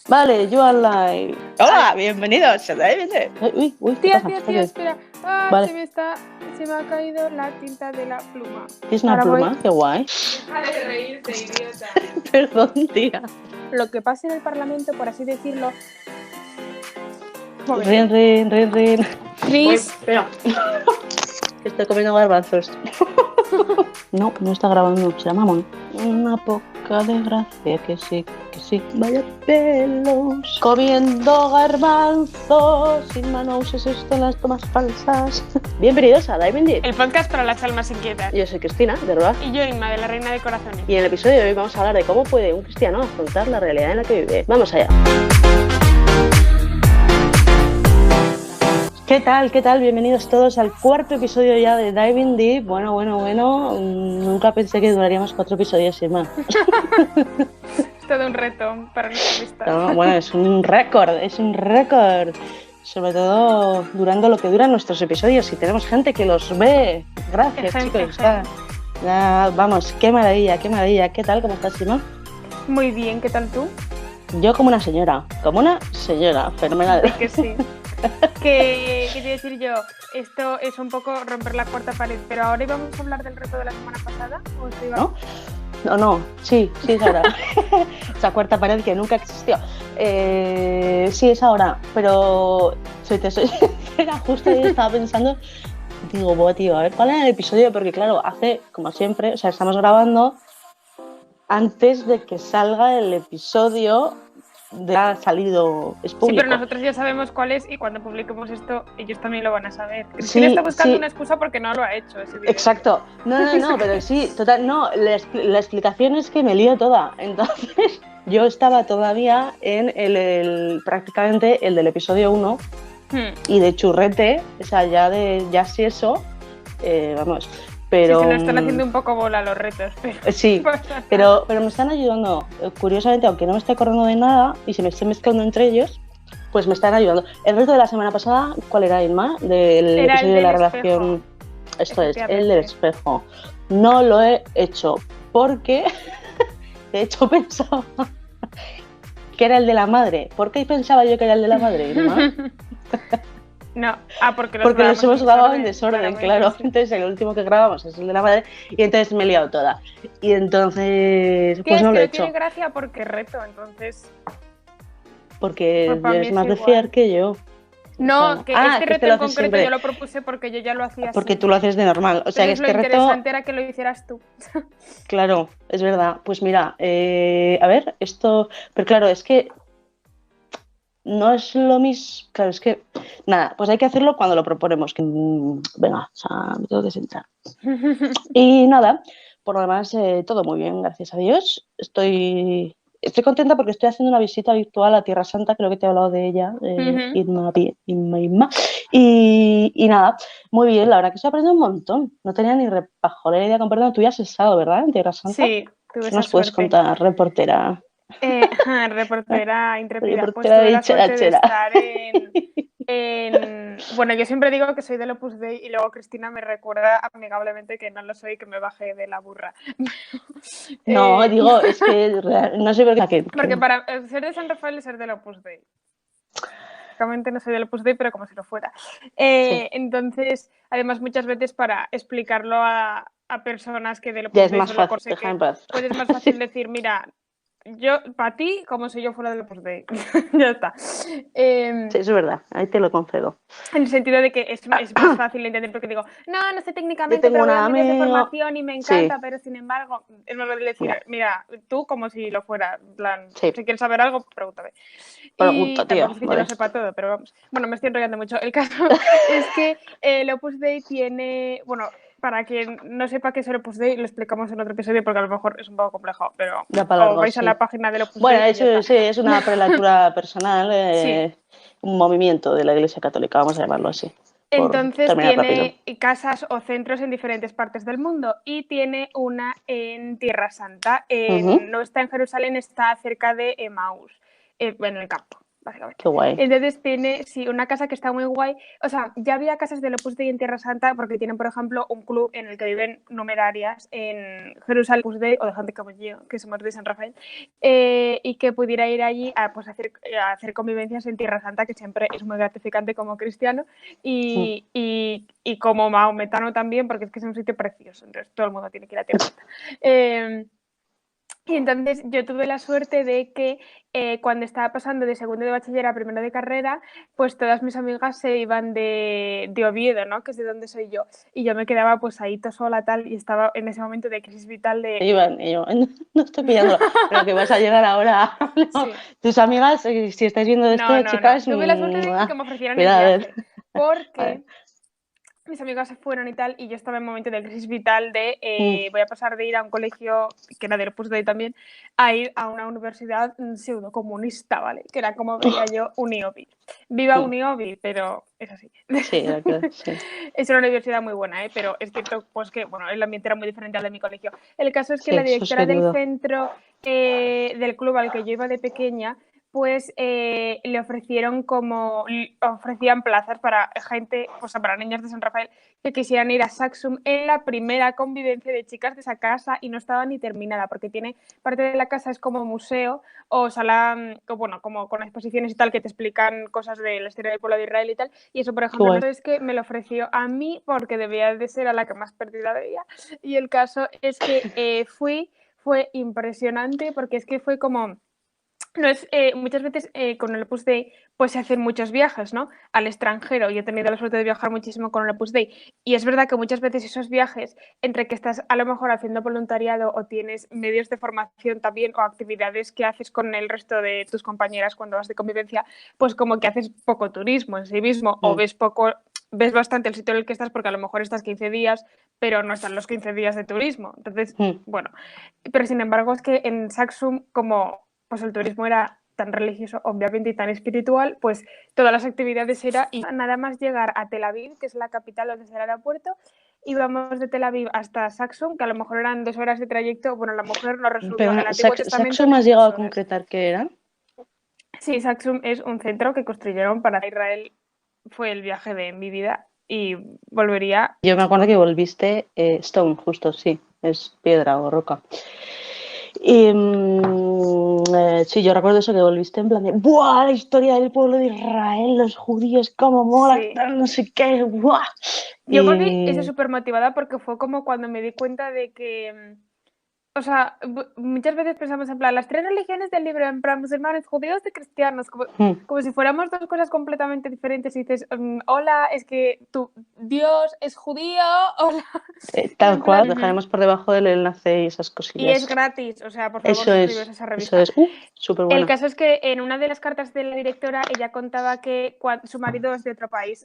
Vale, you are live. Hola, bienvenidos. Uy, ¿qué Tía, pasa? espera. Vale. Se me ha caído la tinta de la pluma. ¿Tienes una Ahora pluma? voy. Qué guay. Deja de reírte, idiota. Perdón, tía. Lo que pasa en el Parlamento, por así decirlo. Rin. Chris, Espera. Estoy comiendo garbanzos. No está grabando. Se llama una poca de gracia, que sí. Vaya pelos. Comiendo garbanzos. Sin mano uses esto en las tomas falsas. Bienvenidos a Dive in Deep. el podcast para las almas inquietas. Yo soy Cristina, de verdad. Y yo, Inma, de la Reina de Corazones. Y en el episodio de hoy vamos a hablar de cómo puede un cristiano afrontar la realidad en la que vive. Vamos allá. ¿Qué tal? Bienvenidos todos al cuarto episodio ya de Dive in Deep. Bueno. Nunca pensé que duraríamos 4 episodios sin más. Es todo un reto para nuestra amistad. No, bueno, es un récord. Sobre todo durando lo que duran nuestros episodios. Y tenemos gente que los ve. Gracias, chicos. Ya, vamos, qué maravilla. ¿Qué tal? ¿Cómo estás, Simón? Muy bien, ¿qué tal tú? Yo como una señora, fenomenal. Sí que sí. ¿Qué quiero decir yo? Esto es un poco romper la cuarta pared, pero ahora íbamos a hablar del reto de la semana pasada. ¿O esto iba... No, sí, es ahora. Esa cuarta pared que nunca existió. Sí, es ahora, pero soy sincera, justo ahí estaba pensando, digo, tío, a ver cuál era el episodio, porque claro, hace, como siempre, o sea, estamos grabando antes de que salga el episodio. Ha salido, es público. Sí, pero nosotros ya sabemos cuál es y cuando publiquemos esto ellos también lo van a saber. Cristina está buscando una excusa porque no lo ha hecho ese video. Exacto. No, pero sí, total, no, la explicación es que me lío toda. Entonces, yo estaba todavía en prácticamente el del episodio 1 y de churrete, o sea, ya sí eso, vamos. Pero, sí, se nos están haciendo un poco bola los retos. Sí, pero me están ayudando, curiosamente, aunque no me esté acordando de nada y se me esté mezclando entre ellos, pues me están ayudando. El reto de la semana pasada, ¿cuál era, Inma? Del episodio de la relación. Esto es, el del espejo. No lo he hecho porque, de hecho, pensaba que era el de la madre. ¿Por qué pensaba yo que era el de la madre, Inma? No, porque los hemos grabado en desorden, claro. Sí. Entonces el último que grabamos es el de la madre y entonces me he liado toda. Y entonces, pues no lo he hecho. Tiene gracia porque reto, entonces. Porque eres más de fiar que yo. No, que este reto en concreto siempre. Yo lo propuse porque yo ya lo hacía porque así. Tú lo haces de normal. O sea, que lo interesante era que lo hicieras tú. Claro, es verdad. Pues mira, a ver, esto... Pero claro, es que no es lo mismo, claro, es que nada, pues hay que hacerlo cuando lo proponemos. Venga, o sea, me tengo que sentar. Y nada, por lo demás, todo muy bien, gracias a Dios. Estoy contenta porque estoy haciendo una visita virtual a Tierra Santa, creo que te he hablado de ella, Inma. Y nada, muy bien, la verdad que estoy aprendiendo un montón. No tenía ni repajolera idea, con perdón, tú ya has estado, ¿verdad? En Tierra Santa. Sí, tuve esa ¿Nos puedes contar, reportera? Reportera intrépida. Pues tuve la suerte de estar Bueno, yo siempre digo que soy del Opus Dei y luego Cristina me recuerda amigablemente que no lo soy y que me bajé de la burra. No, digo, es que no sé por qué. Porque para ser de San Rafael es ser del Opus Dei. Prácticamente no soy del Opus Dei, pero como si lo fuera. Sí. Entonces, además, muchas veces para explicarlo a personas que del Opus Dei es más fácil, pues es más fácil decir, mira, yo, para ti, como si yo fuera del Opus Dei. Ya está. Sí, es verdad, ahí te lo concedo. En el sentido de que es más fácil de entender, porque digo, no sé técnicamente, pero veo medios de formación y me encanta, pero sin embargo, es más fácil decir, mira, tú como si lo fuera, en plan, si quieres saber algo, pregúntame. Pregunta, y tampoco es que yo lo sepa todo, pero vamos. Bueno, me estoy enrollando mucho. El caso es que el Opus Dei tiene, bueno, para quien no sepa qué es el Opus Dei, lo explicamos en otro episodio porque a lo mejor es un poco complejo, pero vais a la página del Opus Dei. Bueno, eso sí, es una prelatura personal, un movimiento de la Iglesia Católica, vamos a llamarlo así. Entonces tiene casas o centros en diferentes partes del mundo y tiene una en Tierra Santa. No está en Jerusalén, está cerca de Emaús, en el campo. básicamente. Qué guay. Entonces tiene, sí, una casa que está muy guay. O sea, ya había casas del Opus Dei en Tierra Santa porque tienen, por ejemplo, un club en el que viven numerarias en Jerusalén, Opus Dei, o de gente como yo, que somos de San Rafael, y que pudiera ir allí a, pues, a hacer convivencias en Tierra Santa, que siempre es muy gratificante como cristiano y como maometano también, porque es que es un sitio precioso, entonces todo el mundo tiene que ir a Tierra Santa. Y entonces yo tuve la suerte de que cuando estaba pasando de segundo de bachiller a primero de carrera, pues todas mis amigas se iban de Oviedo, ¿no? Que es de donde soy yo. Y yo me quedaba pues ahí toda sola tal y estaba en ese momento de crisis vital de... Iván, y yo, no estoy pillándolo, pero que vas a llegar ahora. No, Sí. tus amigas, si estáis viendo esto, No. chicas, Tuve la suerte de que me ofrecieran el cuidado, viaje. Porque mis amigas se fueron y tal, y yo estaba en un momento de crisis vital de voy a pasar de ir a un colegio, que era del Opus Dei también, a ir a una universidad pseudo comunista, ¿vale? Que era como veía yo Uniobi. Viva Uniobi, pero es así. Sí, sí. Es una universidad muy buena, ¿eh? Pero es cierto pues que bueno, el ambiente era muy diferente al de mi colegio. El caso es que Sí, la eso directora sin del duda. centro del club al que yo iba de pequeña, pues le ofrecían plazas para gente, o sea, para niñas de San Rafael que quisieran ir a Saxum en la primera convivencia de chicas de esa casa y no estaba ni terminada porque tiene parte de la casa es como museo o sala, bueno, como con exposiciones y tal que te explican cosas de la historia del pueblo de Israel y tal. Y eso, por ejemplo, no es que me lo ofreció a mí porque debía de ser a la que más perdida veía. Y el caso es que fue impresionante porque es que fue como... No es, muchas veces con el Opus Dei pues se hacen muchos viajes, ¿no? Al extranjero. Yo he tenido la suerte de viajar muchísimo con el Opus Dei y es verdad que muchas veces esos viajes, entre que estás a lo mejor haciendo voluntariado o tienes medios de formación también o actividades que haces con el resto de tus compañeras cuando vas de convivencia, pues como que haces poco turismo en sí mismo o ves bastante el sitio en el que estás porque a lo mejor estás 15 días, pero no están los 15 días de turismo. Entonces, bueno, pero sin embargo es que en Saxum como pues el turismo era tan religioso, obviamente, y tan espiritual, pues todas las actividades era y nada más llegar a Tel Aviv, que es la capital donde está el aeropuerto, íbamos de Tel Aviv hasta Saxum, que a lo mejor eran 2 horas de trayecto, bueno, la mujer nos resultó Pero en el Antiguo Testamento ¿Saxum has 2 llegado a horas. concretar qué era? Sí, Saxum es un centro que construyeron para Israel, fue el viaje de mi vida y volvería. Yo me acuerdo que volviste Stone, justo, sí, es piedra o roca. Y sí, yo recuerdo eso que volviste en plan de ¡buah! La historia del pueblo de Israel, los judíos, cómo mola, Sí. no sé qué, ¡buah! Yo volví eso súper motivada porque fue como cuando me di cuenta de que o sea, muchas veces pensamos en plan, las 3 religiones del libro, en plan, musulmanes, judíos y cristianos, como si fuéramos 2 cosas completamente diferentes y dices, hola, es que tu Dios es judío, hola. Tal cual, dejaremos por debajo del enlace y esas cosillas. Y es gratis, o sea, por favor, eso suscribiros a esa revista. Eso es, súper bueno. El caso es que en una de las cartas de la directora, ella contaba que su marido es de otro país,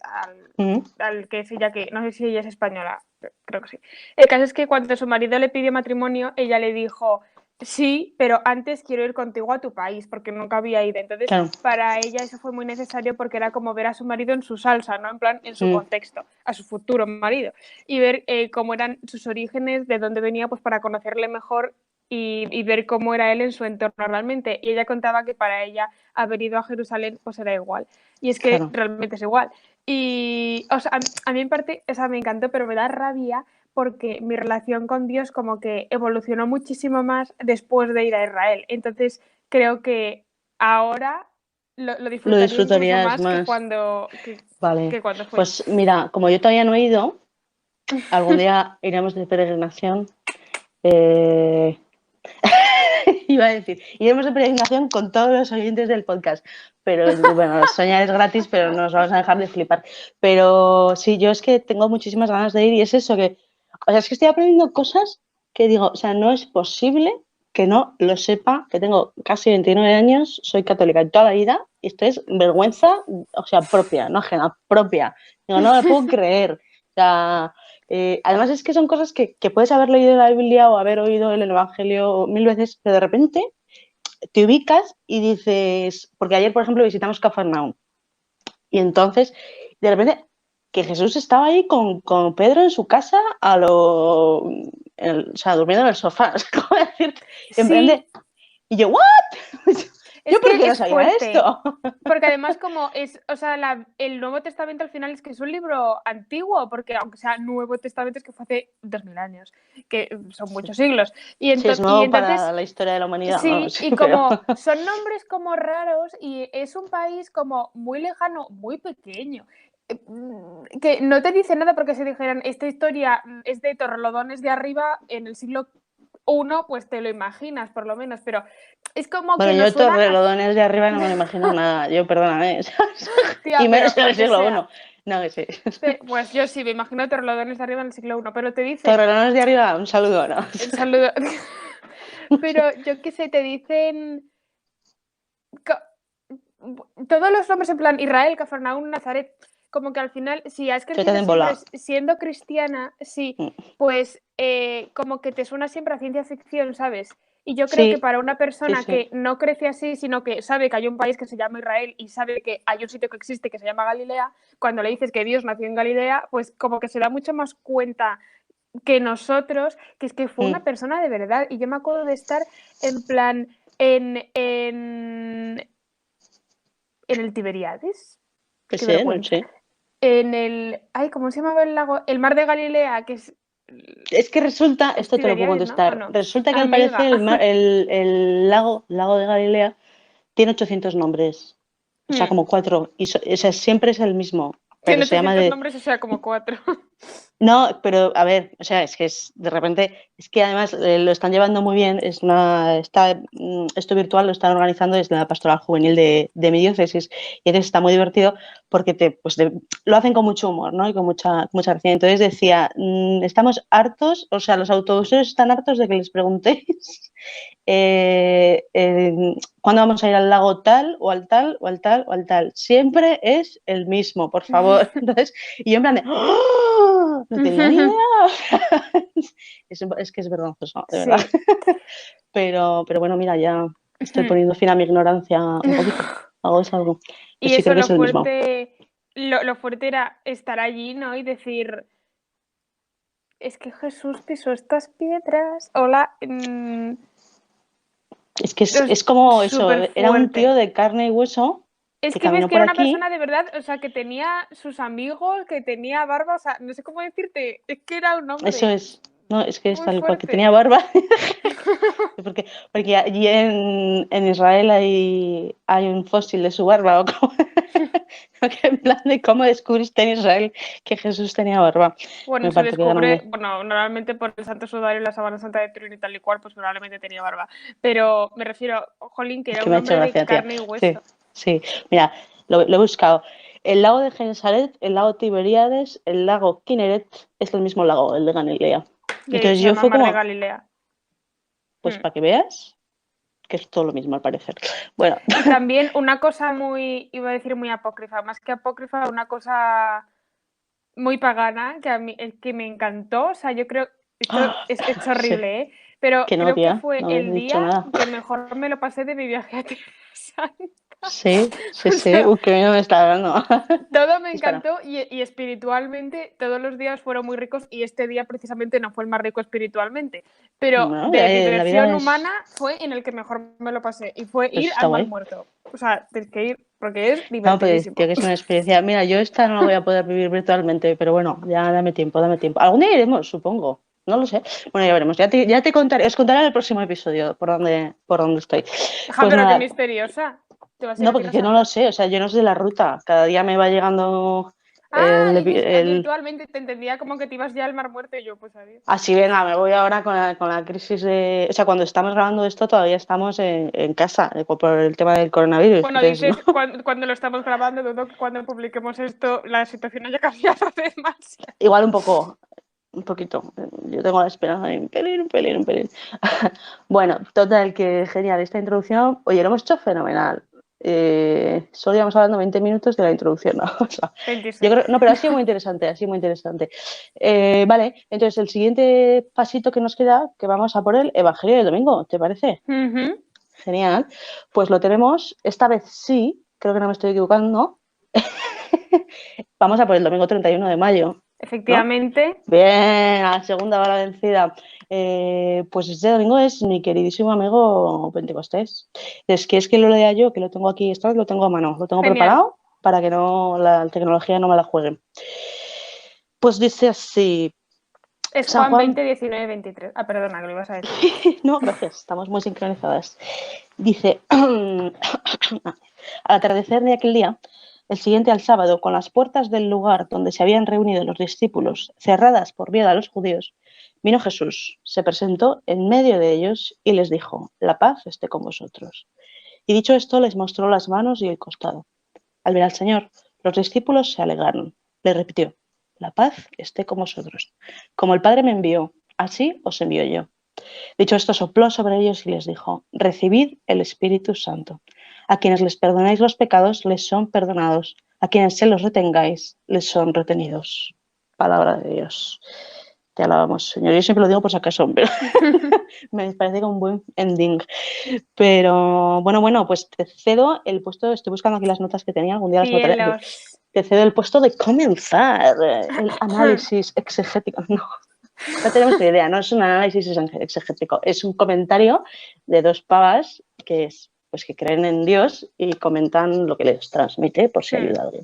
al que es ella, que no sé si ella es española, creo que sí. El caso es que cuando su marido le pidió matrimonio, ella le dijo, sí, pero antes quiero ir contigo a tu país, porque nunca había ido. Entonces, para ella eso fue muy necesario porque era como ver a su marido en su salsa, ¿no? En plan, en su contexto, a su futuro marido. Y ver cómo eran sus orígenes, de dónde venía, pues para conocerle mejor y ver cómo era él en su entorno realmente. Y ella contaba que para ella haber ido a Jerusalén pues era igual. Y es que realmente es igual. Y o sea, a mí en parte, o sea, me encantó, pero me da rabia porque mi relación con Dios como que evolucionó muchísimo más después de ir a Israel. Entonces creo que ahora lo disfrutarías más que cuando fue. Pues mira, como yo todavía no he ido, algún día iremos de peregrinación. Iba a decir, iremos de peregrinación con todos los oyentes del podcast, pero bueno, soñar es gratis, pero no nos vamos a dejar de flipar. Pero sí, yo es que tengo muchísimas ganas de ir y es eso que, o sea, es que estoy aprendiendo cosas que digo, o sea, no es posible que no lo sepa, que tengo casi 29 años, soy católica toda la vida y esto es vergüenza, o sea, propia, no ajena, propia. Digo, no me puedo creer. O sea, además es que son cosas que puedes haber leído en la Biblia o haber oído en el Evangelio 1000 veces, pero de repente te ubicas y dices, porque ayer, por ejemplo, visitamos Cafarnaúm y entonces, de repente, que Jesús estaba ahí con Pedro en su casa o sea, durmiendo en el sofá, ¿cómo decirte? En plan de, y yo, ¿what? Es ¿Yo por que qué no es sabía fuerte. esto? Porque además como es, o sea, el Nuevo Testamento al final es que es un libro antiguo, porque aunque sea Nuevo Testamento es que fue hace 2000 años, que son muchos siglos. Y, Sí, es y nuevo para entonces, la historia de la humanidad, ¿no? sí, Sí, y pero... como son nombres como raros y es un país como muy lejano, muy pequeño, que no te dice nada porque si dijeran esta historia es de Torrelodones de arriba en el siglo I, pues te lo imaginas por lo menos, pero es como Bueno, que nos yo suena a... Torrelodones de arriba no me lo imagino nada, yo perdóname. Tía, Y pero menos en lo el que siglo sea. I. No, que sí. Pues yo sí, me imagino Torrelodones de arriba en el siglo I, pero te dicen Torrelodones de arriba, un saludo, ¿no? el saludo. Pero yo qué sé, te dicen todos los nombres en plan Israel, Cafarnaúm, Nazaret, como que al final, si has Se te crecido hacen siempre bola. siendo cristiana, sí, pues como que te suena siempre a ciencia ficción, ¿sabes? Y yo creo que Sí, para una sí, persona sí. que no crece así, sino que sabe que hay un país que se llama Israel y sabe que hay un sitio que existe que se llama Galilea, cuando le dices que Dios nació en Galilea, pues como que se da mucho más cuenta que nosotros, que es que fue una persona de verdad. Y yo me acuerdo de estar en plan en el Tiberíades. Pues Qué sí, no vergüenza. sé. En el. Ay, ¿cómo se llamaba el lago? El mar de Galilea, que Es que resulta, es esto te lo puedo Tiberíades, ¿no? ¿O contestar. no? Resulta que al parecer Amiga. el lago de Galilea, tiene 800 nombres. O sea, como cuatro. Y o sea, siempre es el mismo. Pero Tiene se llama 800 de. nombres, o sea, como 4. No, pero a ver, o sea, es que es de repente, es que además lo están llevando muy bien, esto virtual lo están organizando desde la pastoral juvenil de mi diócesis y entonces está muy divertido porque lo hacen con mucho humor, ¿no? Y con mucha gracia. Entonces decía, estamos hartos, o sea, los autobuseros están hartos de que les preguntéis cuándo vamos a ir al lago tal o al tal o al tal o al tal. Siempre es el mismo, por favor. Entonces, y yo en plan de, ¡oh! No tenía ni idea. Es que es vergonzoso, de verdad. Sí. Pero bueno, mira, ya estoy poniendo fin a mi ignorancia un poquito. Algo es algo. Pero Y sí eso creo que es el mismo. lo fuerte era estar allí, ¿no? Y decir, es que Jesús pisó estas piedras. Hola. Es que es como eso, Súper era un tío fuerte. de carne y hueso Es que que ves caminó que por era una aquí. persona de verdad, o sea, que tenía sus amigos, que tenía barba, o sea, no sé cómo decirte, es que era un Eso hombre es, no, es que es muy tal cual, que tenía fuerte. barba. Porque allí en Israel hay un fósil de su barba, o como, en plan de cómo descubriste en Israel que Jesús tenía barba. Bueno, Me se parto que descubre, grande. bueno, normalmente por el Santo Sudario y la Sábana Santa de Turín y tal y cual, pues probablemente tenía barba. Pero me refiero, jolín, que Es era que un me ha hecho hombre de gracia, tía. carne y Sí, hueso. sí. Mira, lo he buscado. El lago de Genesaret, el lago Tiberíades, el lago Kinneret es el mismo lago, el de Galilea. Que Entonces se yo llama fue Mar de como, Galilea. pues para que veas que es todo lo mismo al parecer. Bueno, Y también una cosa muy, iba a decir muy apócrifa, más que apócrifa, una cosa muy pagana, que a mí que me encantó. O sea, yo creo, esto es sí, horrible, ¿eh? Pero que no, creo que tía, fue no me has el dicho día nada. que mejor me lo pasé de mi viaje a Tierra Santa. Sí, sí, O sí. sea, Que no me está hablando. todo me Dispara. encantó y espiritualmente todos los días fueron muy ricos y este día precisamente no fue el más rico espiritualmente, pero Bueno, de la diversión vida humana es. fue en el que mejor me lo pasé y fue Pues ir está al Mar guay. Muerto. O sea, tienes que ir porque es No, pues, divertidísimo. tía, que es una experiencia. Mira, yo esta no la voy a poder vivir virtualmente, pero bueno, ya dame tiempo, dame tiempo. Algún día iremos, supongo. No lo sé. Bueno, ya veremos. Ya te contaré, os contaré en el próximo episodio por dónde estoy. Ja, Pues pero qué nada, misteriosa. ¿Te vas a ir no, a porque es Tierra que no lo Santa? sé, o sea, yo no sé la ruta. Cada día me va llegando Ah, el, iris, el, virtualmente te entendía como que te ibas ya al Mar Muerto y yo, pues adiós. Así, venga, me voy ahora con la crisis de... O sea, cuando estamos grabando esto todavía estamos en casa por el tema del coronavirus. Bueno, Entonces, ¿no? dices cuando lo estamos grabando, dudo que cuando publiquemos esto la situación haya cambiado demasiado. Igual un poquito. Yo tengo la esperanza de un pelín, un pelín, un pelín. Bueno, total, que genial esta introducción. Oye, lo hemos hecho fenomenal. Solo íbamos hablando 20 minutos de la introducción, ¿no? O sea, yo 26. creo, no, pero ha sido muy interesante, ha sido muy interesante. Vale, entonces el siguiente pasito que nos queda, que vamos a por el Evangelio del Domingo, ¿te parece? Ujú. Genial. Pues lo tenemos, esta vez sí, creo que no me estoy equivocando. Vamos a por el domingo 31 de mayo. Efectivamente. Bien, a la segunda bala vencida. Pues este domingo es mi queridísimo amigo Pentecostés. Es que lo lea yo, que lo tengo aquí, esto lo tengo a mano, lo tengo Genial. preparado para que no la tecnología no me la juegue. Pues dice así, Es San Juan Juan, 20, 19, 23. Ah, perdona, que lo ibas a decir. no, gracias, estamos muy sincronizadas. Dice, al atardecer de aquel día, el siguiente al sábado, con las puertas del lugar donde se habían reunido los discípulos cerradas por miedo a los judíos, vino Jesús, se presentó en medio de ellos y les dijo, la paz esté con vosotros. Y dicho esto, les mostró las manos y el costado. Al ver al Señor, los discípulos se alegraron. Le repitió, la paz esté con vosotros. Como el Padre me envió, así os envío yo. Dicho esto, sopló sobre ellos y les dijo, recibid el Espíritu Santo. A quienes les perdonáis los pecados, les son perdonados. A quienes se los retengáis, les son retenidos. Palabra de Dios. Te alabamos, Señor. Yo siempre lo digo por si acaso, pero me parece que un buen ending. Pero bueno, pues te cedo el puesto, estoy buscando aquí las notas que tenía, algún día las notaré. Cielos. Te cedo el puesto de comenzar el análisis exegético. No tenemos ni idea, no es un análisis exegético, es un comentario de dos pavas que es pues que creen en Dios y comentan lo que les transmite por si ayuda a alguien.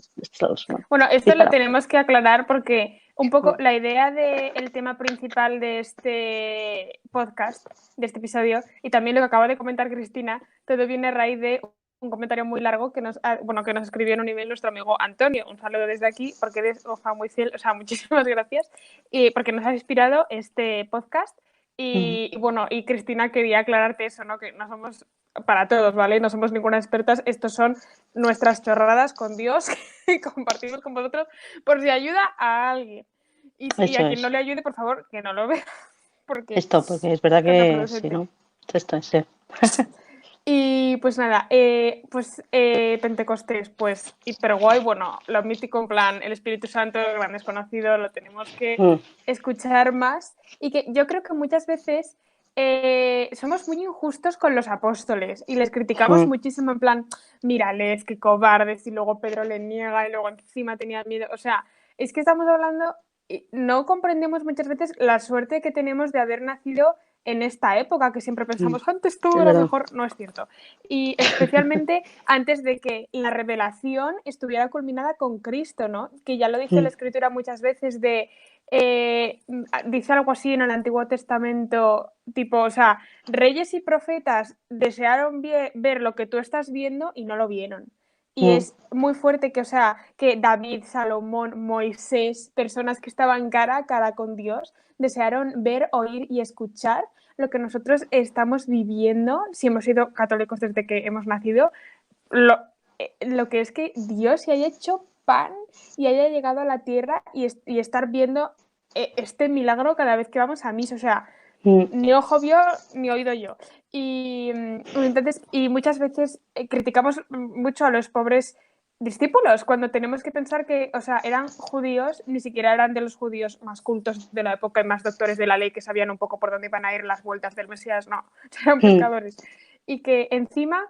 Bueno, esto lo Dispara. tenemos que aclarar porque un poco la idea del tema principal de este podcast, de este episodio, y también lo que acaba de comentar Cristina, todo viene a raíz de un comentario muy largo que nos escribió en un email nuestro amigo Antonio. Un saludo desde aquí porque eres fan muy fiel, o sea, muchísimas gracias, y porque nos ha inspirado este podcast. Y bueno, y Cristina quería aclararte eso, ¿no? Que no somos para todos, ¿vale? No somos ninguna expertas, estos son nuestras chorradas con Dios que compartimos con vosotros por si ayuda a alguien. Y Eso a quien no es. le ayude, por favor, que no lo vea. Porque Esto, porque es verdad que si contraproducente. no, esto es ser. Y pues nada, Pentecostés, pues hiper guay, bueno, lo mítico en plan, el Espíritu Santo, el gran desconocido, lo tenemos que escuchar más. Y que yo creo que muchas veces somos muy injustos con los apóstoles y les criticamos muchísimo en plan, mírales, qué cobardes, y luego Pedro le niega y luego encima tenía miedo. O sea, es que estamos hablando, no comprendemos muchas veces la suerte que tenemos de haber nacido en esta época, que siempre pensamos, antes todo Es era verdad. mejor, no es cierto. Y especialmente antes de que la revelación estuviera culminada con Cristo, ¿no? Que ya lo dice la Escritura muchas veces de... dice algo así en el Antiguo Testamento, tipo, o sea, reyes y profetas desearon ver lo que tú estás viendo y no lo vieron. Y es muy fuerte que, o sea, que David, Salomón, Moisés, personas que estaban cara a cara con Dios, desearon ver, oír y escuchar lo que nosotros estamos viviendo, si hemos sido católicos desde que hemos nacido, lo que es que Dios se haya hecho pan y haya llegado a la tierra y estar viendo este milagro cada vez que vamos a misa. O sea, ni ojo vio ni oído yo. Y entonces, y muchas veces criticamos mucho a los pobres discípulos cuando tenemos que pensar que, o sea, eran judíos, ni siquiera eran de los judíos más cultos de la época y más doctores de la ley que sabían un poco por dónde iban a ir las vueltas del Mesías, no, eran pescadores. Y que encima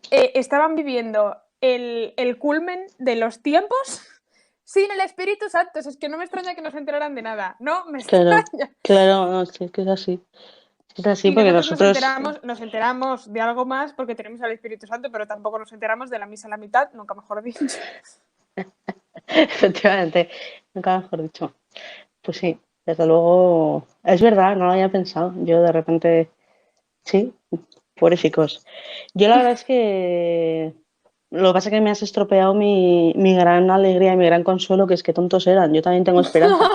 estaban viviendo el culmen de los tiempos sin el Espíritu Santo. Es que no me extraña que no se enteraran de nada, no me extraña. Claro, no, sí, es que es así. Es así Y porque nosotros nosotros... nos enteramos de algo más porque tenemos al Espíritu Santo, pero tampoco nos enteramos de la misa a la mitad, nunca mejor dicho. Efectivamente, nunca mejor dicho. Pues sí, desde luego, es verdad, no lo había pensado. Yo de repente, sí, pobrecicos. Yo la verdad es que lo que pasa es que me has estropeado mi gran alegría y mi gran consuelo, que es que tontos eran. Yo también tengo esperanza.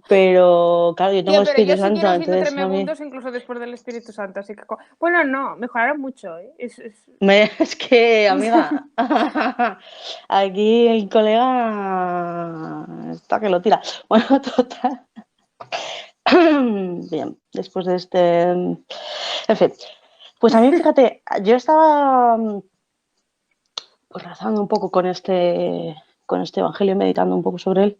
Pero claro, yo tengo Tío, pero Espíritu ellos Santo, siguieron siendo entonces a mí... tremendos incluso después del Espíritu Santo, así que... Bueno, no, mejoraron mucho, ¿eh? Es que, amiga, aquí el colega está que lo tira. Bueno, total. Bien, después de este... En fin, pues a mí, fíjate, yo estaba pues rezando un poco con este evangelio, meditando un poco sobre él.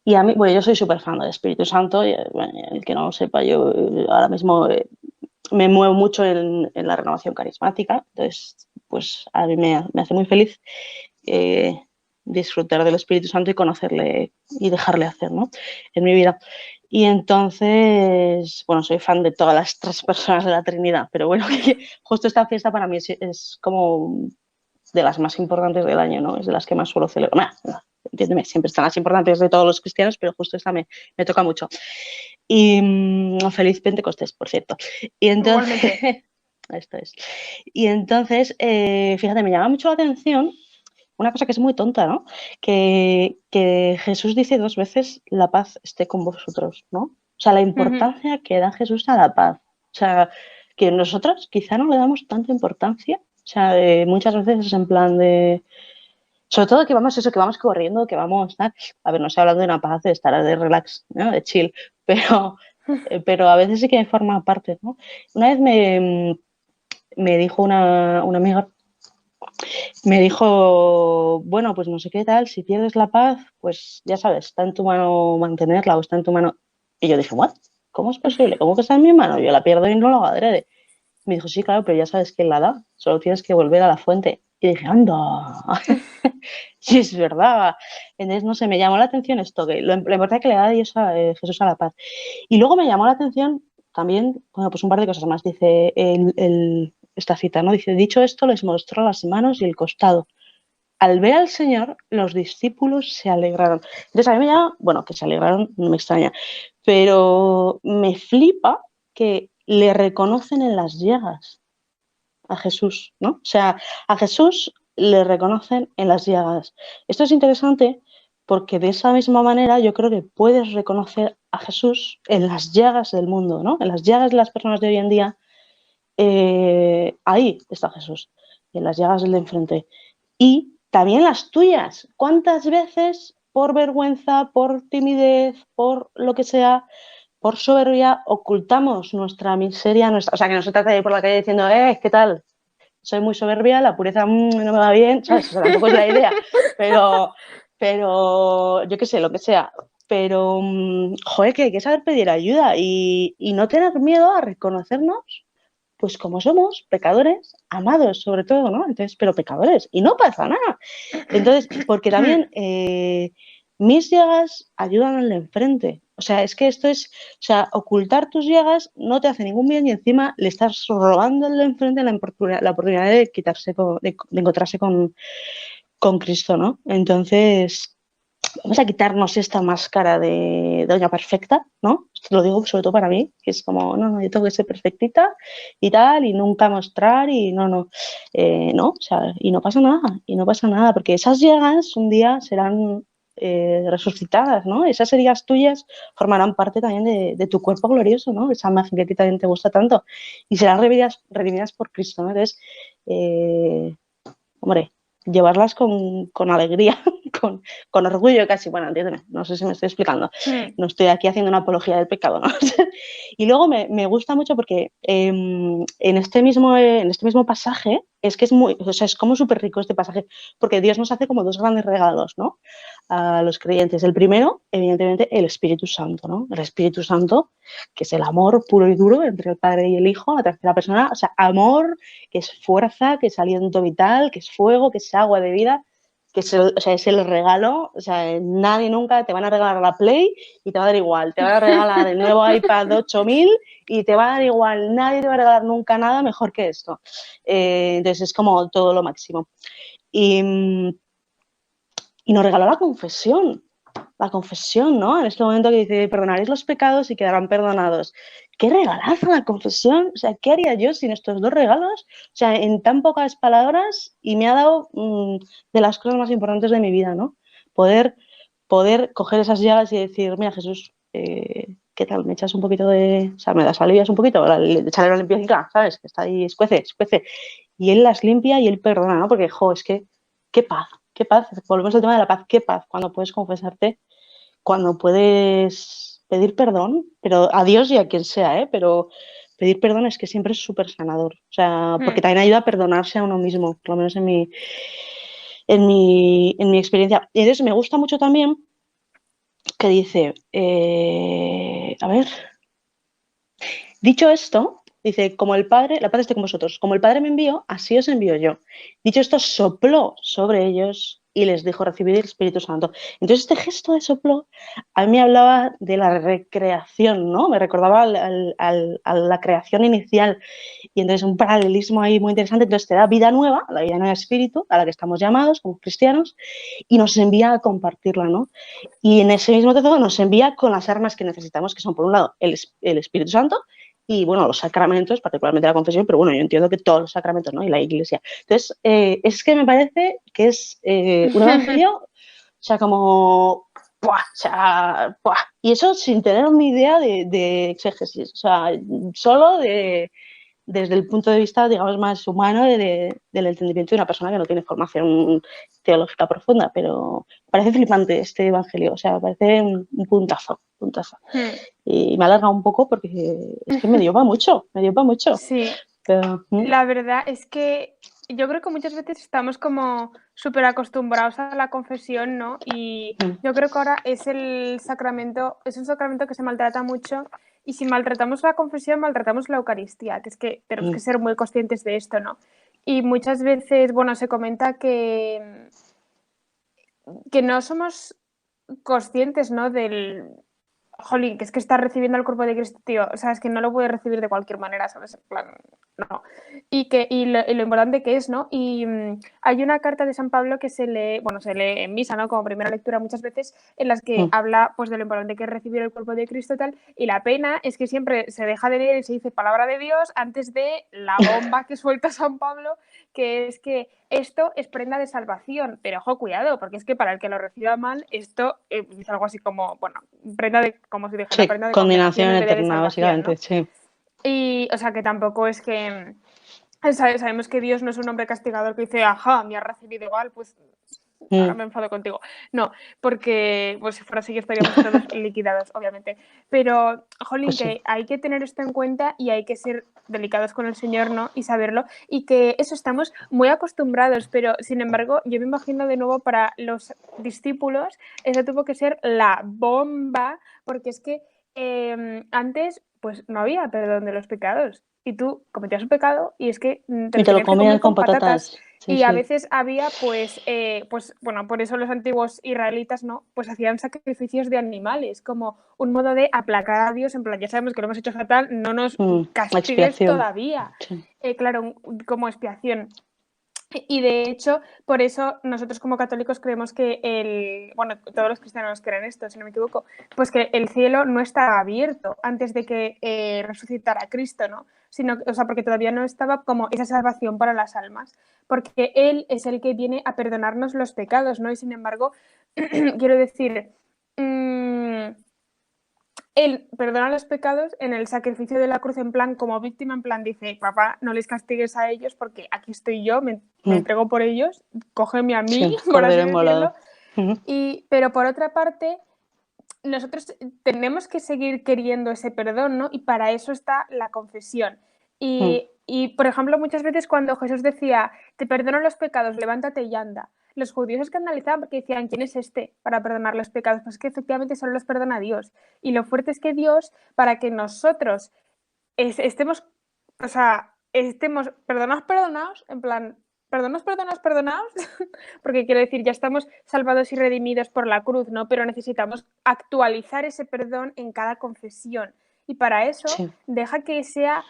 Y a mí, bueno, yo soy súper fan del Espíritu Santo, y, bueno, el que no lo sepa, yo ahora mismo me muevo mucho en la renovación carismática, entonces, pues a mí me hace muy feliz. disfrutar del Espíritu Santo y conocerle y dejarle hacer, ¿no? En mi vida. Y entonces, bueno, soy fan de todas las tres personas de la Trinidad, pero bueno, justo esta fiesta para mí es como de las más importantes del año, ¿no? Es de las que más suelo celebrar. Entiéndeme, siempre están las importantes de todos los cristianos, pero justo esta me toca mucho. Y feliz Pentecostés, por cierto. Y entonces, esto es. Y entonces, fíjate, me llama mucho la atención una cosa que es muy tonta, ¿no? Que Jesús dice 2 veces, la paz esté con vosotros, ¿no? O sea, la importancia que da Jesús a la paz. O sea, que nosotros quizá no le damos tanta importancia. O sea, muchas veces es en plan de... Sobre todo que vamos corriendo, que vamos... A ver, no estoy hablando de una paz de estar de relax, ¿no? De chill, pero a veces sí que forma parte, ¿no? Una vez me dijo una amiga, me dijo, bueno, pues no sé qué tal, si pierdes la paz, pues ya sabes, está en tu mano mantenerla o está en tu mano. Y yo dije, ¿what? ¿Cómo es posible? ¿Cómo que está en mi mano? Yo la pierdo y no lo hago adrede. Me dijo, sí, claro, pero ya sabes quién la da, solo tienes que volver a la fuente. Y dije, anda, sí, es verdad. Entonces, no sé, me llamó la atención esto, que lo importante que le da Dios a Jesús a la paz. Y luego me llamó la atención también, bueno, pues un par de cosas más. Dice esta cita, ¿no? Dice, dicho esto, les mostró las manos y el costado. Al ver al Señor, los discípulos se alegraron. Entonces, a mí me llama, bueno, que se alegraron, no me extraña, pero me flipa que le reconocen en las llagas a Jesús, ¿no? O sea, a Jesús le reconocen en las llagas. Esto es interesante porque de esa misma manera yo creo que puedes reconocer a Jesús en las llagas del mundo, ¿no? En las llagas de las personas de hoy en día, ahí está Jesús, en las llagas del de enfrente. Y también las tuyas. ¿Cuántas veces por vergüenza, por timidez, por lo que sea, por soberbia, ocultamos nuestra miseria, o sea, que no se trata de ir por la calle diciendo, ¿qué tal? Soy muy soberbia, la pureza no me va bien, ¿sabes? O sea, tampoco es la idea, pero yo qué sé, lo que sea. Pero, joder, que hay que saber pedir ayuda y no tener miedo a reconocernos pues como somos, pecadores, amados sobre todo, ¿no? Entonces, pero pecadores, y no pasa nada. Entonces, porque también mis llagas ayudan al de enfrente. O sea, es que esto es, o sea, ocultar tus llagas no te hace ningún bien y encima le estás robando al de enfrente la oportunidad de quitarse, de encontrarse con Cristo, ¿no? Entonces, vamos a quitarnos esta máscara de doña perfecta, ¿no? Esto lo digo sobre todo para mí, que es como, no, yo tengo que ser perfectita y tal, y nunca mostrar, y no, o sea, y no pasa nada, porque esas llagas un día serán resucitadas, ¿no? Esas heridas tuyas formarán parte también de tu cuerpo glorioso, ¿no? Esa imagen que a ti también te gusta tanto, y serán redimidas por Cristo, ¿no? Entonces, hombre, llevarlas con alegría, con orgullo casi, bueno, entiéndeme, no sé si me estoy explicando, no estoy aquí haciendo una apología del pecado, ¿no? Y luego me gusta mucho porque en este mismo pasaje es que es muy, o sea, es como súper rico este pasaje, porque Dios nos hace como 2 grandes regalos, ¿no? A los creyentes. El primero, evidentemente, el Espíritu Santo, ¿no? El Espíritu Santo, que es el amor puro y duro entre el Padre y el Hijo, la tercera persona, o sea, amor que es fuerza, que es aliento vital, que es fuego, que es agua de vida, que es o sea, es el regalo, o sea, nadie nunca te van a regalar la Play y te va a dar igual, te van a regalar el nuevo iPad 8000 y te va a dar igual, nadie te va a regalar nunca nada mejor que esto. Entonces es como todo lo máximo. Y nos regaló la confesión, ¿no? En este momento que dice, perdonaréis los pecados y quedarán perdonados. ¡Qué regalazo la confesión! O sea, ¿qué haría yo sin estos 2 regalos? O sea, en tan pocas palabras, y me ha dado de las cosas más importantes de mi vida, ¿no? Poder coger esas llagas y decir, mira, Jesús, ¿qué tal? ¿Me echas un poquito de... O sea, me das alivias un poquito, echarle una limpieza, ¿sabes? Que está ahí, escuece. Y él las limpia y él perdona, ¿no? Porque, es que, qué paz. Volvemos al tema de la paz, qué paz cuando puedes confesarte, cuando puedes pedir perdón, pero a Dios y a quien sea, pero pedir perdón es que siempre es súper sanador, o sea, porque también ayuda a perdonarse a uno mismo, por lo menos en mi experiencia. Y entonces me gusta mucho también que dice, a ver, dicho esto, dice, como el Padre, la paz esté con vosotros, como el Padre me envió, así os envío yo. Dicho esto, sopló sobre ellos y les dijo recibid el Espíritu Santo. Entonces este gesto de soplo a mí me hablaba de la recreación, ¿no? Me recordaba a la creación inicial y entonces un paralelismo ahí muy interesante. Entonces te da vida nueva, la vida nueva espíritu, a la que estamos llamados como cristianos y nos envía a compartirla, ¿no? Y en ese mismo texto nos envía con las armas que necesitamos, que son por un lado el Espíritu Santo y bueno, los sacramentos, particularmente la confesión, pero bueno, yo entiendo que todos los sacramentos, ¿no? Y la iglesia. Entonces, es que me parece que es un evangelio, o sea, como, ¡buah! O sea, ¡buah! Y eso sin tener ni idea de exégesis, o sea, solo desde el punto de vista, digamos, más humano del entendimiento de una persona que no tiene formación teológica profunda, pero parece flipante este evangelio, o sea, me parece un puntazo, puntazo. Y me alarga un poco porque es que me dio para mucho, me dio para mucho. Sí, Pero, la verdad es que yo creo que muchas veces estamos como súper acostumbrados a la confesión, ¿no? Y yo creo que ahora es un sacramento que se maltrata mucho y si maltratamos la confesión, maltratamos la Eucaristía, que es que tenemos que ser muy conscientes de esto, ¿no? Y muchas veces, bueno, se comenta que no somos conscientes, ¿no? Jolín, que es que estás recibiendo el cuerpo de Cristo, tío. O sea, es que no lo puedes recibir de cualquier manera, ¿sabes? En plan, no. Y lo importante que es, ¿no? Y hay una carta de San Pablo que se lee en misa, ¿no? Como primera lectura muchas veces, en las que habla, pues, de lo importante que es recibir el cuerpo de Cristo y tal. Y la pena es que siempre se deja de leer y se dice palabra de Dios antes de la bomba que suelta San Pablo, que es que esto es prenda de salvación, pero ojo, cuidado, porque es que para el que lo reciba mal, esto es algo así como, bueno, prenda de, como si dijera, sí, prenda de condenación condenación en vez de eterna, salvación, ¿no? básicamente, sí. Y, o sea, que tampoco es que sabemos que Dios no es un hombre castigador que dice, ajá, me has recibido igual, pues ahora me enfado contigo. No, porque pues si fuera así estaríamos todos liquidados, obviamente. Pero, jolín, Pues sí. que hay que tener esto en cuenta y hay que ser delicados con el Señor, ¿no? Y saberlo. Y que eso estamos muy acostumbrados, pero sin embargo, yo me imagino de nuevo para los discípulos, eso tuvo que ser la bomba, porque es que antes pues no había perdón de los pecados. Y tú cometías un pecado y es que te Y lo te lo tenías que comían comer con con patatas. patatas. Sí, Y a sí. veces había, pues bueno, por eso los antiguos israelitas, ¿no? Pues hacían sacrificios de animales, como un modo de aplacar a Dios, en plan, ya sabemos que lo hemos hecho fatal, no nos castigues Expiación. todavía. Sí. Claro, como expiación. Y de hecho, por eso nosotros como católicos creemos que bueno, todos los cristianos creen esto, si no me equivoco, pues que el cielo no está abierto antes de que resucitara Cristo, ¿no? Sino, o sea, porque todavía no estaba como esa salvación para las almas, porque Él es el que viene a perdonarnos los pecados, ¿no? Y sin embargo, quiero decir, Él perdona los pecados en el sacrificio de la cruz, en plan, como víctima, en plan, dice, papá, no les castigues a ellos porque aquí estoy yo, me entrego por ellos, cógeme a mí, Sí, por así cordero decirlo. inmolado. Pero por otra parte, nosotros tenemos que seguir queriendo ese perdón, ¿no? Y para eso está la confesión. Y, por ejemplo, muchas veces cuando Jesús decía, te perdono los pecados, levántate y anda, los judíos escandalizaban porque decían, ¿quién es este para perdonar los pecados? Pues es que efectivamente solo los perdona Dios. Y lo fuerte es que Dios, para que nosotros estemos, o sea, estemos perdonados, en plan, perdonados, porque quiero decir, ya estamos salvados y redimidos por la cruz, ¿no? Pero necesitamos actualizar ese perdón en cada confesión. Y para eso, deja que sea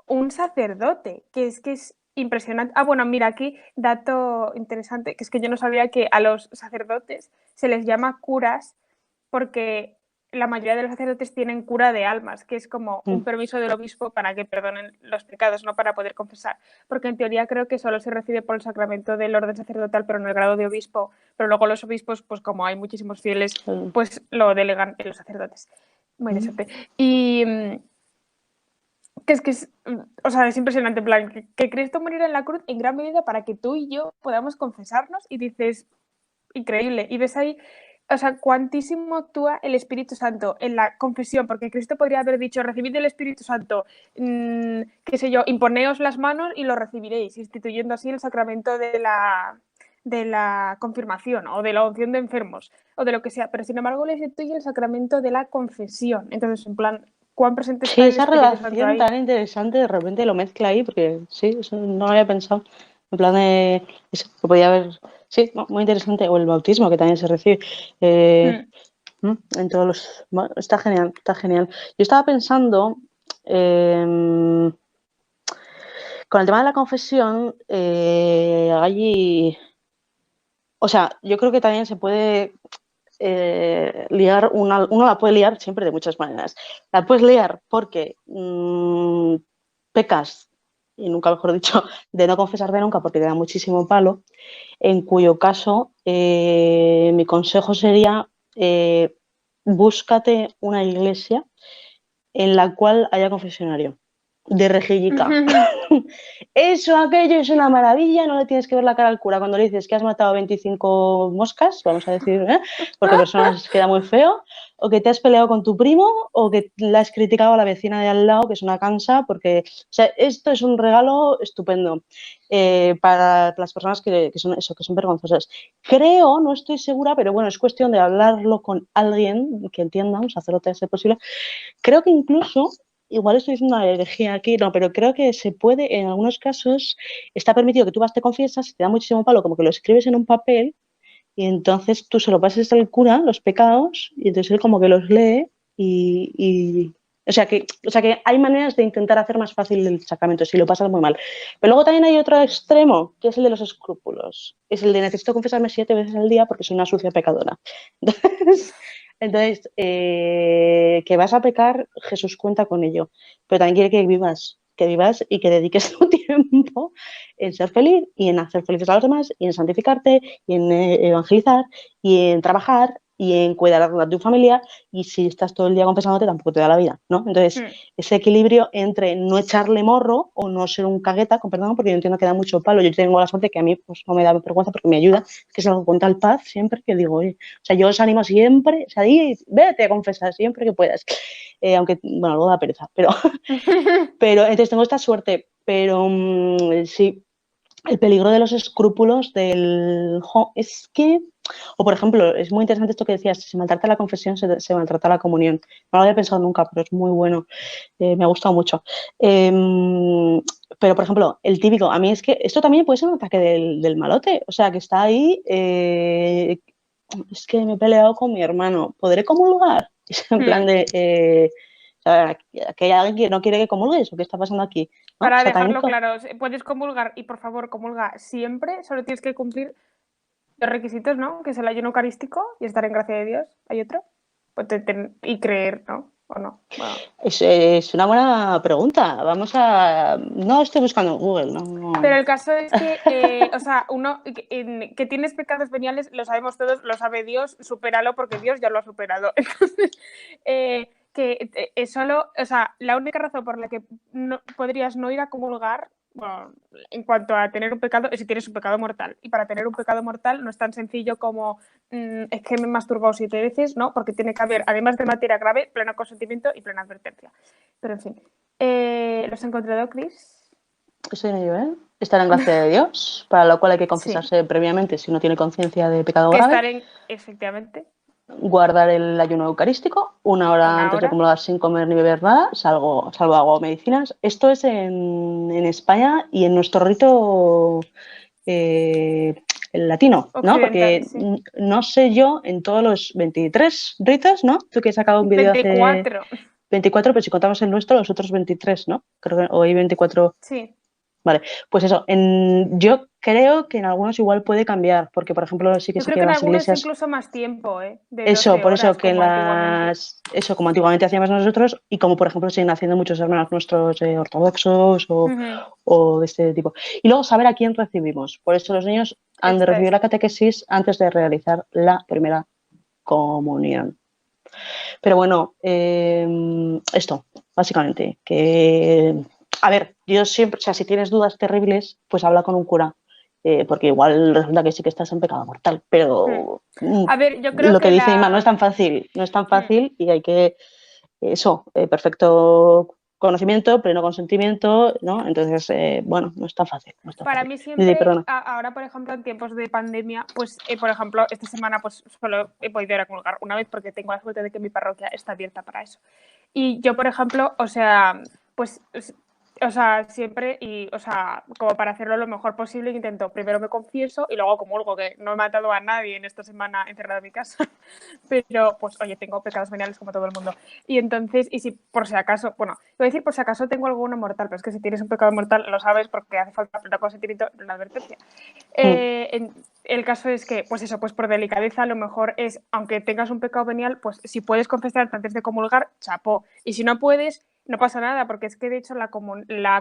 un sacerdote, que es impresionante. Ah, bueno, mira, aquí dato interesante, que es que yo no sabía que a los sacerdotes se les llama curas porque la mayoría de los sacerdotes tienen cura de almas, que es como un permiso del obispo para que perdonen los pecados, no para poder confesar. Porque en teoría creo que solo se recibe por el sacramento del orden sacerdotal, pero no el grado de obispo. Pero luego los obispos, pues como hay muchísimos fieles, pues lo delegan en los sacerdotes. Muy interesante. Y o sea, es impresionante, en plan, que Cristo muriera en la cruz en gran medida para que tú y yo podamos confesarnos y dices, increíble. Y ves ahí, o sea, cuantísimo actúa el Espíritu Santo en la confesión, porque Cristo podría haber dicho, recibid el Espíritu Santo, qué sé yo, imponeos las manos y lo recibiréis, instituyendo así el sacramento de la confirmación o de la unción de enfermos o de lo que sea, pero sin embargo le instituye el sacramento de la confesión. Entonces, en plan, ¿cuán presente está Sí, el esa Espíritu Santo relación ahí? tan interesante de repente lo mezcla ahí, porque sí, eso no lo había pensado. En plan de eso, que podía haber Sí, no, muy interesante. O el bautismo, que también se recibe. Mm. En todos los... Bueno, está genial, está genial. Yo estaba pensando, em, con el tema de la confesión, o sea, yo creo que también se puede liar, uno la puede liar siempre de muchas maneras. La puedes liar porque pecas, y nunca mejor dicho, de no confesarte nunca porque te da muchísimo palo, en cuyo caso mi consejo sería búscate una iglesia en la cual haya confesionario, de rejillica. Eso, aquello es una maravilla, no le tienes que ver la cara al cura cuando le dices que has matado 25 moscas, vamos a decir, porque personas queda muy feo, o que te has peleado con tu primo, o que le has criticado a la vecina de al lado, que es una cansa, porque, o sea, esto es un regalo estupendo para las personas que son eso, que son vergonzosas. Creo, no estoy segura, pero bueno, es cuestión de hablarlo con alguien que entienda, un sacerdote a ser posible. Creo que incluso, igual estoy diciendo una herejía aquí, no, pero creo que se puede, en algunos casos, está permitido que tú vas, te confiesas, te da muchísimo palo, como que lo escribes en un papel y entonces tú se lo pases al cura, los pecados, y entonces él como que los lee o sea que hay maneras de intentar hacer más fácil el sacramento si lo pasas muy mal. Pero luego también hay otro extremo, que es el de los escrúpulos. Es el de necesito confesarme 7 veces al día porque soy una sucia pecadora. Entonces, que vas a pecar, Jesús cuenta con ello, pero también quiere que vivas y que dediques tu tiempo en ser feliz y en hacer felices a los demás y en santificarte y en evangelizar y en trabajar y en cuidar de tu familia y si estás todo el día confesándote tampoco te da la vida, ¿no? Entonces, Mm. ese equilibrio entre no echarle morro o no ser un cagueta, con perdón, porque yo entiendo que da mucho palo, yo tengo la suerte que a mí pues, no me da vergüenza porque me ayuda, que es algo con tal paz siempre que digo, oye, o sea, yo os animo siempre, o sea, vete a confesar siempre que puedas. Aunque, bueno, luego da pereza, pero entonces tengo esta suerte, pero sí, el peligro de los escrúpulos es que, o por ejemplo, es muy interesante esto que decías, si se maltrata la confesión, se maltrata la comunión. No lo había pensado nunca, pero es muy bueno, me ha gustado mucho. Pero, por ejemplo, el típico, a mí es que esto también puede ser un ataque del malote, o sea, que está ahí, es que me he peleado con mi hermano, ¿podré comulgar? Es en plan Mm. de, o sea, que hay alguien que no quiere que comulgues, ¿o qué está pasando aquí? ¿No? O Para sea, dejarlo claro, puedes comulgar y por favor comulga siempre, solo tienes que cumplir los requisitos, ¿no? Que es el ayuno eucarístico y estar en gracia de Dios. ¿Hay otro? Pues y creer, ¿no? ¿O no? Bueno. es una buena pregunta. No estoy buscando en Google, no, Pero no. el caso es que, o sea, uno que tienes pecados veniales, lo sabemos todos, lo sabe Dios, supéralo porque Dios ya lo ha superado. Entonces, que es solo, o sea, la única razón por la que podrías no ir a comulgar, bueno, en cuanto a tener un pecado, es si tienes un pecado mortal. Y para tener un pecado mortal no es tan sencillo como es que me he masturbado 7 veces, ¿no? Porque tiene que haber, además de materia grave, pleno consentimiento y plena advertencia. Pero en fin, ¿los he encontrado, Chris? Eso era yo, ¿eh? Estar en gracia de Dios, para lo cual hay que Sí. confesarse previamente si no tiene conciencia de pecado Que grave. estar en, efectivamente, Guardar el ayuno eucarístico, 1 hora una antes de hora. comulgar sin comer ni beber nada, salvo agua o medicinas. Esto es en España y en nuestro rito el latino, ¿no? Occidental, Porque sí. no sé yo en todos los 23 ritos, ¿no? Tú que has sacado un vídeo hace 24. 24, pero si contamos el nuestro, los otros 23, ¿no? Creo que hoy 24. Sí. Vale, pues eso, yo creo que en algunos igual puede cambiar, porque por ejemplo sí que Yo sé creo que que en en las algunos iglesias, incluso más tiempo, ¿eh? De eso, 12 por eso horas, que como antiguamente. eso como antiguamente hacíamos nosotros y como por ejemplo siguen haciendo muchos hermanos nuestros ortodoxos Ujú. o de este tipo. Y luego saber a quién recibimos. Por eso los niños han de Esta recibir es. la catequesis antes de realizar la primera comunión. Pero bueno, esto, básicamente, que, a ver, yo siempre, o sea, si tienes dudas terribles, pues habla con un cura, porque igual resulta que sí que estás en pecado mortal, Mm. pero A ver, yo creo lo que que dice Ima no es tan fácil, no es tan Mm. fácil y hay que, eso, perfecto conocimiento, pleno consentimiento, ¿no? Entonces, bueno, no es tan fácil, no es tan Para fácil. mí Didi, siempre, perdona. ahora por ejemplo en tiempos de pandemia, pues por ejemplo esta semana pues solo he podido ir a comulgar una vez porque tengo la suerte de que mi parroquia está abierta para eso. Y yo por ejemplo, o sea, pues O sea, siempre y, o sea, como para hacerlo lo mejor posible, intento, primero me confieso y luego comulgo, que no he matado a nadie en esta semana encerrada en mi casa, pero pues oye, tengo pecados veniales como todo el mundo. Y entonces, y si por si acaso, bueno, voy a decir por si acaso tengo alguno mortal, pero es que si tienes un pecado mortal lo sabes porque hace falta pleno consentimiento, la advertencia. Mm. El caso es que, pues eso, pues por delicadeza, lo mejor es, aunque tengas un pecado venial, pues si puedes confesarte antes de comulgar, chapó. Y si no puedes, no pasa nada, porque es que de hecho la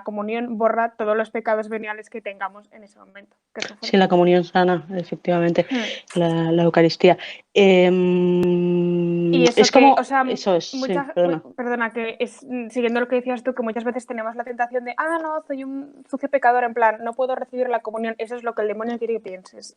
comunión borra todos los pecados veniales que tengamos en ese momento. Que es Sí, fuerte. la comunión sana, efectivamente, la Eucaristía. Y eso Es que, como, o sea, eso es, sí, muchas, perdona. perdona, que es siguiendo lo que decías tú, que muchas veces tenemos la tentación de, no, soy un sucio pecador, en plan, no puedo recibir la comunión, eso es lo que el demonio quiere que pienses,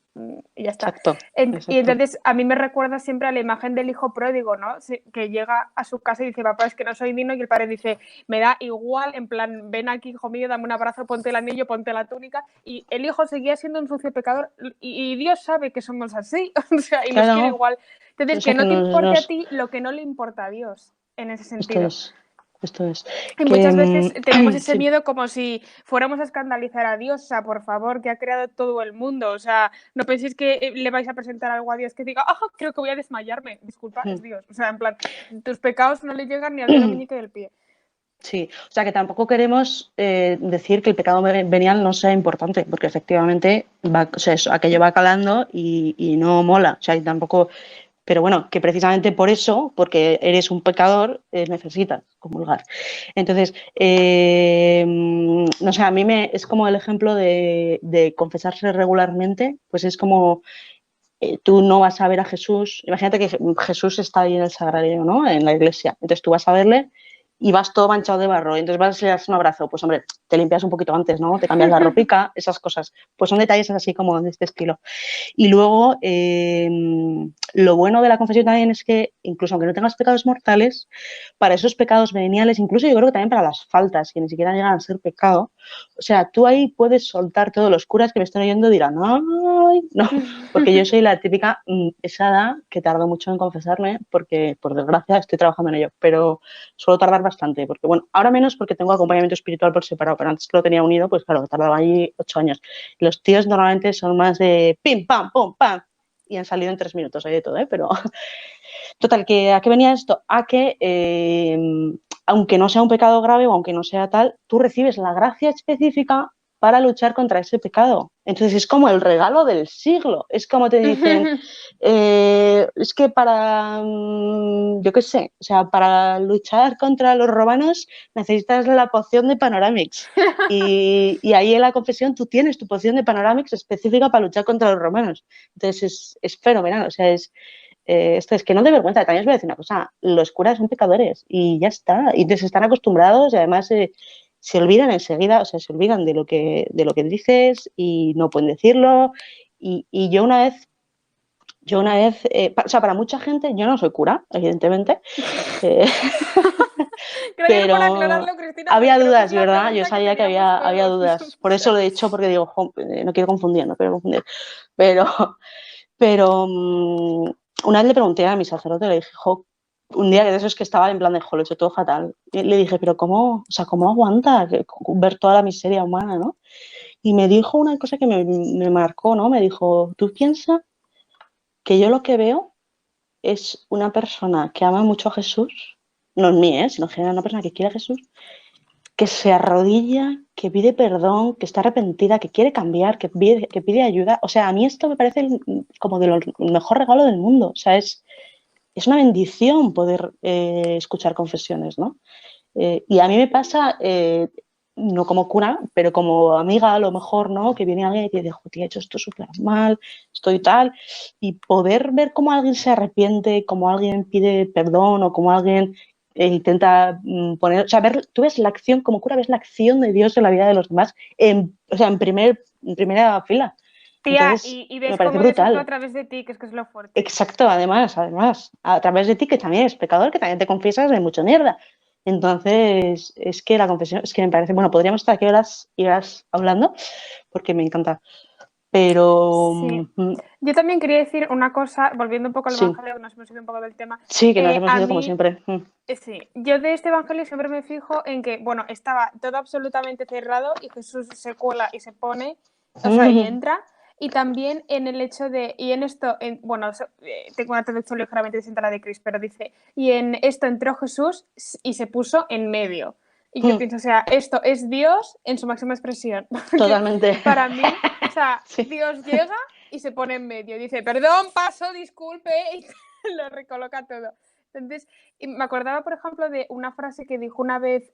y ya está. Exacto, Y exacto. entonces a mí me recuerda siempre a la imagen del hijo pródigo, ¿no? Que llega a su casa y dice, papá, es que no soy digno, y el padre dice, me da igual, en plan, ven aquí, hijo mío, dame un abrazo, ponte el anillo, ponte la túnica, y el hijo seguía siendo un sucio pecador, y Dios sabe que somos así, o sea, y nos quiere Claro, igual. o Entonces, sea que que no te importe a ti lo que no le importa a Dios, en ese esto sentido. es, esto es. Y Que, muchas veces tenemos ese sí. miedo como si fuéramos a escandalizar a Dios, o sea, por favor, que ha creado todo el mundo, o sea, no penséis que le vais a presentar algo a Dios que diga, creo que voy a desmayarme, disculpa, es Dios, o sea, en plan, tus pecados no le llegan ni al dedo meñique del pie. Sí, o sea que tampoco queremos decir que el pecado venial no sea importante, porque efectivamente va, o sea, aquello va calando y no mola. O sea, y tampoco, pero bueno, que precisamente por eso, porque eres un pecador, necesitas comulgar. Entonces, no sé, a mí es como el ejemplo de confesarse regularmente, pues es como tú no vas a ver a Jesús, imagínate que Jesús está ahí en el sagrario, ¿no? En la iglesia, entonces tú vas a verle y vas todo manchado de barro, entonces vas a darle un abrazo, pues hombre, te limpias un poquito antes, ¿no? Te cambias la ropica, esas cosas, pues son detalles así como de este estilo. Y luego, lo bueno de la confesión también es que, incluso aunque no tengas pecados mortales, para esos pecados veniales, incluso yo creo que también para las faltas, que ni siquiera llegan a ser pecado, o sea, tú ahí puedes soltar todos los curas que me están oyendo dirán, ay, no, porque yo soy la típica pesada que tardo mucho en confesarme, porque por desgracia estoy trabajando en ello, pero suelo tardar bastante, porque bueno, ahora menos porque tengo acompañamiento espiritual por separado, pero antes que lo tenía unido, pues claro, tardaba allí 8 años. Los tíos normalmente son más de pim, pam, pum, pam, y han salido en 3 minutos, hay de todo, ¿eh? Pero total, ¿a qué venía esto? A que, aunque no sea un pecado grave o aunque no sea tal, tú recibes la gracia específica para luchar contra ese pecado. Entonces es como el regalo del siglo. Es como te dicen, es que para, yo qué sé, o sea, para luchar contra los romanos necesitas la poción de Panoramix. Y ahí en la confesión tú tienes tu poción de Panoramix específica para luchar contra los romanos. Entonces es fenomenal, o sea, esto es que no de vergüenza, también os voy a decir una cosa, los curas son pecadores y ya está, y entonces están acostumbrados y además se olvidan enseguida, o sea, se olvidan de lo que dices y no pueden decirlo. Y yo una vez, o sea, para mucha gente, yo no soy cura, evidentemente, eh, Gracias por pero aclararlo, Cristina, pero había creo que es dudas, la ¿verdad? Yo pregunta que sabía que teníamos había todos. dudas, O por eso sea, lo he dicho, porque digo, no quiero confundir, no quiero confundir, pero pero una vez le pregunté a mi sacerdote, le dije, jo, un día de esos que estaba en plan de, jo, lo he hecho todo fatal. Y le dije, pero ¿cómo, o sea, cómo aguanta ver toda la miseria humana, ¿no? Y me dijo una cosa que me marcó, ¿no? Me dijo, tú piensas que yo lo que veo es una persona que ama mucho a Jesús, no en mí, sino en general una persona que quiere a Jesús, que se arrodilla, que pide perdón, que está arrepentida, que quiere cambiar, que pide ayuda. O sea, a mí esto me parece como de el mejor regalo del mundo. O sea, es una bendición poder escuchar confesiones, ¿no? Y a mí me pasa, no como cura, pero como amiga a lo mejor, ¿no? Que viene alguien y te dice, tía, he hecho esto súper mal, estoy tal, y poder ver cómo alguien se arrepiente, cómo alguien pide perdón o cómo alguien intenta poner, o sea, tú ves la acción, como cura ves la acción de Dios en la vida de los demás, o sea, en primera fila. tía, Entonces, y me ves parece cómo Dios actúa a brutal. través de ti, que es lo fuerte. Exacto, además, a través de ti, que también eres pecador, que también te confiesas de mucha mierda. Entonces, es que la confesión, es que me parece, bueno, podríamos estar aquí horas y horas hablando, porque me encanta. Pero, Sí. Yo también quería decir una cosa, volviendo un poco al Sí, Evangelio, que nos hemos ido un poco del tema. sí, que nos hemos A ido como mí, siempre. sí, yo de este Evangelio siempre me fijo en que, bueno, estaba todo absolutamente cerrado y Jesús se cuela y se pone, o sea, y entra. Y también en el hecho de, y en esto, bueno, tengo una traducción ligeramente distinta a la de Chris, pero dice, y en esto entró Jesús y se puso en medio. Y yo pienso, o sea, esto es Dios en su máxima expresión. Porque Totalmente. para mí, o sea, Sí. Dios llega y se pone en medio. Dice, perdón, paso, disculpe, y lo recoloca todo. Entonces, me acordaba, por ejemplo, de una frase que dijo una vez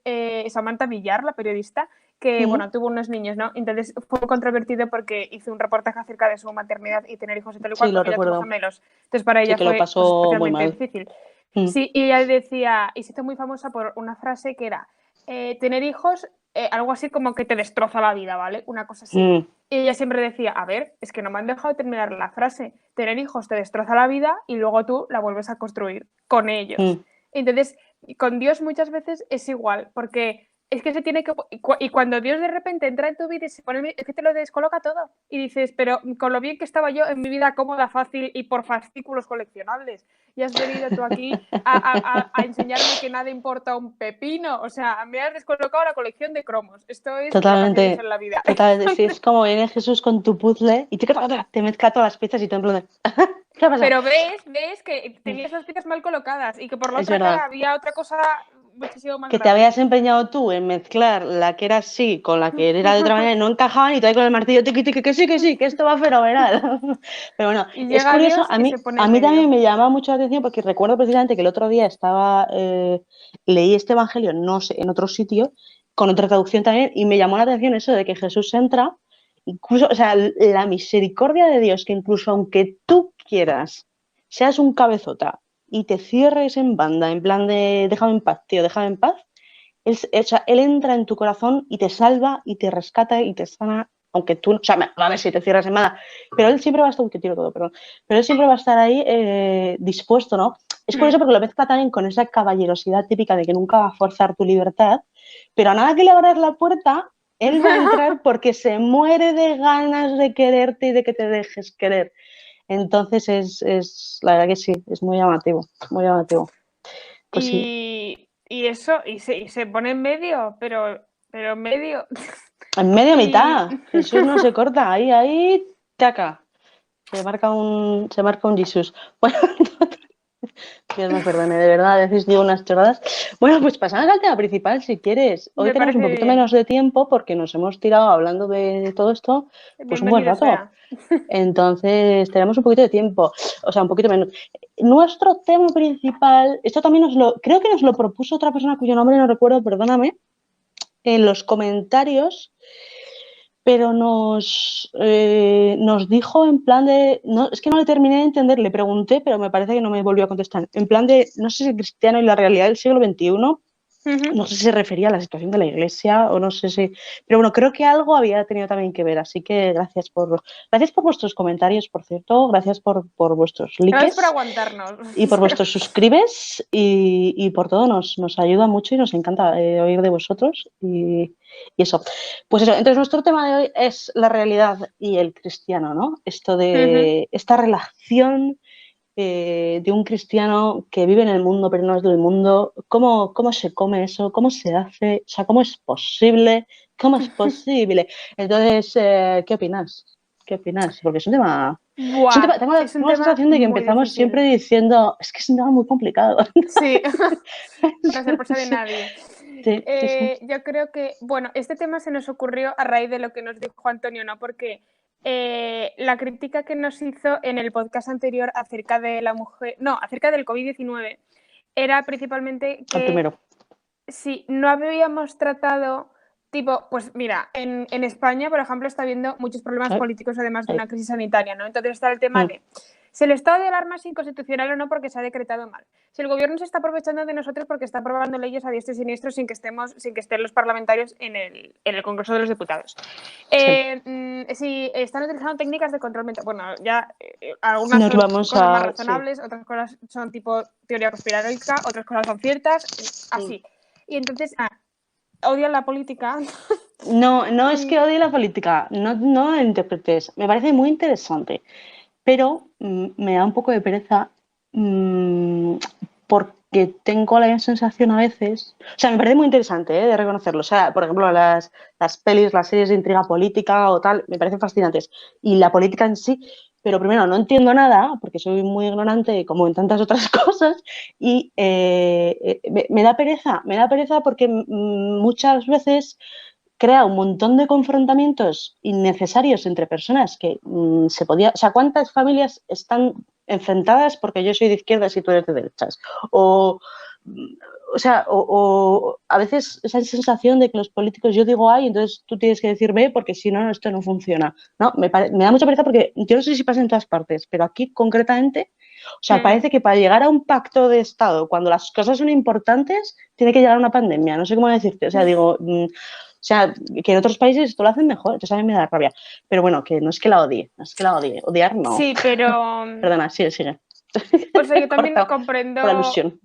Samantha Villar, la periodista, que, bueno, tuvo unos niños, ¿no? Entonces fue controvertido porque hizo un reportaje acerca de su maternidad y tener hijos y tal y Sí, cual, lo porque ella tuvo recuerdo. gemelos. Entonces para Sí, ella que lo fue pues, pasó muy especialmente mal. difícil. Sí, y ella decía, y se hizo muy famosa por una frase que era, tener hijos, algo así como que te destroza la vida, ¿vale? Una cosa así. Y ella siempre decía, a ver, es que no me han dejado terminar la frase. Tener hijos te destroza la vida y luego tú la vuelves a construir con ellos. Entonces, con Dios muchas veces es igual, porque es que se tiene que... Y cuando Dios de repente entra en tu vida y se pone... Es que te lo descoloca todo. Y dices, pero con lo bien que estaba yo en mi vida cómoda, fácil y por fascículos coleccionables. Y has venido tú aquí a enseñarme que nada importa un pepino. O sea, me has descolocado la colección de cromos. Esto es vacaciones en la vida. Totalmente. Sí, es como viene Jesús con tu puzzle y te mezcla todas las piezas y te en plan de, ¿qué ha pasado? Pero ves que tenías las piezas mal colocadas y que por la Es otra verdad. cara había otra cosa muchísimo más Que te grave. habías empeñado tú en mezclar la que era así con la que era de otra manera y no encajaban y tú ahí con el martillo tiqui, tiqui, que sí, que esto va fenomenal. Pero bueno, Y es llega curioso, Dios y se pone a en mí medio. también me llama mucho la atención porque recuerdo precisamente que el otro día leí este evangelio, no sé, en otro sitio, con otra traducción también, y me llamó la atención eso de que Jesús entra, incluso, o sea, la misericordia de Dios, que incluso aunque tú quieras, seas un cabezota y te cierres en banda, en plan de déjame en paz, tío, déjame en paz. O sea, él entra en tu corazón y te salva y te rescata y te sana, aunque tú, o sea, a ver si te cierras en mala, pero él siempre va a estar, que tiro todo, perdón, pero él siempre va a estar ahí dispuesto, ¿no? Es curioso porque lo mezcla también con esa caballerosidad típica de que nunca va a forzar tu libertad, pero a nada que le abras la puerta, él va a entrar porque se muere de ganas de quererte y de que te dejes querer. Entonces la verdad que sí, es muy llamativo, muy llamativo. Pues sí. Y eso, y se pone en medio, pero en medio. En medio Y mitad. Jesús no se corta. Ahí, taca. Se marca un Jesús. Bueno, Dios me perdone, de verdad, a veces digo unas chorradas. Bueno, pues pasamos al tema principal, si quieres. Hoy me tenemos un parece poquito bien. menos de tiempo porque nos hemos tirado hablando de todo esto, pues un buen Bienvenido rato. sea. Entonces, tenemos un poquito de tiempo, o sea, un poquito menos. Nuestro tema principal, esto también creo que nos lo propuso otra persona cuyo nombre no recuerdo, perdóname, en los comentarios, pero nos dijo en plan de, no, es que no le terminé de entender, le pregunté, pero me parece que no me volvió a contestar, en plan de, no sé si cristiano y la realidad del siglo XXI, no sé si se refería a la situación de la iglesia o no sé si, pero bueno, creo que algo había tenido también que ver, así que gracias por vuestros comentarios, por cierto, gracias por vuestros likes Gracias por aguantarnos. y por vuestros suscribes y por todo, nos ayuda mucho y nos encanta oír de vosotros y eso. Pues eso, entonces nuestro tema de hoy es la realidad y el cristiano, ¿no? Esto de esta relación de un cristiano que vive en el mundo pero no es del mundo, cómo se come eso, cómo se hace, o sea, cómo es posible, cómo es posible. Entonces, ¿qué opinas? ¿Qué opinas? Porque es un tema... Buah, es un Tengo la tema sensación de que muy empezamos difícil. siempre diciendo, es que es un tema muy complicado. Sí, para ser cosa de Sí, nadie. sí, sí, sí. Yo creo que, bueno, este tema se nos ocurrió a raíz de lo que nos dijo Antonio, ¿no? Porque la crítica que nos hizo en el podcast anterior acerca de la mujer, no, acerca del COVID-19, era principalmente El que primero. si no habíamos tratado, tipo, pues mira, en España, por ejemplo, está habiendo muchos problemas ¿Eh? políticos además de Ahí. una crisis sanitaria, ¿no? Entonces está el tema de si el estado de alarma es inconstitucional o no porque se ha decretado mal. Si el gobierno se está aprovechando de nosotros porque está aprobando leyes a diestro y siniestro sin que estén los parlamentarios en el Congreso de los Diputados. Sí. Si están utilizando técnicas de control mental, bueno, ya algunas Nos son vamos cosas más a... Sí. razonables, otras cosas son tipo teoría conspiranoica, otras cosas son ciertas, así. Y entonces, odian la política. No, no es que odie la política, no lo interpretes. Me parece muy interesante. pero me da un poco de pereza porque tengo la sensación a veces, o sea, me parece muy interesante de reconocerlo, o sea, por ejemplo, las pelis, las series de intriga política o tal, me parecen fascinantes, y la política en sí, pero primero no entiendo nada, porque soy muy ignorante como en tantas otras cosas, y me da pereza porque muchas veces crea un montón de confrontamientos innecesarios entre personas que se podía, o sea, ¿cuántas familias están enfrentadas porque yo soy de izquierdas y tú eres de derechas? O, o sea, o a veces esa sensación de que los políticos, yo digo A y entonces tú tienes que decir B porque si no, esto no funciona. ¿No? Me da mucha pereza porque yo no sé si pasa en todas partes, pero aquí concretamente, o sea, parece que para llegar a un pacto de Estado, cuando las cosas son importantes, tiene que llegar una pandemia. No sé cómo decirte. O sea, digo, o sea, que en otros países esto lo hacen mejor, entonces a mí me da rabia. Pero bueno, que no es que la odie, no es que la odie. Odiar no. Sí, pero... Perdona, sigue. O sea, yo también Corta por alusión.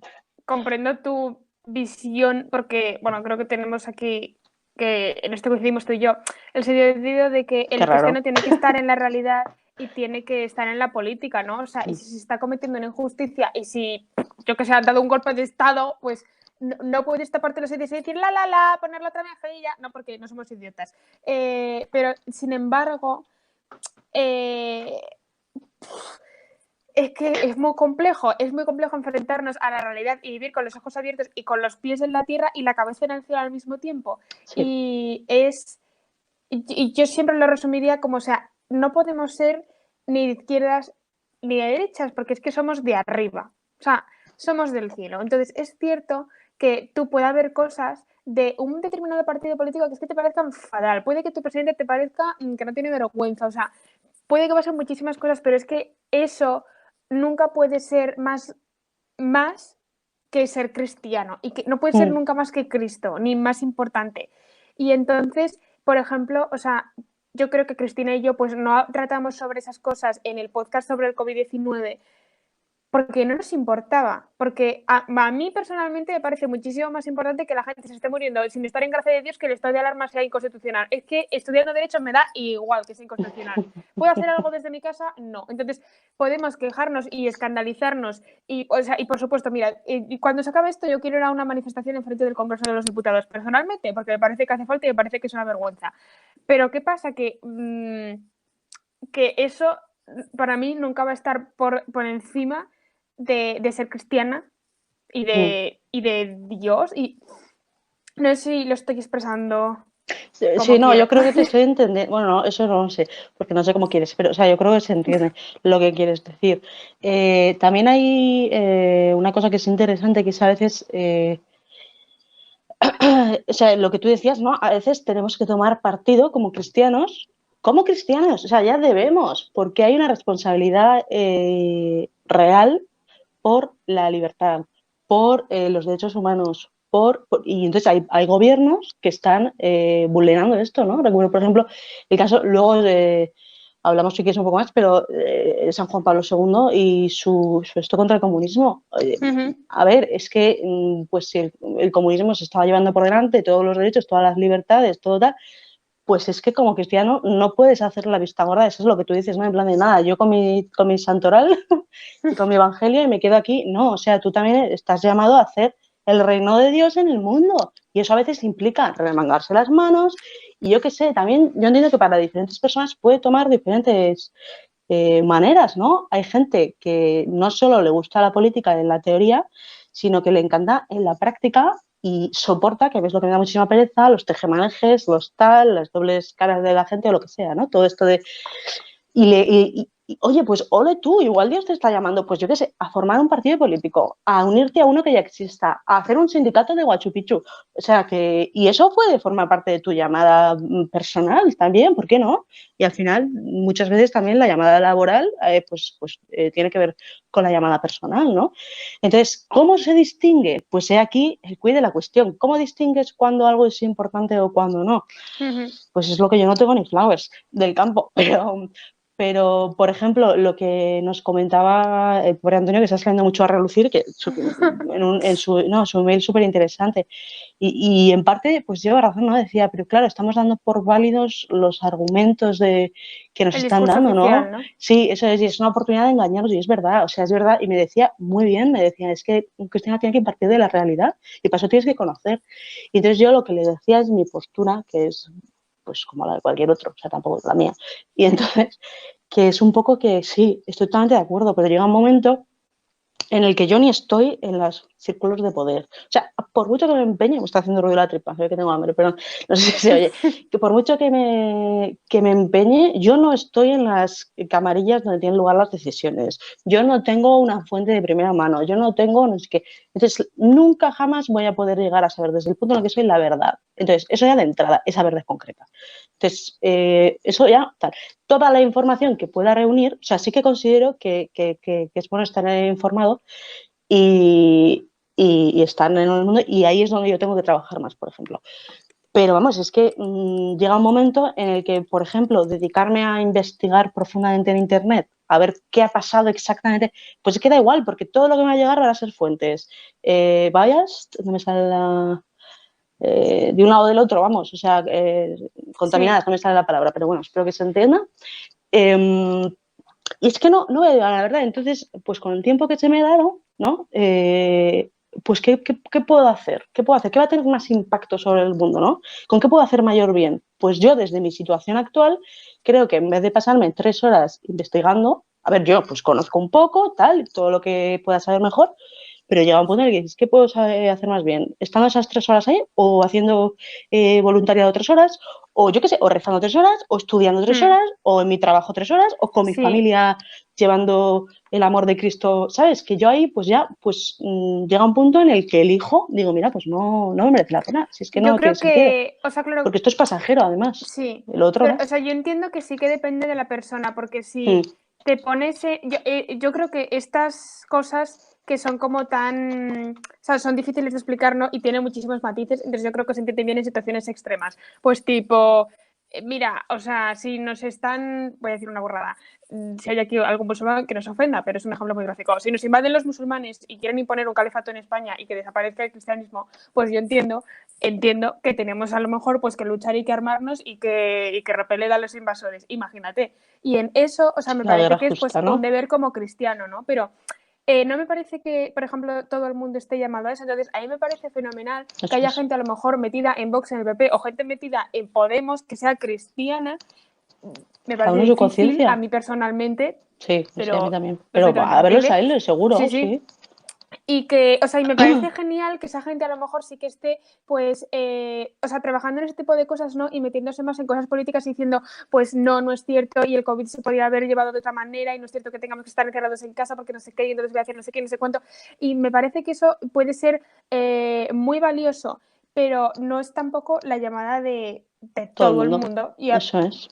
comprendo tu visión, porque, bueno, creo que tenemos aquí, que en esto coincidimos tú y yo, el sentido de que el cristiano tiene que estar en la realidad y tiene que estar en la política, ¿no? O sea, y si se está cometiendo una injusticia y si, yo que sé, han dado un golpe de Estado, pues no puedes taparte los ojos y decir poner la otra mejilla, no, porque no somos idiotas. Pero, sin embargo, es que es muy complejo enfrentarnos a la realidad y vivir con los ojos abiertos y con los pies en la tierra y la cabeza en el cielo al mismo tiempo. Sí. Y yo siempre lo resumiría como, o sea, no podemos ser ni de izquierdas ni de derechas, porque es que somos de arriba, o sea, somos del cielo. Entonces, es cierto que tú puedes ver cosas de un determinado partido político que es que te parezcan fatal. Puede que tu presidente te parezca que no tiene vergüenza, o sea, puede que pasen muchísimas cosas, pero es que eso nunca puede ser más que ser cristiano y que no puede ser nunca más que Cristo, ni más importante. Y entonces, por ejemplo, o sea, yo creo que Cristina y yo pues no tratamos sobre esas cosas en el podcast sobre el COVID-19 porque no nos importaba, porque a mí personalmente me parece muchísimo más importante que la gente se esté muriendo sin estar en gracia de Dios que el estado de alarma sea inconstitucional. Es que estudiando Derecho me da igual que sea inconstitucional. ¿Puedo hacer algo desde mi casa? No. Entonces, podemos quejarnos y escandalizarnos y, o sea, y por supuesto, mira, cuando se acabe esto yo quiero ir a una manifestación en frente del Congreso de los Diputados, personalmente, porque me parece que hace falta y me parece que es una vergüenza. Pero ¿qué pasa? Que eso para mí nunca va a estar por encima de ser cristiana y de Dios. Y no sé si lo estoy expresando. Sí, no, yo creo que te estoy entendiendo. Bueno, no, eso no lo sé, porque no sé cómo quieres, pero o sea, yo creo que se entiende lo que quieres decir. También hay una cosa que es interesante, que es a veces, o sea, lo que tú decías, ¿no? A veces tenemos que tomar partido como cristianos, o sea, ya debemos, porque hay una responsabilidad real por la libertad, por los derechos humanos, y entonces hay gobiernos que están vulnerando esto, ¿no? Recuerdo, por ejemplo, el caso, luego hablamos si quieres un poco más, pero San Juan Pablo II y su esto contra el comunismo. A ver, es que pues si el comunismo se estaba llevando por delante, todos los derechos, todas las libertades, todo tal, pues es que como cristiano no puedes hacer la vista gorda, eso es lo que tú dices, ¿no? En plan de nada, yo con mi santoral y con mi evangelio y me quedo aquí. No, o sea, tú también estás llamado a hacer el reino de Dios en el mundo. Y eso a veces implica remangarse las manos. Y yo qué sé, también yo entiendo que para diferentes personas puede tomar diferentes maneras, ¿no? Hay gente que no solo le gusta la política en la teoría, sino que le encanta en la práctica y soporta, que ves lo que me da muchísima pereza, los tejemanejes, los tal, las dobles caras de la gente o lo que sea, ¿no? Todo esto de... Oye, pues ole tú, igual Dios te está llamando, pues yo qué sé, a formar un partido político, a unirte a uno que ya exista, a hacer un sindicato de Machu Picchu. O sea que, y eso puede formar parte de tu llamada personal también, ¿por qué no? Y al final, muchas veces también la llamada laboral, tiene que ver con la llamada personal, ¿no? Entonces, ¿cómo se distingue? Pues he aquí el quid de la cuestión. ¿Cómo distingues cuando algo es importante o cuando no? Pues es lo que yo no tengo ni flowers del campo, pero Pero, por ejemplo, lo que nos comentaba el pobre Antonio, que está saliendo mucho a relucir, que su email súper interesante. Y en parte, pues lleva razón, ¿no? Decía, pero claro, estamos dando por válidos los argumentos que nos El están discurso dando, oficial, ¿no? ¿no? Sí, eso es una oportunidad de engañarnos y es verdad, o sea, es verdad. Y me decía muy bien, me decía, es que Cristina tiene que partir de la realidad y para eso tienes que conocer. Y entonces yo lo que le decía es mi postura, que es pues como la de cualquier otro, o sea, tampoco es la mía. Y entonces, que es un poco que sí, estoy totalmente de acuerdo, pero llega un momento en el que yo ni estoy en los círculos de poder. O sea, por mucho que me empeñe, me está haciendo ruido la tripa, sé que tengo hambre, pero no sé si se oye, que por mucho que me empeñe, yo no estoy en las camarillas donde tienen lugar las decisiones. Yo no tengo una fuente de primera mano, yo no tengo, no sé qué. Entonces, nunca jamás voy a poder llegar a saber desde el punto en el que soy la verdad. Entonces, eso ya de entrada, esa verdad concreta. Entonces, eso ya, tal. Toda la información que pueda reunir, o sea, sí que considero que es bueno estar informado y estar en el mundo, y ahí es donde yo tengo que trabajar más, por ejemplo. Pero vamos, es que llega un momento en el que, por ejemplo, dedicarme a investigar profundamente en Internet, a ver qué ha pasado exactamente, pues queda igual, porque todo lo que me va a llegar van a ser fuentes. Biased, no me sale de un lado o del otro, vamos, o sea, Sí. contaminadas, no me sale la palabra, pero bueno, espero que se entienda. Eh, y es que no veo la verdad. Entonces, pues con el tiempo que se me ha dado, ¿no? Pues ¿qué puedo hacer? ¿Qué puedo hacer? ¿Qué va a tener más impacto sobre el mundo, ¿no? ¿Con qué puedo hacer mayor bien? Pues yo, desde mi situación actual, creo que en vez de pasarme 3 horas investigando, a ver, yo pues conozco un poco, tal, todo lo que pueda saber mejor, pero llega un punto en el que dices, ¿qué puedo hacer más bien? ¿Estando esas 3 horas ahí? ¿O haciendo voluntariado 3 horas? O yo qué sé, o rezando 3 horas, o estudiando tres Mm. horas, o en mi trabajo 3 horas, o con mi Sí, familia llevando el amor de Cristo, ¿sabes? Que yo ahí pues ya, pues llega un punto en el que elijo, digo, mira, pues no me merece la pena, si es que yo no tiene creo sentido, que, o sea, claro, porque esto es pasajero además, sí, el otro pero, no. o sea, yo entiendo que sí que depende de la persona, porque Mm, si te pones, yo creo que estas cosas que son como tan, o sea, son difíciles de explicar, ¿no? Y tienen muchísimos matices, entonces yo creo que se entiende bien en situaciones extremas, pues tipo, mira, o sea, si nos están, voy a decir una burrada, si hay aquí algún musulmán que nos ofenda, pero es un ejemplo muy gráfico, si nos invaden los musulmanes y quieren imponer un califato en España y que desaparezca el cristianismo, pues yo entiendo que tenemos a lo mejor pues que luchar y que armarnos y que repeler a los invasores, imagínate. Y en eso, o sea, me la guerra parece que es pues justa, un ¿no? deber como cristiano, ¿no? Pero no me parece que, por ejemplo, todo el mundo esté llamado a eso. Entonces, a mí me parece fenomenal que Eso haya es. gente a lo mejor metida en Vox, en el PP, o gente metida en Podemos, que sea cristiana. Me Cada parece uno su difícil a conciencia. mí personalmente, Sí, a mí pero también. Pero perfectamente a verlos compatible. a él, Sí, seguro, sí. sí. Y que, o sea, y me parece genial que esa gente a lo mejor sí que esté, pues, o sea, trabajando en ese tipo de cosas, ¿no? Y metiéndose más en cosas políticas y diciendo, pues no es cierto y el COVID se podría haber llevado de otra manera y no es cierto que tengamos que estar encerrados en casa porque no sé qué y entonces voy a hacer no sé qué, no sé cuánto. Y me parece que eso puede ser muy valioso, pero no es tampoco la llamada de Todo el todo el mundo. mundo. Eso es.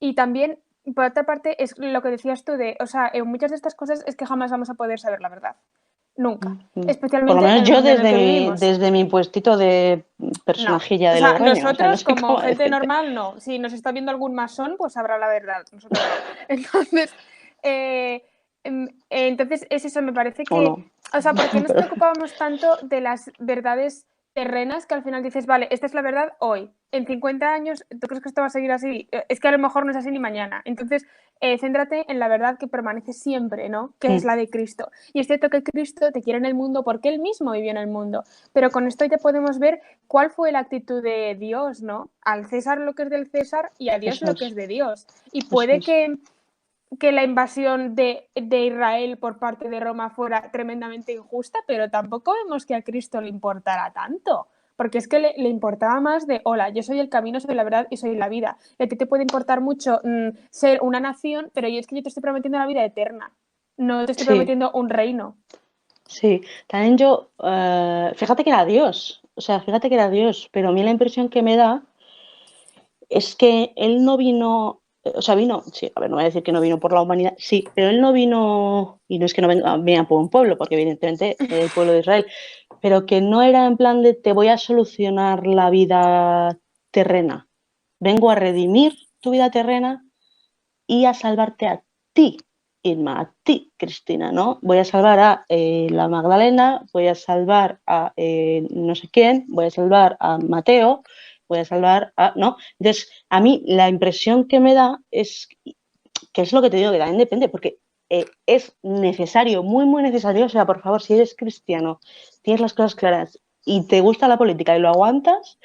Y también, por otra parte, es lo que decías tú de, o sea, en muchas de estas cosas es que jamás vamos a poder saber la verdad. Nunca. Por lo Especialmente en menos el yo mundo en el desde que mi, vivimos. desde mi puestito de No. personajilla O de sea, Logroño, o sea, no nosotros sé como cómo gente decirte. normal, no. Si nos está viendo algún masón, pues sabrá la verdad. Nosotros no. Entonces, entonces es eso, me parece O que, no. o sea, ¿por qué nos Pero preocupábamos tanto de las verdades terrenas que al final dices, vale, esta es la verdad hoy? En 50 años, ¿tú crees que esto va a seguir así? Es que a lo mejor no es así ni mañana. Entonces, céntrate en la verdad que permanece siempre, ¿no? Que es la de Cristo. Y es cierto que Cristo te quiere en el mundo porque Él mismo vivió en el mundo. Pero con esto ya podemos ver cuál fue la actitud de Dios, ¿no? Al César lo que es del César y a Dios eso lo que es. es de Dios. Y Eso puede es. que la invasión de Israel por parte de Roma fuera tremendamente injusta, pero tampoco vemos que a Cristo le importara tanto. Porque es que le importaba más de, hola, yo soy el camino, soy la verdad y soy la vida. Y a ti te puede importar mucho ser una nación, pero yo es que yo te estoy prometiendo la vida eterna. No te estoy Sí, prometiendo un reino. sí. También yo, fíjate que era Dios. O sea, fíjate que era Dios. Pero a mí la impresión que me da es que él no vino, o sea, vino, sí, a ver, no voy a decir que no vino por la humanidad, sí, pero él no vino, y no es que no venga por un pueblo, porque evidentemente el pueblo de Israel, pero que no era en plan de te voy a solucionar la vida terrena, vengo a redimir tu vida terrena y a salvarte a ti, Irma, a ti, Cristina, ¿no? Voy a salvar a la Magdalena, voy a salvar a no sé quién, voy a salvar a Mateo, voy a salvar a... ¿no? Entonces, a mí la impresión que me da es que es lo que te digo, que también depende, porque es necesario, muy, muy necesario, o sea, por favor, si eres cristiano, tienes las cosas claras y te gusta la política y lo aguantas,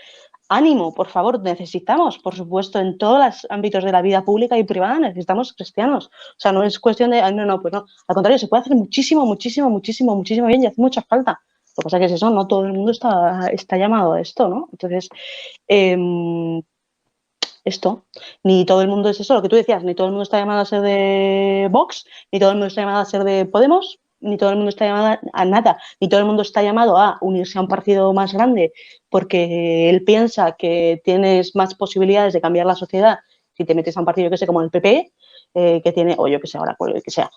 ánimo, por favor, necesitamos, por supuesto, en todos los ámbitos de la vida pública y privada, necesitamos cristianos. O sea, no es cuestión de, no, no, pues no. Al contrario, se puede hacer muchísimo, muchísimo, muchísimo, muchísimo bien y hace mucha falta. Lo que pasa es que es eso, no todo el mundo está llamado a esto, ¿no? Entonces, esto, ni todo el mundo es eso, lo que tú decías, ni todo el mundo está llamado a ser de Vox, ni todo el mundo está llamado a ser de Podemos, ni todo el mundo está llamado a nada, ni todo el mundo está llamado a unirse a un partido más grande porque él piensa que tienes más posibilidades de cambiar la sociedad si te metes a un partido, que sé, como el PP, que tiene, o yo que sé, ahora, pues, que sea,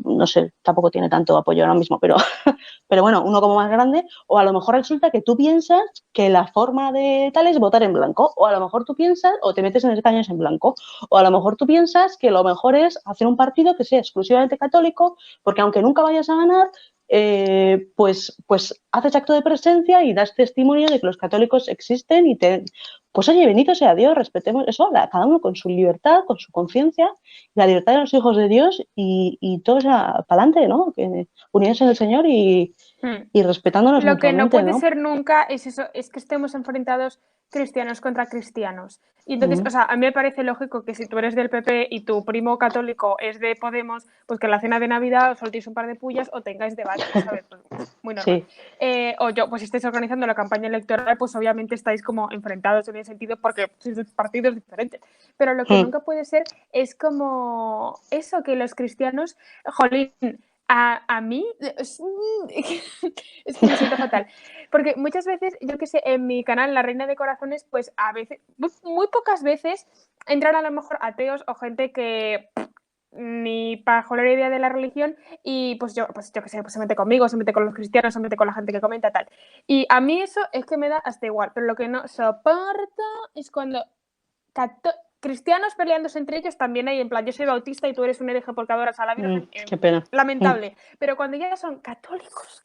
no sé, tampoco tiene tanto apoyo ahora mismo, pero bueno, uno como más grande, o a lo mejor resulta que tú piensas que la forma de tal es votar en blanco, o a lo mejor tú piensas, o te metes en escaños en blanco, o a lo mejor tú piensas que lo mejor es hacer un partido que sea exclusivamente católico, porque aunque nunca vayas a ganar, pues haces acto de presencia y das testimonio de que los católicos existen y pues oye, bendito sea Dios, respetemos eso, cada uno con su libertad, con su conciencia, la libertad de los hijos de Dios y todos para adelante, ¿no? Unidos en el Señor y respetándonos Lo que no mutuamente, puede ¿no? ser nunca es eso, es que estemos enfrentados cristianos contra cristianos. Y entonces, Mm. o sea, a mí me parece lógico que si tú eres del PP y tu primo católico es de Podemos, pues que en la cena de Navidad os soltéis un par de pullas o tengáis debate, ¿sabes? Pues, muy normal. Sí. O yo, pues si estáis organizando la campaña electoral, pues obviamente estáis como enfrentados en ese sentido porque sois de partidos diferentes. Pero lo que Mm. nunca puede ser es como eso, que los cristianos, jolín, a mí es que me siento fatal. Porque muchas veces, yo que sé, en mi canal, La Reina de Corazones, pues a veces, muy pocas veces, entran a lo mejor ateos o gente que ni para joder idea de la religión y pues yo que sé, pues se mete conmigo, se mete con los cristianos, se mete con la gente que comenta tal. Y a mí eso es que me da hasta igual, pero lo que no soporto es cuando cristianos peleándose entre ellos también hay, en plan, yo soy bautista y tú eres un hereje porque adoras a la Virgen. Qué pena. Lamentable. Pero cuando ya son católicos,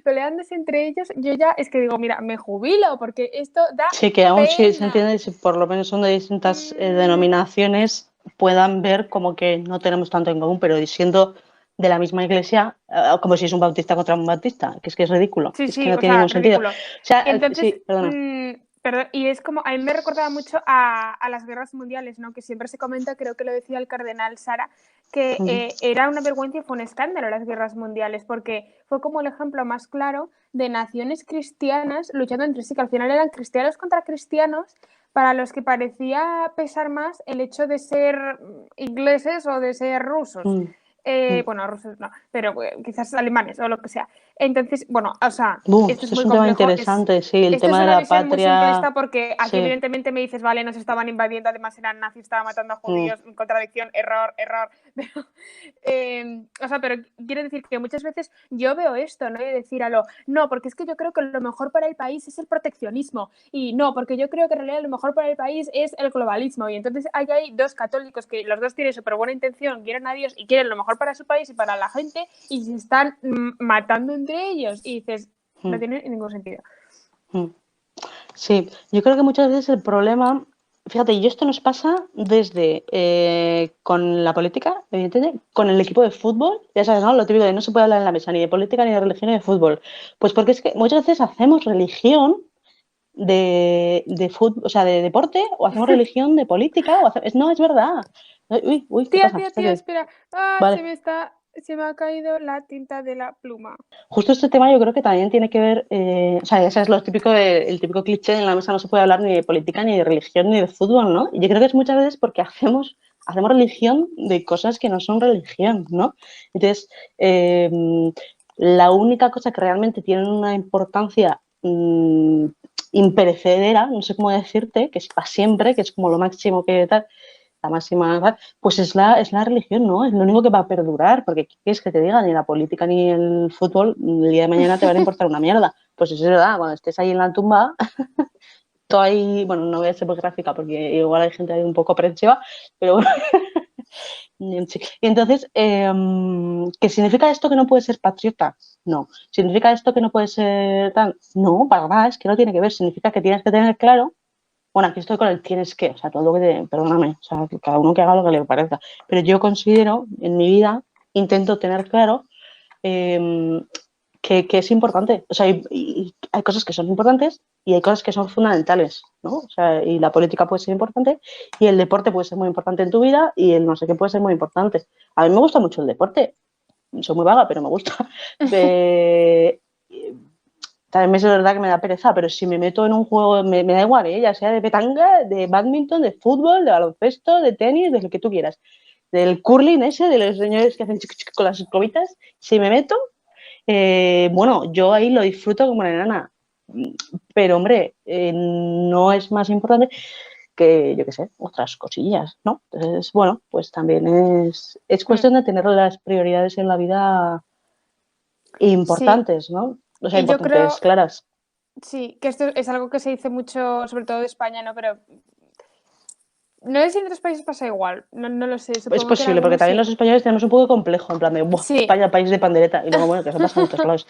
peleándose entre ellos, yo ya es que digo, mira, me jubilo porque esto da Sí, que aún sí se pena. entiende, si por lo menos son de distintas denominaciones, puedan ver como que no tenemos tanto en común, pero siendo de la misma iglesia, como si es un bautista contra un bautista, que es ridículo, Sí, es que sí, no o tiene sea, ningún sentido. O ridículo. sea, Entonces, sí, perdona. perdón, y es como, a mí me recordaba mucho a las guerras mundiales, ¿no? Que siempre se comenta, creo que lo decía el cardenal Sara, que era una vergüenza y fue un escándalo las guerras mundiales, porque fue como el ejemplo más claro de naciones cristianas luchando entre sí, que al final eran cristianos contra cristianos, para los que parecía pesar más el hecho de ser ingleses o de ser rusos. Bueno, rusos no, pero quizás alemanes o lo que sea. Entonces, bueno, o sea, esto es Este es muy un tema complejo. interesante, sí, el Esto es tema de una la visión muy patria, simplista porque aquí sí. evidentemente me dices, vale, nos estaban invadiendo, además eran nazis, estaban matando a judíos, contradicción, error. O sea, pero quiero decir que muchas veces yo veo esto, ¿no? Y decir no, porque es que yo creo que lo mejor para el país es el proteccionismo y no, porque yo creo que en realidad lo mejor para el país es el globalismo y entonces hay dos católicos que los dos tienen súper buena intención, quieren a Dios y quieren lo mejor para su país y para la gente y se están matando entre ellos y dices, no tiene ningún sentido. Sí, yo creo que muchas veces el problema, fíjate, y esto nos pasa desde con la política, evidentemente, con el equipo de fútbol, ya sabes, ¿no? Lo típico de no se puede hablar en la mesa ni de política, ni de religión, ni de fútbol. Pues porque es que muchas veces hacemos religión de fútbol, o sea, de deporte, o hacemos religión de política, no, es verdad. Uy, ¿qué Tía, pasa? espera. Vale. Se me ha caído la tinta de la pluma. Justo este tema yo creo que también tiene que ver, o sea, ese es lo típico el típico cliché, en la mesa no se puede hablar ni de política, ni de religión, ni de fútbol, ¿no? Y yo creo que es muchas veces porque hacemos religión de cosas que no son religión, ¿no? Entonces, la única cosa que realmente tiene una importancia imperecedera, no sé cómo decirte, que es para siempre, que es como lo máximo que tal, la máxima, pues es la religión, ¿no? Es lo único que va a perdurar, porque ¿qué quieres que te diga? Ni la política ni el fútbol, el día de mañana te van a importar una mierda. Pues eso es verdad, cuando estés ahí en la tumba, ahí, bueno, no voy a ser muy gráfica porque igual hay gente ahí un poco aprensiva, pero bueno. Sí. Y entonces, ¿qué significa esto que no puedes ser patriota? No. ¿Significa esto que no puedes ser tal? No, para nada, es que no tiene que ver. Significa que tienes que tener claro, bueno, aquí estoy con el tienes que, o sea, todo lo que te, perdóname, o sea, que cada uno que haga lo que le parezca. Pero yo considero, en mi vida, intento tener claro eh, que es importante. O sea, y hay cosas que son importantes y hay cosas que son fundamentales, ¿no? O sea, y la política puede ser importante y el deporte puede ser muy importante en tu vida y el no sé qué puede ser muy importante. A mí me gusta mucho el deporte. Soy muy vaga, pero me gusta. Eh, También es verdad que me da pereza, pero si me meto en un juego, me da igual, ¿eh? Ya sea de petanga, de badminton, de fútbol, de baloncesto, de tenis, de lo que tú quieras. Del curling ese, de los señores que hacen con las escobitas, si me meto, bueno, yo ahí lo disfruto como una enana, pero hombre, no es más importante que, yo qué sé, otras cosillas, ¿no? Entonces, bueno, pues también es cuestión de tener las prioridades en la vida Sí, importantes, ¿no? O sea, y yo importantes, creo, claras. sí, que esto es algo que se dice mucho, sobre todo de España, ¿no? Pero no sé si en otros países pasa igual, no lo sé, Es supongo que en posible, porque algunos también sí. los españoles tenemos un poco de complejo, en plan de, "Buah, Sí, España, país de pandereta", y luego, bueno, que eso pasa en muchos lados.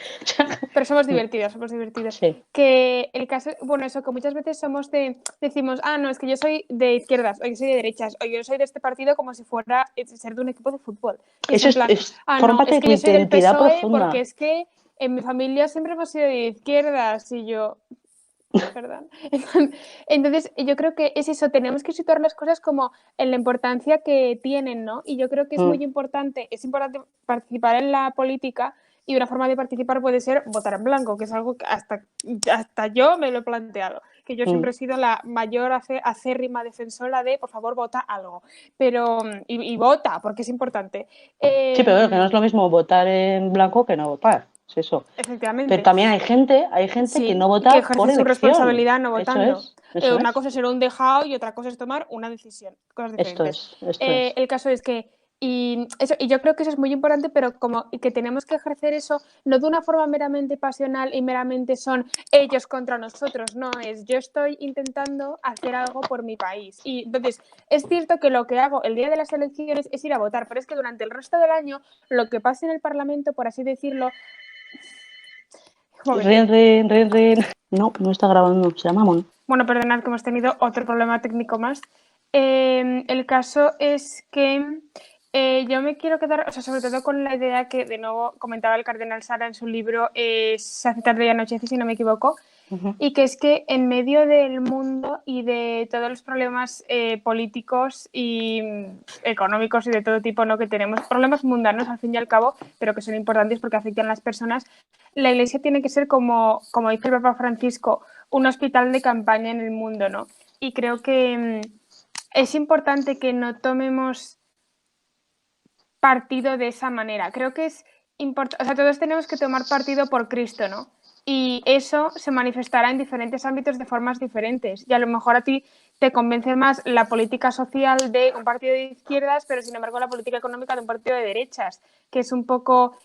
pero somos divertidos, somos divertidos. Sí, Que el caso, bueno, eso, que muchas veces decimos, ah, no, es que yo soy de izquierdas, o yo soy de derechas, o yo soy de este partido como si fuera ser de un equipo de fútbol. Y es eso en plan, ah, forma no, parte es de que tu yo soy del identidad PSOE porque profunda. es que en mi familia siempre hemos sido de izquierdas y yo, perdón. Entonces, yo creo que es eso, tenemos que situar las cosas como en la importancia que tienen, ¿no? Y yo creo que Mm, es importante participar en la política y una forma de participar puede ser votar en blanco, que es algo que hasta yo me lo he planteado, que yo mm. siempre he sido la mayor acérrima defensora de, por favor, vota algo, pero, y vota, porque es importante. Sí, pero bueno, que no Eh, es lo mismo votar en blanco que no votar, es eso. Pero Efectivamente. también hay gente que no Sí, y que vota por ejerce su elección. responsabilidad no Eso votando. es, eso Una es, cosa es ser un dejado y otra cosa es tomar una decisión, cosas esto diferentes. es, esto es. El caso es que, y yo creo que eso es muy importante, pero como y que tenemos que ejercer eso no de una forma meramente pasional y meramente son ellos contra nosotros, no, es yo estoy intentando hacer algo por mi país. Y entonces, es cierto que lo que hago el día de las elecciones es ir a votar, pero es que durante el resto del año lo que pasa en el Parlamento, por así decirlo, un momento. Rin, rin, rin, rin. No, no está grabando, se llama Mon. Bueno, perdonad que hemos tenido otro problema técnico más. El caso es que yo me quiero quedar, o sea, sobre todo con la idea que de nuevo comentaba el cardenal Sara en su libro Se hace tarde y anochece, si no me equivoco, Ujú. y que es que en medio del mundo y de todos los problemas políticos y económicos y de todo tipo, ¿no? Que tenemos problemas mundanos al fin y al cabo, pero que son importantes porque afectan a las personas, la Iglesia tiene que ser como dice el Papa Francisco, un hospital de campaña en el mundo, ¿no? Y creo que es importante que no tomemos partido de esa manera. Creo que es importante, o sea, todos tenemos que tomar partido por Cristo, ¿no? Y eso se manifestará en diferentes ámbitos de formas diferentes. Y a lo mejor a ti te convence más la política social de un partido de izquierdas, pero sin embargo la política económica de un partido de derechas, que es un poco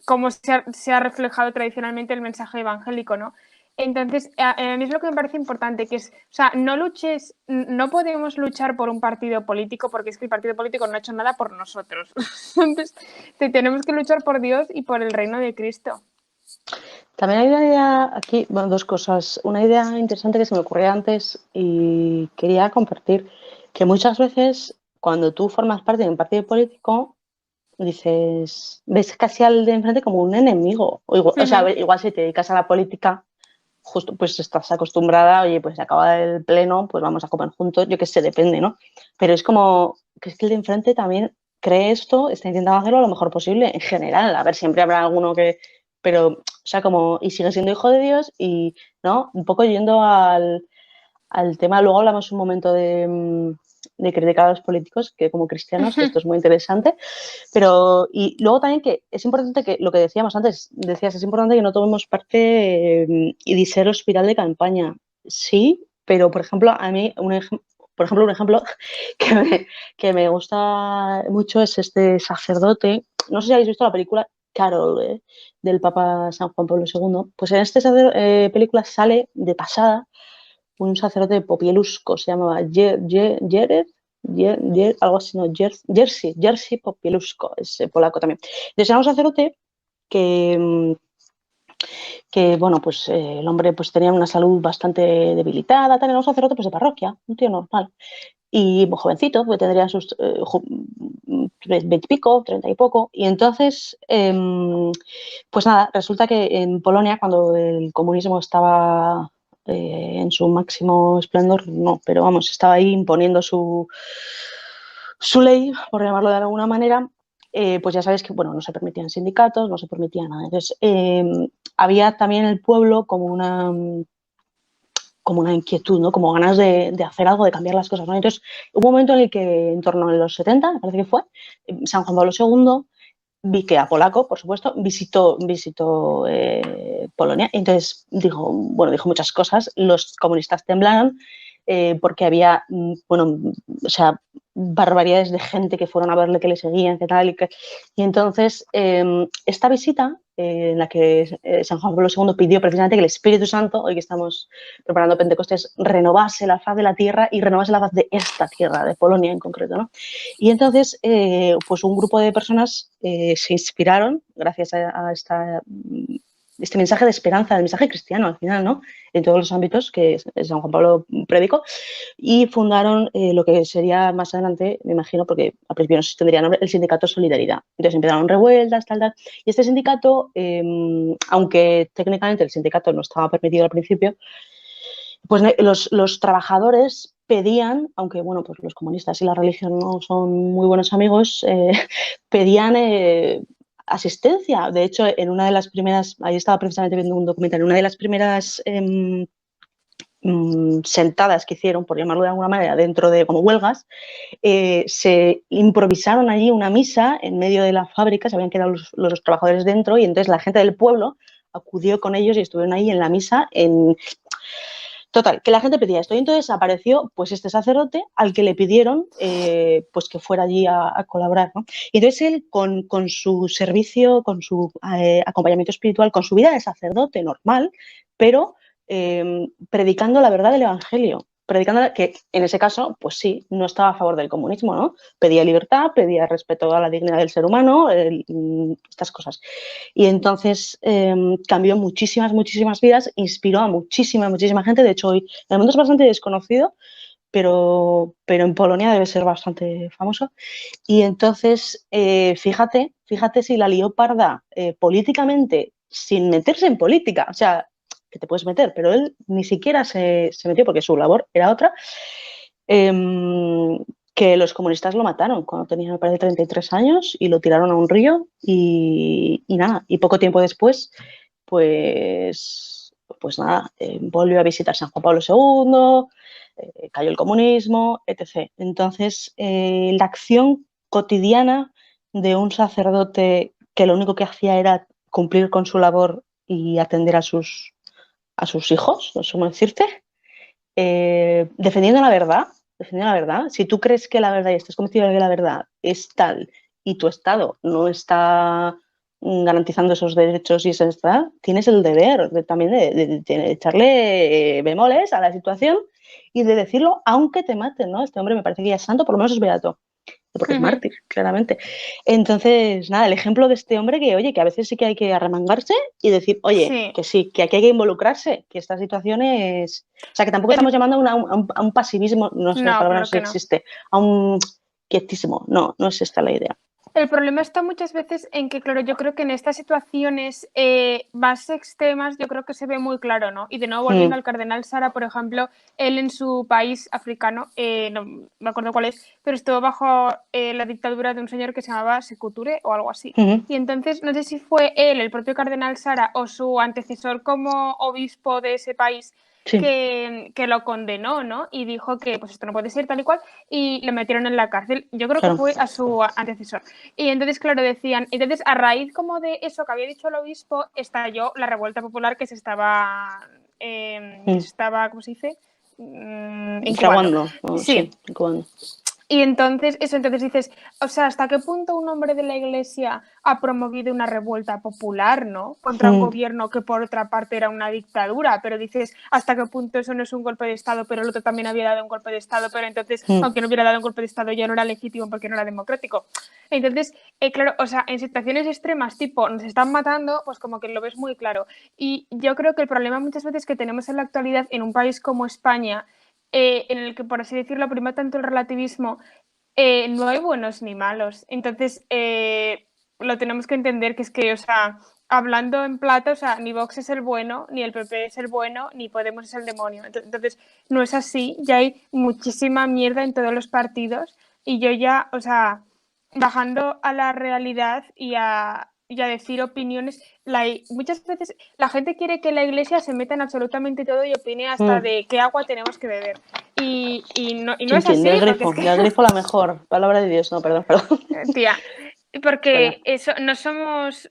como se ha reflejado tradicionalmente el mensaje evangélico, ¿no? Entonces, a mí es lo que me parece importante, que es, o sea, no podemos luchar por un partido político porque es que el partido político no ha hecho nada por nosotros. Entonces, tenemos que luchar por Dios y por el reino de Cristo. También hay una idea aquí, bueno, dos cosas. Una idea interesante que se me ocurrió antes y quería compartir, que muchas veces cuando tú formas parte de un partido político, dices, ves casi al de enfrente como un enemigo. O sea, igual si te dedicas a la política, justo pues estás acostumbrada, oye, pues se acaba el pleno, pues vamos a comer juntos, yo qué sé, depende, ¿no? Pero es como que es que el de enfrente también cree esto, está intentando hacerlo lo mejor posible en general. A ver, siempre habrá alguno que, pero, o sea, como, y sigue siendo hijo de Dios y, ¿no? Un poco yendo al tema, luego hablamos un momento de criticar a los políticos, que como cristianos, que esto es muy interesante, pero y luego también que es importante que lo que decíamos antes, decías, es importante que no tomemos parte y ser espiral de campaña. Sí, pero por ejemplo, a mí un ejemplo que me gusta mucho es este sacerdote. No sé si habéis visto la película Carol, del Papa San Juan Pablo II, pues en esta película sale de pasada un sacerdote popielusco, se llamaba Jared, algo así, no, Jerzy Popielusco, es polaco también. Entonces era un sacerdote que, bueno, pues el hombre pues tenía una salud bastante debilitada, también era un sacerdote pues de parroquia, un tío normal. Y muy jovencito, porque tendría sus 20 y pico, 30 y poco. Y entonces, pues nada, resulta que en Polonia, cuando el comunismo estaba en su máximo esplendor, no, pero vamos, estaba ahí imponiendo su ley, por llamarlo de alguna manera, pues ya sabéis que, bueno, no se permitían sindicatos, no se permitía nada. Entonces, había también en el pueblo como una inquietud, ¿no? Como ganas de hacer algo, de cambiar las cosas, ¿no? Entonces, hubo un momento en el que, en torno a los 70, me parece que fue, San Juan Pablo II, vi que a polaco, por supuesto, visitó Polonia. Entonces, dijo muchas cosas. Los comunistas temblaron porque había, bueno, o sea, barbaridades de gente que fueron a verle, que le seguían, que tal. Y entonces, esta visita, en la que San Juan Pablo II pidió precisamente que el Espíritu Santo, hoy que estamos preparando Pentecostés, renovase la faz de la tierra y renovase la faz de esta tierra, de Polonia en concreto, ¿no? Y entonces, pues un grupo de personas se inspiraron gracias a este mensaje de esperanza, el mensaje cristiano al final, ¿no? En todos los ámbitos que San Juan Pablo predicó, y fundaron lo que sería más adelante, me imagino, porque al principio no se tendría nombre, el Sindicato Solidaridad. Entonces empezaron revueltas, tal. Y este sindicato, aunque técnicamente el sindicato no estaba permitido al principio, pues los trabajadores pedían, aunque bueno, pues los comunistas y la religión no son muy buenos amigos, pedían asistencia. De hecho, en una de las primeras, ahí estaba precisamente viendo un documental, en una de las primeras sentadas que hicieron, por llamarlo de alguna manera, dentro de como huelgas, se improvisaron allí una misa en medio de la fábrica, se habían quedado los trabajadores dentro, y entonces la gente del pueblo acudió con ellos y estuvieron ahí en la misa Total, que la gente pedía esto y entonces apareció pues este sacerdote al que le pidieron pues que fuera allí a colaborar, ¿no? Y entonces él con su servicio, con su acompañamiento espiritual, con su vida de sacerdote normal, pero predicando la verdad del Evangelio, predicando que en ese caso, pues sí, no estaba a favor del comunismo, ¿no? Pedía libertad, pedía respeto a la dignidad del ser humano, estas cosas. Y entonces cambió muchísimas vidas, inspiró a muchísima gente. De hecho, hoy en el mundo es bastante desconocido, pero en Polonia debe ser bastante famoso. Y entonces, fíjate si la lió parda políticamente, sin meterse en política. O sea, que te puedes meter, pero él ni siquiera se metió porque su labor era otra. Que los comunistas lo mataron cuando tenía, me parece, 33 años y lo tiraron a un río y nada, y poco tiempo después, pues nada, volvió a visitar San Juan Pablo II, cayó el comunismo, etc. Entonces, la acción cotidiana de un sacerdote que lo único que hacía era cumplir con su labor y atender a sus hijos, no sé cómo decirte, defendiendo la verdad, si tú crees que la verdad y estás convencido de que la verdad es tal y tu Estado no está garantizando esos derechos y esa está, tienes el deber también de echarle bemoles a la situación y de decirlo aunque te maten, ¿no? Este hombre me parece que ya es santo, por lo menos es beato, porque es mártir, claramente. Entonces, nada, el ejemplo de este hombre que, oye, que a veces sí que hay que arremangarse y decir, oye, Sí. que sí, que aquí hay que involucrarse, que esta situación es... O sea, que tampoco estamos llamando a un pasivismo, no sé, la No, palabra no claro sé si que no. existe, a un quietísimo, no es esta la idea. El problema está muchas veces en que, claro, yo creo que en estas situaciones más extremas yo creo que se ve muy claro, ¿no? Y de nuevo, volviendo al cardenal Sara, por ejemplo, él en su país africano, no me acuerdo cuál es, pero estuvo bajo la dictadura de un señor que se llamaba Sékou Touré o algo así. Y entonces, no sé si fue él, el propio cardenal Sara, o su antecesor como obispo de ese país, Sí. que lo condenó, ¿no? Y dijo que pues esto no puede ser tal y cual, y le metieron en la cárcel. Yo creo Claro. que fue a su antecesor. Y entonces, claro, decían, entonces a raíz como de eso que había dicho el obispo, estalló la revuelta popular que se estaba, ¿cómo se dice? Incubando. Fraguando, Sí. incubando. Y entonces, entonces dices, o sea, ¿hasta qué punto un hombre de la Iglesia ha promovido una revuelta popular, ¿no? Contra un Mm, gobierno que por otra parte era una dictadura, pero dices, ¿hasta qué punto eso no es un golpe de Estado, pero el otro también había dado un golpe de Estado, pero entonces, mm, aunque no hubiera dado un golpe de Estado, ya no era legítimo porque no era democrático? Entonces, claro, o sea, en situaciones extremas, tipo, nos están matando, pues como que lo ves muy claro. Y yo creo que el problema muchas veces que tenemos en la actualidad en un país como España, en el que, por así decirlo, prima tanto el relativismo, no hay buenos ni malos. Entonces, lo tenemos que entender que es que, o sea, hablando en plata, o sea, ni Vox es el bueno, ni el PP es el bueno, ni Podemos es el demonio. Entonces, no es así. Ya hay muchísima mierda en todos los partidos y yo ya, o sea, bajando a la realidad y a decir opiniones, muchas veces la gente quiere que la iglesia se meta en absolutamente todo y opine hasta mm. de qué agua tenemos que beber. Y no Chin, es chin, así, porque es que, del grifo la mejor. Palabra de Dios, no, perdón, perdón. tía, Perdón. porque eso, no somos,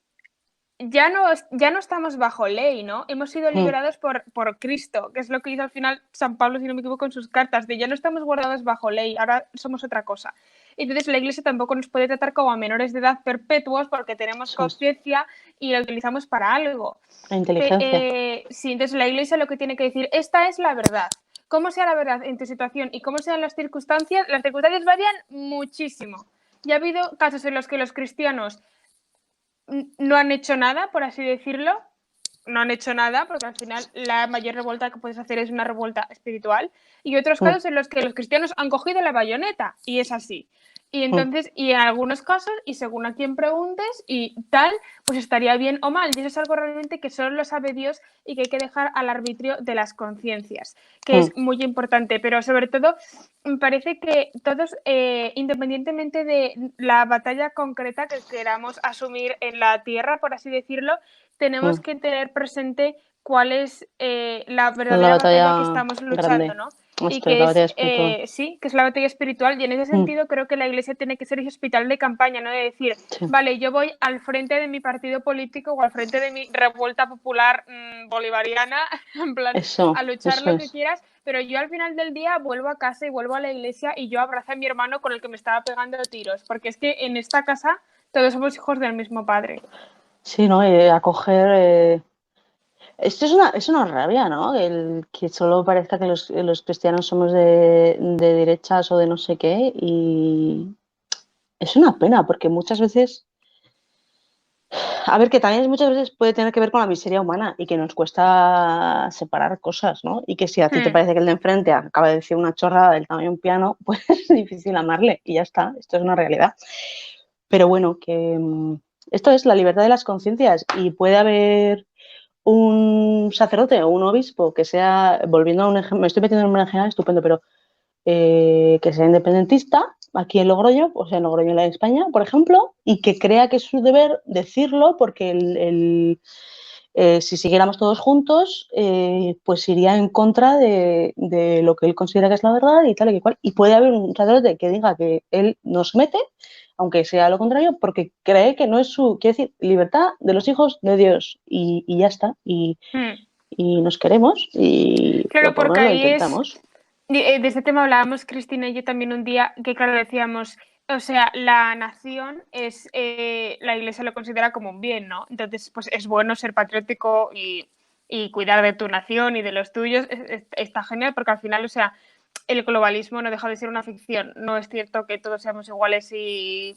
ya no estamos bajo ley, ¿no? Hemos sido Mm, liberados por Cristo, que es lo que hizo al final San Pablo, si no me equivoco, en sus cartas, de ya no estamos guardados bajo ley, ahora somos otra cosa. Entonces la Iglesia tampoco nos puede tratar como a menores de edad perpetuos porque tenemos eso es. conciencia y la utilizamos para algo. La inteligencia. Sí, entonces la Iglesia lo que tiene que decir, esta es la verdad. Cómo sea la verdad en tu situación y cómo sean las circunstancias varían muchísimo. Ya ha habido casos en los que los cristianos no han hecho nada, por así decirlo. No han hecho nada, porque al final la mayor revuelta que puedes hacer es una revuelta espiritual. Y otros Mm, casos en los que los cristianos han cogido la bayoneta, y es así. Y mm. entonces, y en algunos casos, y según a quien preguntes, y tal, pues estaría bien o mal. Y eso es algo realmente que solo lo sabe Dios y que hay que dejar al arbitrio de las conciencias, que Mm, es muy importante. Pero sobre todo, me parece que todos, independientemente de la batalla concreta que queramos asumir en la tierra, por así decirlo, tenemos mm. que tener presente cuál es la La verdadera batalla que batalla estamos luchando, grande. ¿no? Y Esto es que la es, batalla espiritual. sí, que es la batalla espiritual. Y en ese Mm, sentido creo que la Iglesia tiene que ser ese hospital de campaña, ¿no? De decir, sí. vale, yo voy al frente de mi partido político o al frente de mi revuelta popular bolivariana, en plan, a luchar Eso lo que es. quieras, pero yo al final del día vuelvo a casa y vuelvo a la iglesia y yo abrazo a mi hermano con el que me estaba pegando tiros, porque es que en esta casa todos somos hijos del mismo padre. Sí, ¿no? Acoger. Esto es una rabia, ¿no? El que solo parezca que los cristianos somos de derechas o de no sé qué. Y es una pena, porque muchas veces. A ver, que también muchas veces puede tener que ver con la miseria humana y que nos cuesta separar cosas, ¿no? Y que si a ti te Hmm. parece que el de enfrente acaba de decir una chorrada del tamaño de un piano, pues es difícil amarle y ya está. Esto es una realidad. Pero bueno, que esto es la libertad de las conciencias y puede haber un sacerdote o un obispo que sea, volviendo a un ejemplo, me estoy metiendo en un general estupendo, pero que sea independentista aquí en Logroño, o sea, en Logroño, en España, por ejemplo, y que crea que es su deber decirlo porque si siguiéramos todos juntos, pues iría en contra de lo que él considera que es la verdad y tal y cual. Y puede haber un sacerdote que diga que él nos mete, aunque sea lo contrario, porque cree que no es su, quiere decir, libertad de los hijos de Dios y ya está. Hmm. Y nos queremos y Claro, por lo porque menos lo ahí es, intentamos. de este tema hablábamos Cristina y yo también un día, que claro, decíamos, o sea, la nación es, la iglesia lo considera como un bien, ¿no? Entonces, pues es bueno ser patriótico y cuidar de tu nación y de los tuyos, está genial porque al final, o sea, el globalismo no deja de ser una ficción. No es cierto que todos seamos iguales y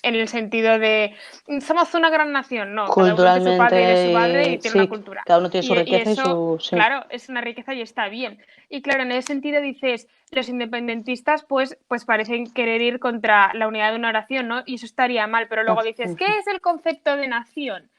en el sentido de somos una gran nación, no, cada uno es de su padre y de su madre Culturalmente, y tiene una sí, cultura. cada uno tiene su Y riqueza y eso, su... Sí. claro, es una riqueza y está bien. Y claro, en ese sentido dices, los independentistas pues parecen querer ir contra la unidad de una nación, ¿no? Y eso estaría mal, pero luego dices, ¿qué es el concepto de nación?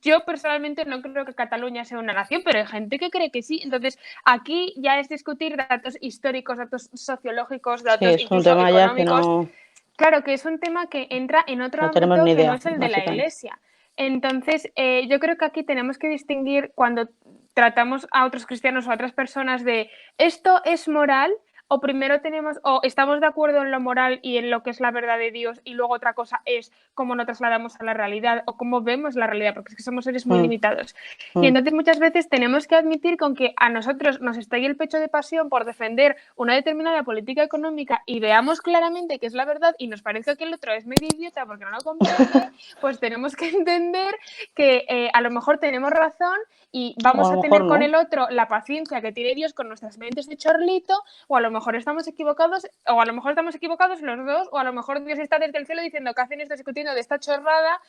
Yo personalmente no creo que Cataluña sea una nación, pero hay gente que cree que sí. Entonces, aquí ya es discutir datos históricos, datos sociológicos, Sí, datos es un incluso tema ya que económicos. Claro, que es un tema que entra en otro no tenemos ni ámbito que no idea, es el de la básicamente. iglesia. Entonces, yo creo que aquí tenemos que distinguir cuando tratamos a otros cristianos o a otras personas de esto es moral o primero tenemos, o estamos de acuerdo en lo moral y en lo que es la verdad de Dios, y luego otra cosa es cómo nos trasladamos a la realidad o cómo vemos la realidad, porque es que somos seres muy Mm, limitados. Y mm. entonces muchas veces tenemos que admitir que aunque a nosotros nos estalle el pecho de pasión por defender una determinada política económica y veamos claramente que es la verdad y nos parezca que el otro es medio idiota porque no lo comprende, pues tenemos que entender que a lo mejor tenemos razón y O vamos a lo a mejor tener con no. el otro la paciencia que tiene Dios con nuestras mentes de chorlito, o a lo mejor estamos equivocados, o a lo mejor estamos equivocados los dos, o a lo mejor Dios está desde el cielo diciendo que hacen esto discutiendo de esta chorrada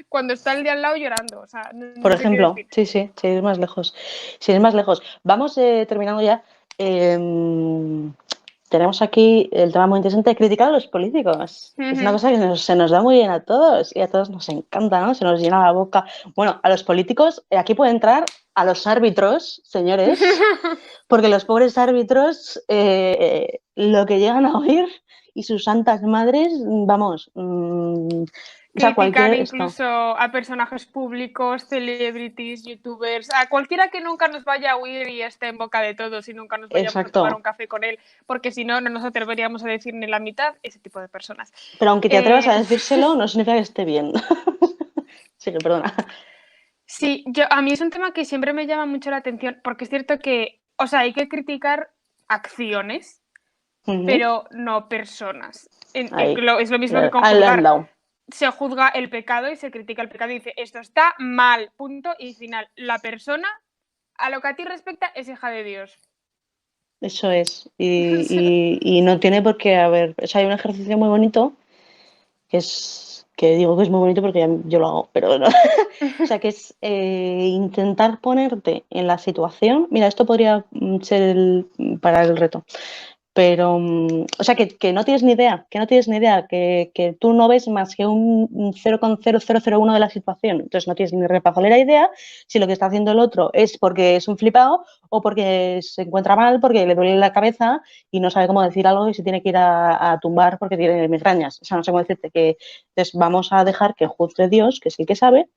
cuando está el de al lado llorando. O sea, Por no sé qué ejemplo, decir. sí, sí, sin ir más lejos. Sin ir más lejos. Vamos terminando ya. Tenemos aquí el tema muy interesante de criticar a los políticos. Es una Uh-huh. cosa que se nos da muy bien a todos y a todos nos encanta, ¿no? Se nos llena la boca. Bueno, a los políticos, aquí puede entrar a los árbitros, señores, porque los pobres árbitros lo que llegan a oír y sus santas madres, vamos, o sea, Criticar cualquier esto. incluso a personajes públicos, celebrities, youtubers, a cualquiera que nunca nos vaya a oír y esté en boca de todos y nunca nos vayamos a tomar un Exacto. café con él, porque si no, no nos atreveríamos a decir ni la mitad, ese tipo de personas. Pero aunque te atrevas Eh, a decírselo, no significa que esté bien. Sí, perdona. sí, a mí es un tema que siempre me llama mucho la atención, porque es cierto que, o sea, hay que criticar acciones, Ujú. pero no personas. Ahí. Es lo mismo que con Al juzgar. andao. Se juzga el pecado y se critica el pecado y dice, esto está mal, punto y final. La persona, a lo que a ti respecta, es hija de Dios. Eso es. Y no tiene por qué haber. O sea, hay un ejercicio muy bonito que es. Que digo que es muy bonito porque yo lo hago, pero no. O sea, que es intentar ponerte en la situación. Mira, esto podría ser para el reto. Pero, o sea, que no tienes ni idea, que tú no ves más que un 0,0001 de la situación. Entonces no tienes ni repajolera idea si lo que está haciendo el otro es porque es un flipado o porque se encuentra mal, porque le duele la cabeza y no sabe cómo decir algo y se tiene que ir a tumbar porque tiene migrañas. O sea, no sé cómo decirte que entonces vamos a dejar que juzgue Dios, que es el que sabe,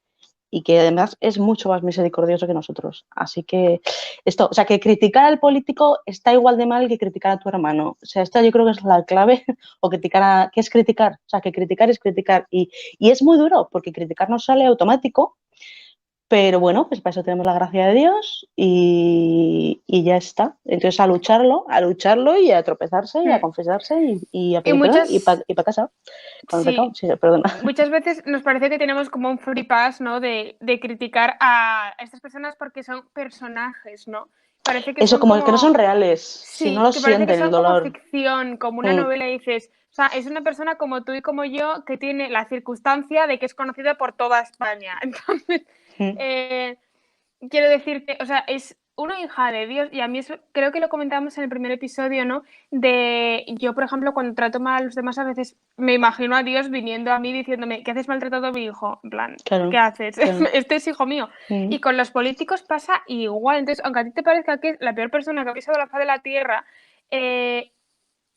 y que además es mucho más misericordioso que nosotros. Así que esto, o sea, que criticar al político está igual de mal que criticar a tu hermano. O sea, esta yo creo que es la clave, o criticar a, ¿qué es criticar? O sea, que criticar es criticar. Y es muy duro, porque criticar no sale automático, pero bueno, pues para eso tenemos la gracia de Dios y ya está. Entonces a lucharlo y a tropezarse y a confesarse y a Y pedir perdón y para casa con el pecado. sí, Sí, perdona. muchas veces nos parece que tenemos como un free pass, ¿no? De criticar a estas personas porque son personajes, ¿no? Parece que Eso, son como que no son como, reales, si no sí, lo que parece que sienten el son como dolor. ficción, como una Mm, novela y dices, o sea, es una persona como tú y como yo que tiene la circunstancia de que es conocida por toda España. Entonces, mm. eh, quiero decirte, o sea, es una hija de Dios y a mí eso creo que lo comentamos en el primer episodio, ¿no? De yo, por ejemplo, cuando trato mal a los demás a veces me imagino a Dios viniendo a mí diciéndome, ¿qué haces maltratado a mi hijo? En plan, ¿qué Claro, haces? claro. Este es hijo mío. Mm. Y con los políticos pasa igual. Entonces, aunque a ti te parezca que es la peor persona que ha pisado la faz de la tierra, eh,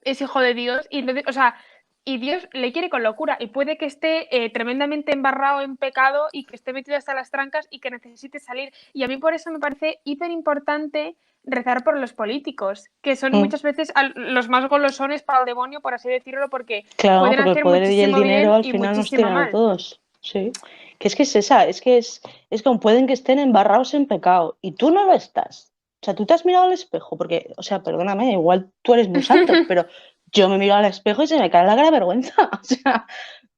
es hijo de Dios y entonces, o sea, y Dios le quiere con locura y puede que esté tremendamente embarrado en pecado y que esté metido hasta las trancas y que necesite salir. Y a mí por eso me parece hiper importante rezar por los políticos, que son Mm. muchas veces los más golosones para el demonio, por así decirlo, porque Claro, pueden porque el hacer poder y el muchísimo dinero bien al y final nos muchísimo tiran a mal. todos. Sí. Que es esa, es como pueden que estén embarrados en pecado y tú no lo estás. O sea, tú te has mirado al espejo, porque, o sea, perdóname, igual tú eres muy santo, pero yo me miro al espejo y se me cae la cara de vergüenza. O sea,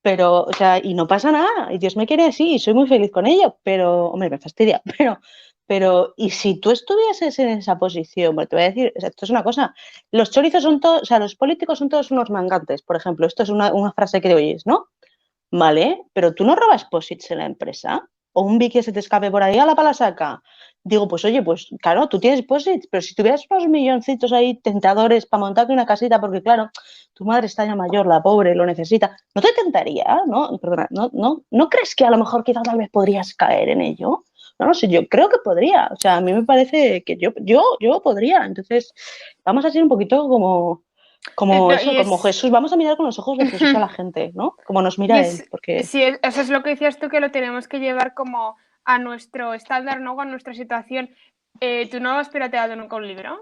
pero, o sea, y no pasa nada, y Dios me quiere así, y soy muy feliz con ello, pero, hombre, me fastidia, y si tú estuvieses en esa posición, porque te voy a decir, o sea, esto es una cosa, los chorizos son todos, o sea, los políticos son todos unos mangantes, por ejemplo, esto es una frase que oyes, ¿no? Vale, pero tú no robas posits en la empresa, o un Vicky que se te escape por ahí a la pala saca. Digo, pues oye, pues claro, tú tienes posits, pero si tuvieras unos milloncitos ahí tentadores para montarte una casita, porque claro, tu madre está ya mayor, la pobre, lo necesita, ¿no te tentaría? ¿No? Perdona, ¿no crees que a lo mejor quizá tal vez podrías caer en ello? No sé, yo creo que podría, o sea, a mí me parece que yo podría, entonces vamos a ser un poquito como eso, Y como es, Jesús, vamos a mirar con los ojos de Jesús a la gente, ¿no? Como nos y mira Él, es, porque sí, eso es lo que decías tú, que lo tenemos que llevar como a nuestro estándar, ¿no? A nuestra situación. ¿Tú no has pirateado nunca un libro?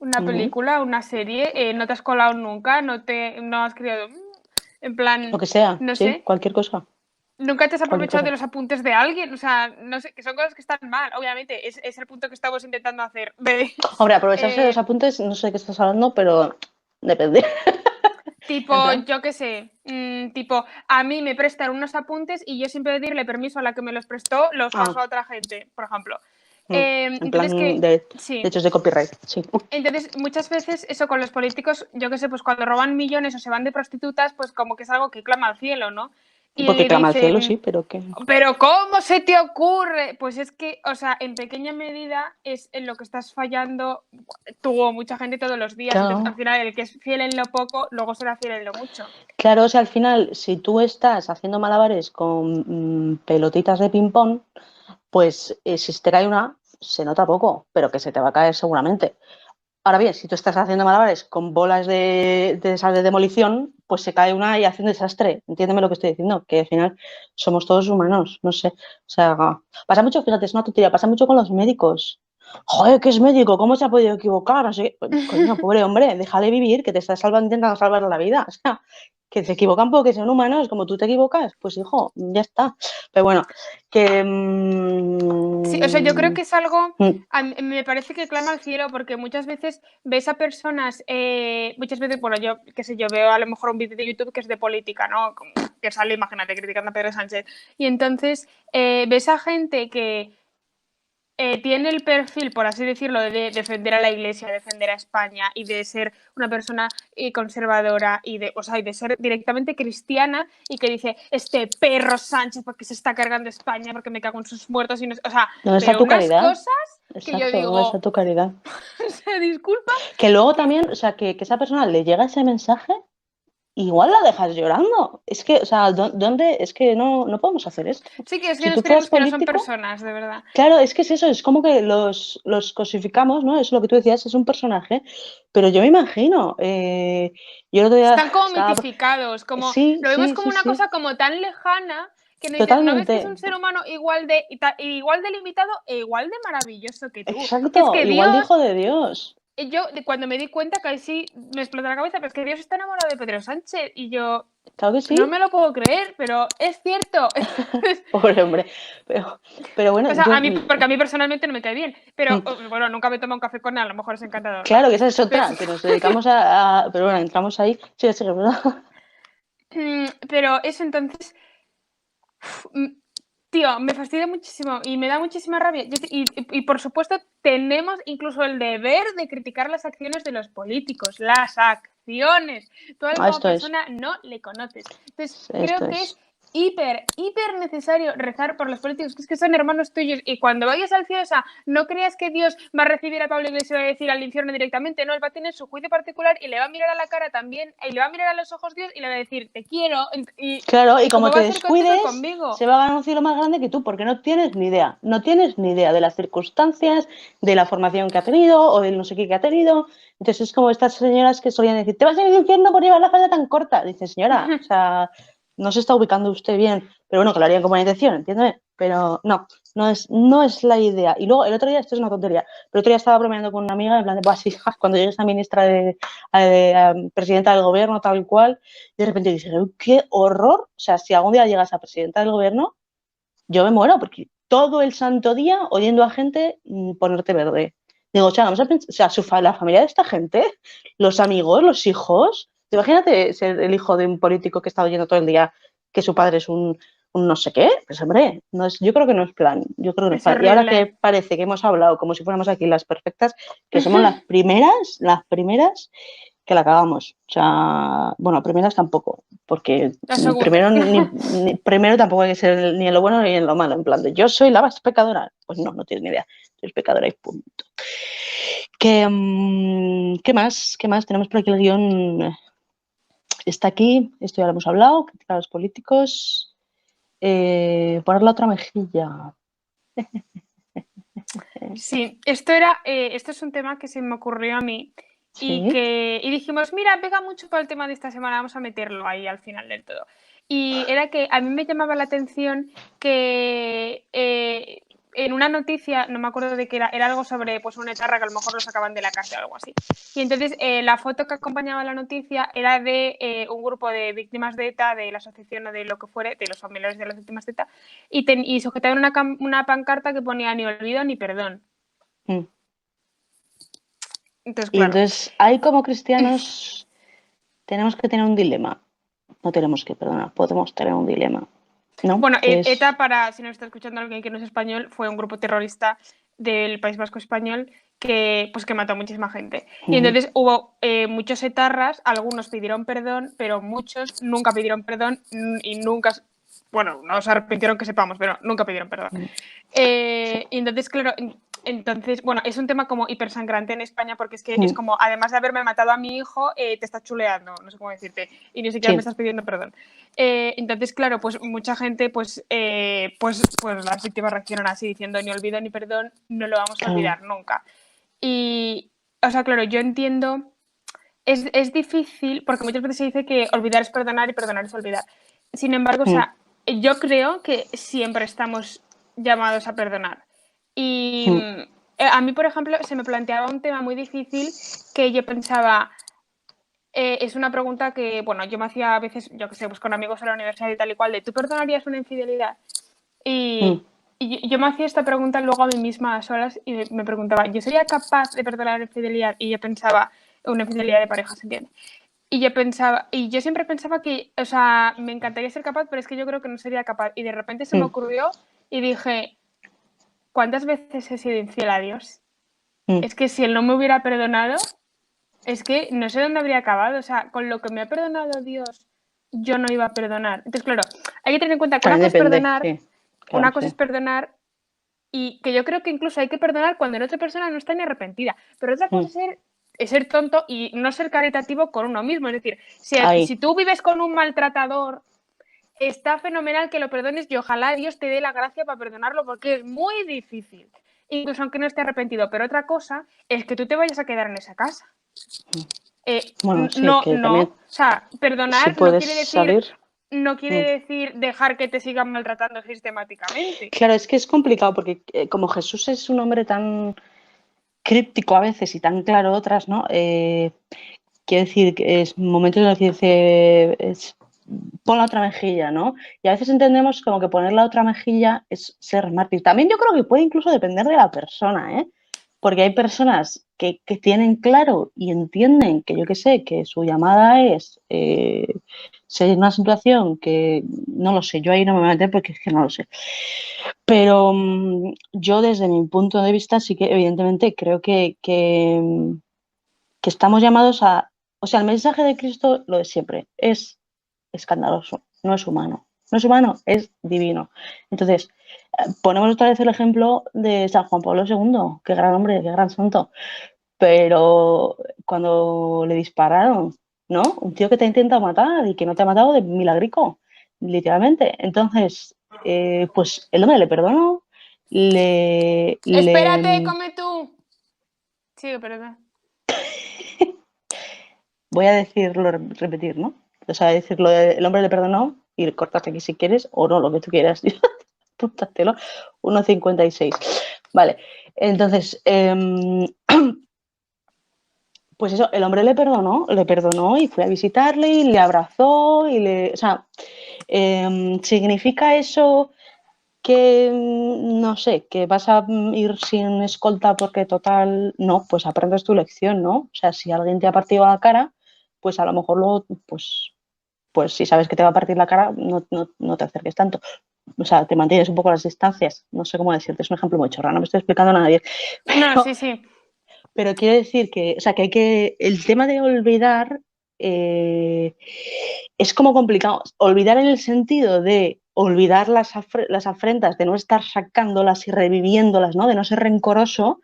una película, una serie, no te has colado nunca, no has creado, en plan, Lo que sea, no sí, sé, cualquier cosa. nunca te has Cualquier aprovechado de cosa. los apuntes de alguien, o sea, no sé, que son cosas que están mal, obviamente, es el punto que estamos intentando hacer. Hombre, aprovecharse de los Eh, apuntes, no sé de qué estás hablando, pero depende. Tipo, En plan, yo qué sé, tipo, a mí me prestan unos apuntes y yo sin pedirle permiso a la que me los prestó, los ah, paso a otra gente, por ejemplo. en Entonces plan que, de sí. derechos de copyright, sí. Entonces, muchas veces eso con los políticos, yo qué sé, pues cuando roban millones o se van de prostitutas, pues como que es algo que clama al cielo, ¿no? Porque Y clama al cielo, sí, dicen, pero que. pero ¿cómo se te ocurre? Pues es que, o sea, en pequeña medida es en lo que estás fallando tú o mucha gente todos los días. Entonces, al Claro, final, el que es fiel en lo poco, luego será fiel en lo mucho. claro, o sea, al final, si tú estás haciendo malabares con pelotitas de ping-pong, pues si se te cae una, se nota poco, pero que se te va a caer seguramente. Ahora bien, si tú estás haciendo malabares con bolas de esas de demolición, pues se cae una y hace un desastre. Entiéndeme lo que estoy diciendo, que al final somos todos humanos, no sé. O sea, pasa mucho, fíjate, es una tontería, pasa mucho con los médicos. Joder, que es médico, ¿cómo se ha podido equivocar? No sé, qué. Coño, pobre hombre, déjale vivir, que te está salvando, intentando salvar la vida. O sea, que se equivocan porque son humanos, como tú te equivocas, pues hijo, ya está. Pero bueno, que... Sí, o sea, yo creo que es algo, mm, me parece que clama al cielo porque muchas veces ves a personas, muchas veces, bueno, yo qué sé, yo veo a lo mejor un vídeo de YouTube que es de política, ¿no? Que sale, imagínate, criticando a Pedro Sánchez. Y entonces ves a gente que tiene el perfil, por así decirlo, de defender a la Iglesia, defender a España y de ser una persona conservadora y de, o sea, y de ser directamente cristiana y que dice, este perro Sánchez porque se está cargando España, porque me cago en sus muertos y no, o sea, ¿dónde está pero tu unas caridad? cosas que yo Exacto, ¿dónde está digo, tu caridad? se disculpa, Que luego que también, o sea, que esa persona le llega ese mensaje, igual la dejas llorando. Es que, o sea, ¿dónde? Es que no podemos hacer esto. sí que es que Si nos tú fueras creemos que no son político, personas, de verdad. claro, es que es eso, es como que los cosificamos, ¿no? Es lo que tú decías, es un personaje. Pero yo me imagino, yo el otro día Están como estaba. mitificados, como Sí, lo vemos sí, como sí, una sí, cosa como tan lejana que nos dices, ¿no ves que es totalmente. un ser humano igual de limitado e igual de maravilloso que tú? Que es Exacto, que igual de Dios, hijo de Dios. yo cuando me di cuenta que ahí sí me explotó la cabeza, pero es que Dios está enamorado de Pedro Sánchez y yo Claro que no sí. me lo puedo creer, pero es cierto. Pobre hombre. Pero bueno, O sea, yo. porque a mí personalmente no me cae bien, pero Mm, bueno, nunca me tomo un café con él, a lo mejor es encantador, ¿vale? claro que esa es Pero, otra, que nos dedicamos pero bueno, entramos ahí. Sí, sí, ¿verdad? pero eso entonces tío, me fastidia muchísimo y me da muchísima rabia. Y por supuesto, tenemos incluso el deber de criticar las acciones de los políticos, las acciones. Tú a él como Esto es. persona no le conoces. Entonces, Esto creo que es es. hiper necesario rezar por los políticos, que es que son hermanos tuyos. Y cuando vayas al cielo, o sea, no creas que Dios va a recibir a Pablo Iglesias y va a decir al infierno directamente. No, él va a tener su juicio particular y le va a mirar a la cara también, y le va a mirar a los ojos Dios y le va a decir, te quiero. Claro, y Y como como te va a ser contigo y descuides, conmigo. se va a ganar un cielo más grande que tú, porque no tienes ni idea. No tienes ni idea de las circunstancias, de la formación que ha tenido o del no sé qué que ha tenido. Entonces es como estas señoras que solían decir, te vas a ir al infierno por llevar la falda tan corta. Dice, señora, o sea, no se está ubicando usted bien. Pero bueno, que lo harían con buena intención, entiéndeme. Pero no es la idea. Y luego el otro día, esto es una tontería, pero el otro día estaba bromeando con una amiga en plan de, pues sí, cuando llegue esta ministra presidenta del gobierno, tal cual, y de repente dije, qué horror. O sea, si algún día llegas a presidenta del gobierno, yo me muero, porque todo el santo día oyendo a gente ponerte verde. Digo, o sea, vamos a pensar, o sea, la familia de esta gente, los amigos, los hijos. Imagínate ser el hijo de un político que está oyendo todo el día que su padre es un no sé qué. Pues hombre, yo creo que no es plan. Yo creo que no es Es plan. Y ahora que horrible. parece que hemos hablado como si fuéramos aquí las perfectas, que somos las primeras que la cagamos. O sea, bueno, primeras tampoco, porque Las segundas. primero tampoco hay que ser ni en lo bueno ni en lo malo, en plan de yo soy la más pecadora. Pues no tienes ni idea. Eres pecadora y punto. ¿Qué más? ¿Qué más? Tenemos por aquí el guión. Está aquí, esto ya lo hemos hablado, criticar a los políticos. Poner la otra mejilla. Sí, esto es un tema que se me ocurrió a mí Sí. y dijimos, mira, pega mucho para el tema de esta semana, vamos a meterlo ahí al final del todo. Y era que a mí me llamaba la atención que en una noticia, no me acuerdo de qué era algo sobre pues un etarra que a lo mejor lo sacaban de la cárcel o algo así. Y entonces la foto que acompañaba la noticia era de un grupo de víctimas de ETA, de la asociación o de lo que fuere, de los familiares de las víctimas de ETA, y sujetaban una pancarta que ponía ni olvido ni perdón. Entonces, Y claro. entonces, ahí como cristianos tenemos que tener un dilema. No tenemos que, perdona, podemos tener un dilema, ¿no? Bueno, Que es... ETA, para si nos está escuchando alguien que no es español, fue un grupo terrorista del País Vasco español que mató a muchísima gente. Y entonces hubo muchos etarras, algunos pidieron perdón, pero muchos nunca pidieron perdón y nunca, bueno, no se arrepintieron que sepamos, pero nunca pidieron perdón. Y entonces, claro, bueno, es un tema como hipersangrante en España porque es que es como, además de haberme matado a mi hijo, te estás chuleando, no sé cómo decirte, y ni siquiera me estás pidiendo perdón. Entonces, claro, pues mucha gente, pues las víctimas reaccionan así, diciendo ni olvido ni perdón, no lo vamos a olvidar nunca. Y, o sea, claro, yo entiendo, es difícil, porque muchas veces se dice que olvidar es perdonar y perdonar es olvidar. Sin embargo, o sea, yo creo que siempre estamos llamados a perdonar. Y a mí, por ejemplo, se me planteaba un tema muy difícil que yo pensaba, es una pregunta que, bueno, yo me hacía a veces, yo que sé, pues con amigos en la universidad y tal y cual, de ¿tú perdonarías una infidelidad? Y yo me hacía esta pregunta luego a mí misma a solas y me preguntaba, ¿yo sería capaz de perdonar una infidelidad? Y yo pensaba, una infidelidad de pareja, ¿se entiende? Y yo siempre pensaba que, o sea, me encantaría ser capaz, pero es que yo creo que no sería capaz. Y de repente se me ocurrió y dije, ¿cuántas veces he sido infiel a Dios? Es que si él no me hubiera perdonado, es que no sé dónde habría acabado. O sea, con lo que me ha perdonado Dios, yo no iba a perdonar. Entonces, claro, hay que tener en cuenta que También depende, sí. Claro, una cosa es perdonar y que yo creo que incluso hay que perdonar cuando la otra persona no está ni arrepentida. Pero otra cosa es ser tonto y no ser caritativo con uno mismo. Es decir, si tú vives con un maltratador, está fenomenal que lo perdones y ojalá Dios te dé la gracia para perdonarlo porque es muy difícil, incluso aunque no esté arrepentido. Pero otra cosa es que tú te vayas a quedar en esa casa. Bueno, sí, que también, o sea, perdonar si puedes salir. no quiere decir dejar que te sigan maltratando sistemáticamente. Claro, es que es complicado porque como Jesús es un hombre tan críptico a veces y tan claro otras, ¿no? Quiero decir que es momentos en los que dice pon la otra mejilla, ¿no? Y a veces entendemos como que poner la otra mejilla es ser mártir. También yo creo que puede incluso depender de la persona, ¿eh? Porque hay personas que tienen claro y entienden que yo qué sé, que su llamada es ser en una situación que no lo sé, yo ahí no me voy a meter porque es que no lo sé. Pero yo desde mi punto de vista sí que evidentemente creo que estamos llamados a, o sea, el mensaje de Cristo, lo de siempre, es escandaloso, no es humano. No es humano, es divino. Entonces, ponemos otra vez el ejemplo de San Juan Pablo II, qué gran hombre, qué gran santo. Pero cuando le dispararon, ¿no? Un tío que te ha intentado matar y que no te ha matado de milagrico, literalmente. Entonces, pues el hombre le perdonó, Espérate, come tú. Sí, perdón. Voy a decirlo, repetir, ¿no? O sea, decirlo, el hombre le perdonó y cortas aquí si quieres o no, lo que tú quieras. Apúntatelo, 1,56. Vale, entonces, pues eso, el hombre le perdonó y fue a visitarle y le abrazó y o sea, ¿significa eso que, no sé, que vas a ir sin escolta porque total, no, pues aprendes tu lección, ¿no? O sea, si alguien te ha partido la cara, pues a lo mejor pues si sabes que te va a partir la cara, no te acerques tanto. O sea, te mantienes un poco a las distancias. No sé cómo decirte, es un ejemplo muy chorra, no me estoy explicando nada bien. No, sí. Pero quiero decir que, o sea, que hay que. El tema de olvidar es como complicado. Olvidar en el sentido de olvidar las afrentas, de no estar sacándolas y reviviéndolas, ¿no? De no ser rencoroso.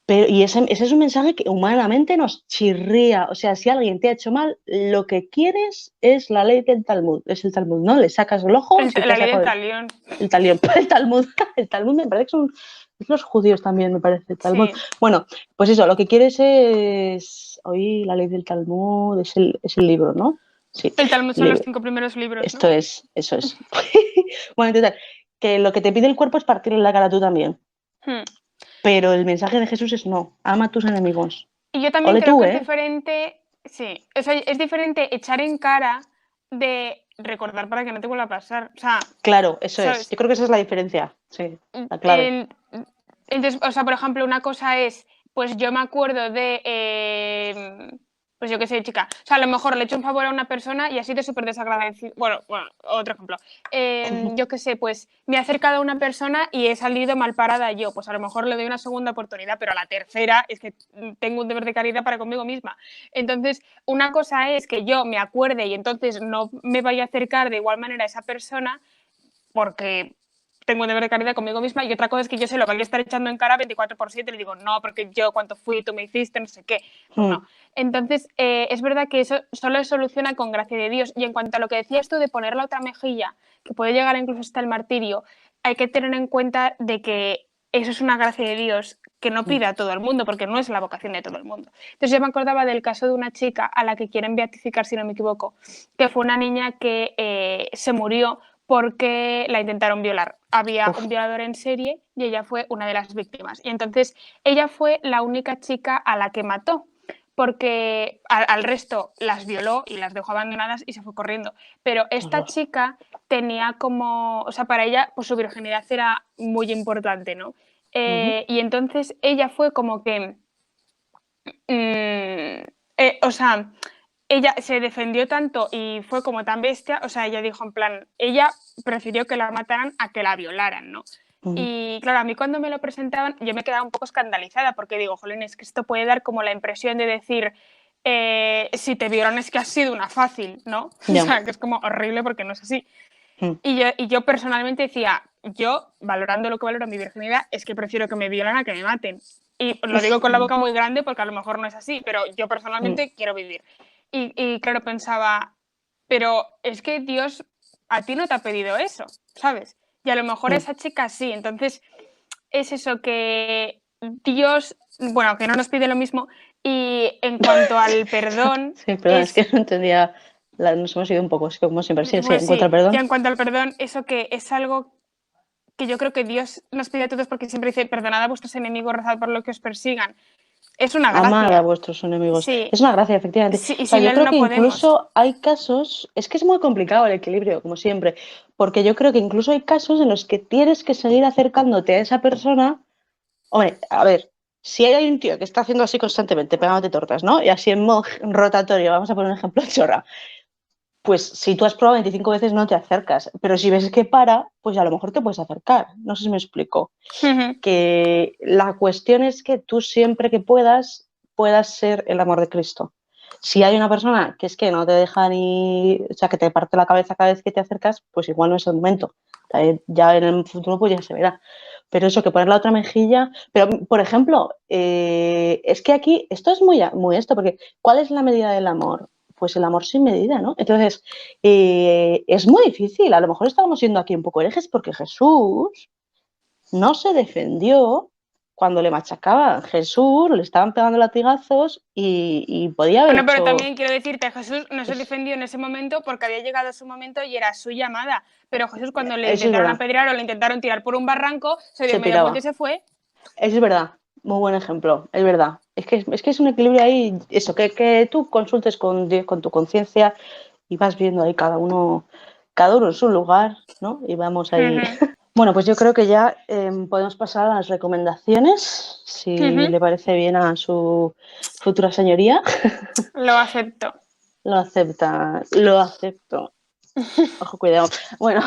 Y ese es un mensaje que humanamente nos chirría. O sea, si alguien te ha hecho mal, lo que quieres es la ley del Talmud. Es el Talmud, ¿no? Le sacas el ojo. La ley del talión. El Talmud. El Talmud me parece que son los judíos también, me parece. El Talmud. Sí. Bueno, pues eso, lo que quieres es. Hoy la ley del Talmud es el libro, ¿no? Sí. El Talmud son los 5 primeros libros. Esto ¿no? Eso es. Bueno, total. que lo que te pide el cuerpo es partirle la cara tú también. Hmm. Pero el mensaje de Jesús es no, ama a tus enemigos. Y yo también Ole creo tú, que es ¿eh? diferente, sí, o sea, es diferente echar en cara de recordar para que no te vuelva a pasar. O sea, Claro, eso es. ¿sabes? Yo creo que esa es la diferencia, sí, la clave. Entonces, o sea, por ejemplo, una cosa es, pues yo me acuerdo de, pues yo qué sé, chica, o sea, a lo mejor le echo un favor a una persona y así de súper desagradecido. Bueno, otro ejemplo. Yo qué sé, pues me he acercado a una persona y he salido mal parada yo, pues a lo mejor le doy una segunda oportunidad, pero a la tercera es que tengo un deber de caridad para conmigo misma. Entonces, una cosa es que yo me acuerde y entonces no me vaya a acercar de igual manera a esa persona porque tengo un deber de caridad conmigo misma, y otra cosa es que yo se lo vaya a estar echando en cara 24/7 y le digo, no, porque yo cuánto fui, tú me hiciste, no sé qué. Pues no. Entonces, es verdad que eso solo se soluciona con gracia de Dios. Y en cuanto a lo que decías tú de poner la otra mejilla, que puede llegar incluso hasta el martirio, hay que tener en cuenta de que eso es una gracia de Dios que no pide a todo el mundo, porque no es la vocación de todo el mundo. Entonces yo me acordaba del caso de una chica a la que quieren beatificar, si no me equivoco, que fue una niña que se murió porque la intentaron violar. Había un violador en serie y ella fue una de las víctimas. Y entonces ella fue la única chica a la que mató, porque al resto las violó y las dejó abandonadas y se fue corriendo. Pero esta chica tenía como, o sea, para ella pues su virginidad era muy importante, ¿no? Y entonces ella fue como que, o sea, ella se defendió tanto y fue como tan bestia, o sea, ella dijo en plan, ella prefirió que la mataran a que la violaran, ¿no? Y claro, a mí cuando me lo presentaban yo me quedaba un poco escandalizada porque digo, jolín, es que esto puede dar como la impresión de decir, si te violan es que has sido una fácil, ¿no? Yeah. O sea, que es como horrible porque no es así. Y yo personalmente decía, yo, valorando lo que valoro mi virginidad, es que prefiero que me violen a que me maten. Y lo digo con la boca muy grande porque a lo mejor no es así, pero yo personalmente quiero vivir. Y claro, pensaba, pero es que Dios a ti no te ha pedido eso, ¿sabes? Y a lo mejor esa chica sí. Entonces, es eso que Dios, bueno, que no nos pide lo mismo. Y en cuanto al perdón... Sí, perdón, es que no entendía, nos hemos ido un poco, es que como siempre, sí, Bueno, en cuanto sí, al perdón. y en cuanto al perdón, eso que es algo que yo creo que Dios nos pide a todos porque siempre dice, perdonad a vuestros enemigos, rezad por lo que os persigan. Es una Amar a gracia. vuestros enemigos. Sí, Es una gracia, efectivamente. sí, y O sea, sin yo él creo no que podemos. incluso hay casos, es que es muy complicado el equilibrio, como siempre, porque yo creo que incluso hay casos en los que tienes que seguir acercándote a esa persona. Hombre, a ver, si hay un tío que está haciendo así constantemente, pegándote tortas, ¿no? Y así en modo rotatorio, vamos a poner un ejemplo chorra. Pues si tú has probado 25 veces no te acercas, pero si ves que para, pues a lo mejor te puedes acercar. No sé si me explico. Que la cuestión es que tú siempre que puedas ser el amor de Cristo. Si hay una persona que es que no te deja ni, o sea, que te parte la cabeza cada vez que te acercas, pues igual no es el momento. Ya en el futuro pues ya se verá. Pero eso, que poner la otra mejilla. Pero, por ejemplo, es que aquí esto es muy esto, porque ¿cuál es la medida del amor? Pues el amor sin medida, ¿no? Entonces, es muy difícil. A lo mejor estamos siendo aquí un poco herejes porque Jesús no se defendió cuando le machacaban. Jesús le estaban pegando latigazos y podía haber Bueno, pero hecho... también quiero decirte, Jesús no se defendió en ese momento porque había llegado su momento y era su llamada. Pero Jesús, cuando le Eso es intentaron verdad, apedrear o le intentaron tirar por un barranco, se dio se media vuelta y piraba. se fue. Eso es verdad, muy buen ejemplo, es verdad. Es que es un equilibrio ahí, eso, que tú consultes con Dios, con tu conciencia y vas viendo ahí cada uno en su lugar, ¿no? Y vamos ahí. Bueno, pues yo creo que ya podemos pasar a las recomendaciones, si le parece bien a su futura señoría. Lo acepto. Lo acepta, lo acepto. Ojo, cuidado. Bueno,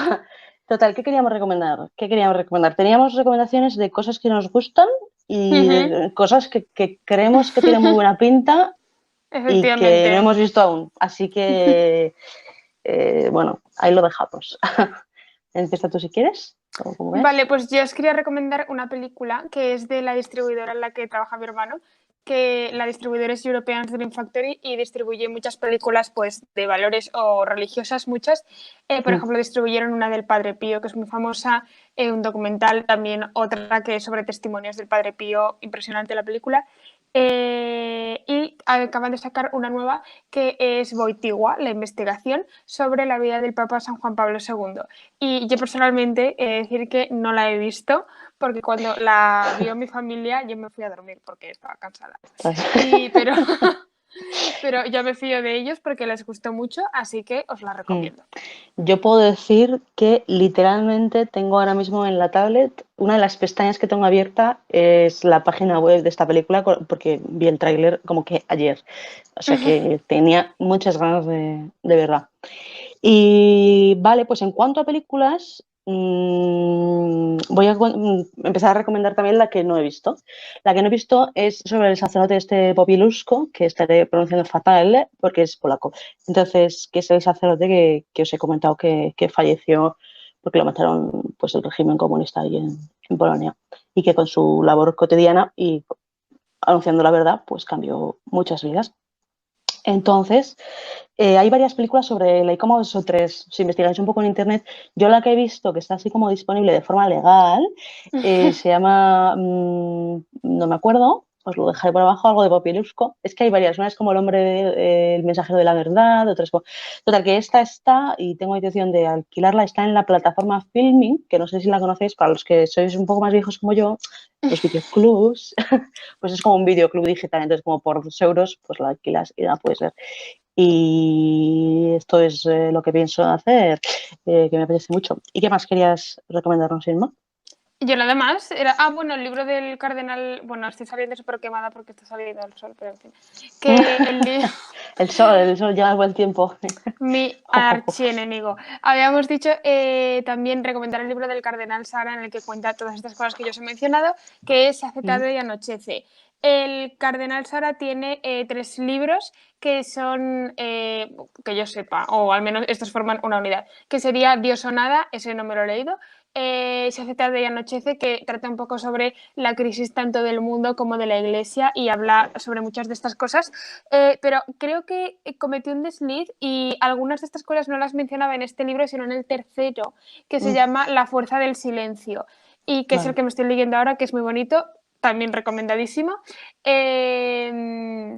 total, ¿qué queríamos recomendar? ¿Qué queríamos recomendar? Teníamos recomendaciones de cosas que nos gustan y de cosas que creemos que tienen muy buena pinta y que no Efectivamente. hemos visto aún. Así que, bueno, ahí lo dejamos. Empieza tú si quieres, o como ves. Vale, pues yo os quería recomendar una película que es de la distribuidora en la que trabaja mi hermano, que la distribuidora es European Film Factory y distribuye muchas películas pues de valores o religiosas, muchas. Por ejemplo, distribuyeron una del Padre Pío, que es muy famosa, un documental, también otra que es sobre testimonios del Padre Pío, impresionante la película. Y acaban de sacar una nueva que es Wojtyła, la investigación sobre la vida del Papa San Juan Pablo II. Y yo personalmente he de decir que no la he visto porque cuando la vio mi familia yo me fui a dormir porque estaba cansada. Pero ya me fío de ellos porque les gustó mucho, así que os la recomiendo. Yo puedo decir que literalmente tengo ahora mismo en la tablet, una de las pestañas que tengo abierta es la página web de esta película porque vi el tráiler como que ayer. O sea que tenía muchas ganas de verla. Y vale, pues en cuanto a películas, voy a empezar a recomendar también la que no he visto. La que no he visto es sobre el sacerdote este Popiluszko, que estaré pronunciando fatal porque es polaco. Entonces, que es el sacerdote que os he comentado que falleció porque lo mataron pues el régimen comunista ahí en Polonia y que con su labor cotidiana y anunciando la verdad, pues cambió muchas vidas. Entonces, hay varias películas sobre él, hay como 2 o 3. Si investigáis un poco en internet, yo la que he visto que está así como disponible de forma legal se llama, no me acuerdo, os lo dejaré por abajo, algo de Popiluszko. Es que hay varias, una es como el mensajero de la verdad, otra es como... Total, que esta está, y tengo intención de alquilarla, está en la plataforma Filming, que no sé si la conocéis, para los que sois un poco más viejos como yo, los videoclubs, pues es como un videoclub digital, entonces como por 2 euros pues la alquilas y la puedes ver. Y esto es lo que pienso hacer, que me apetece mucho. ¿Y qué más querías recomendarnos, Irma? Yo nada más, bueno, el libro del cardenal, bueno, estoy saliendo súper quemada porque está saliendo el sol, pero en fin, que el sol lleva buen tiempo. Mi archienemigo. Habíamos dicho también recomendar el libro del cardenal Sara en el que cuenta todas estas cosas que yo os he mencionado, que es Se hace tarde y anochece. El cardenal Sara tiene 3 libros que son, que yo sepa, o al menos estos forman una unidad, que sería Dios o nada, ese no me lo he leído, Se hace tarde y anochece, que trata un poco sobre la crisis tanto del mundo como de la iglesia y habla sobre muchas de estas cosas, pero creo que cometió un desliz y algunas de estas cosas no las mencionaba en este libro sino en el tercero, que se llama La fuerza del silencio y que es el que me estoy leyendo ahora, que es muy bonito, también recomendadísimo.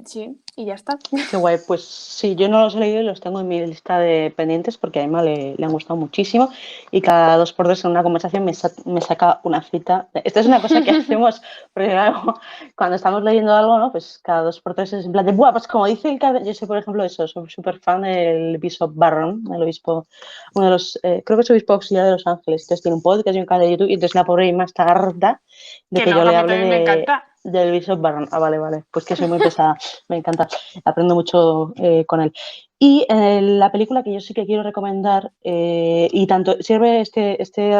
Sí, y ya está. Qué guay, pues sí, yo no los he leído y los tengo en mi lista de pendientes porque a Emma le han gustado muchísimo y cada 2 por 3 en una conversación me saca una cita. Esto es una cosa que hacemos, porque claro, cuando estamos leyendo algo, ¿no? Pues cada 2 por 3 es en plan de, ¡buah! Pues como dice yo soy, por ejemplo, eso, soy súper fan del Bishop Barron, el obispo, uno de los, creo que es obispo auxiliar de Los Ángeles, entonces tiene un podcast y un canal de YouTube y entonces la pobre Emma está harta de que no, yo a le mí hable también me encanta. del Bishop Barron. Ah, vale, pues que soy muy pesada, me encanta, aprendo mucho con él. Y la película que yo sí que quiero recomendar, y tanto sirve este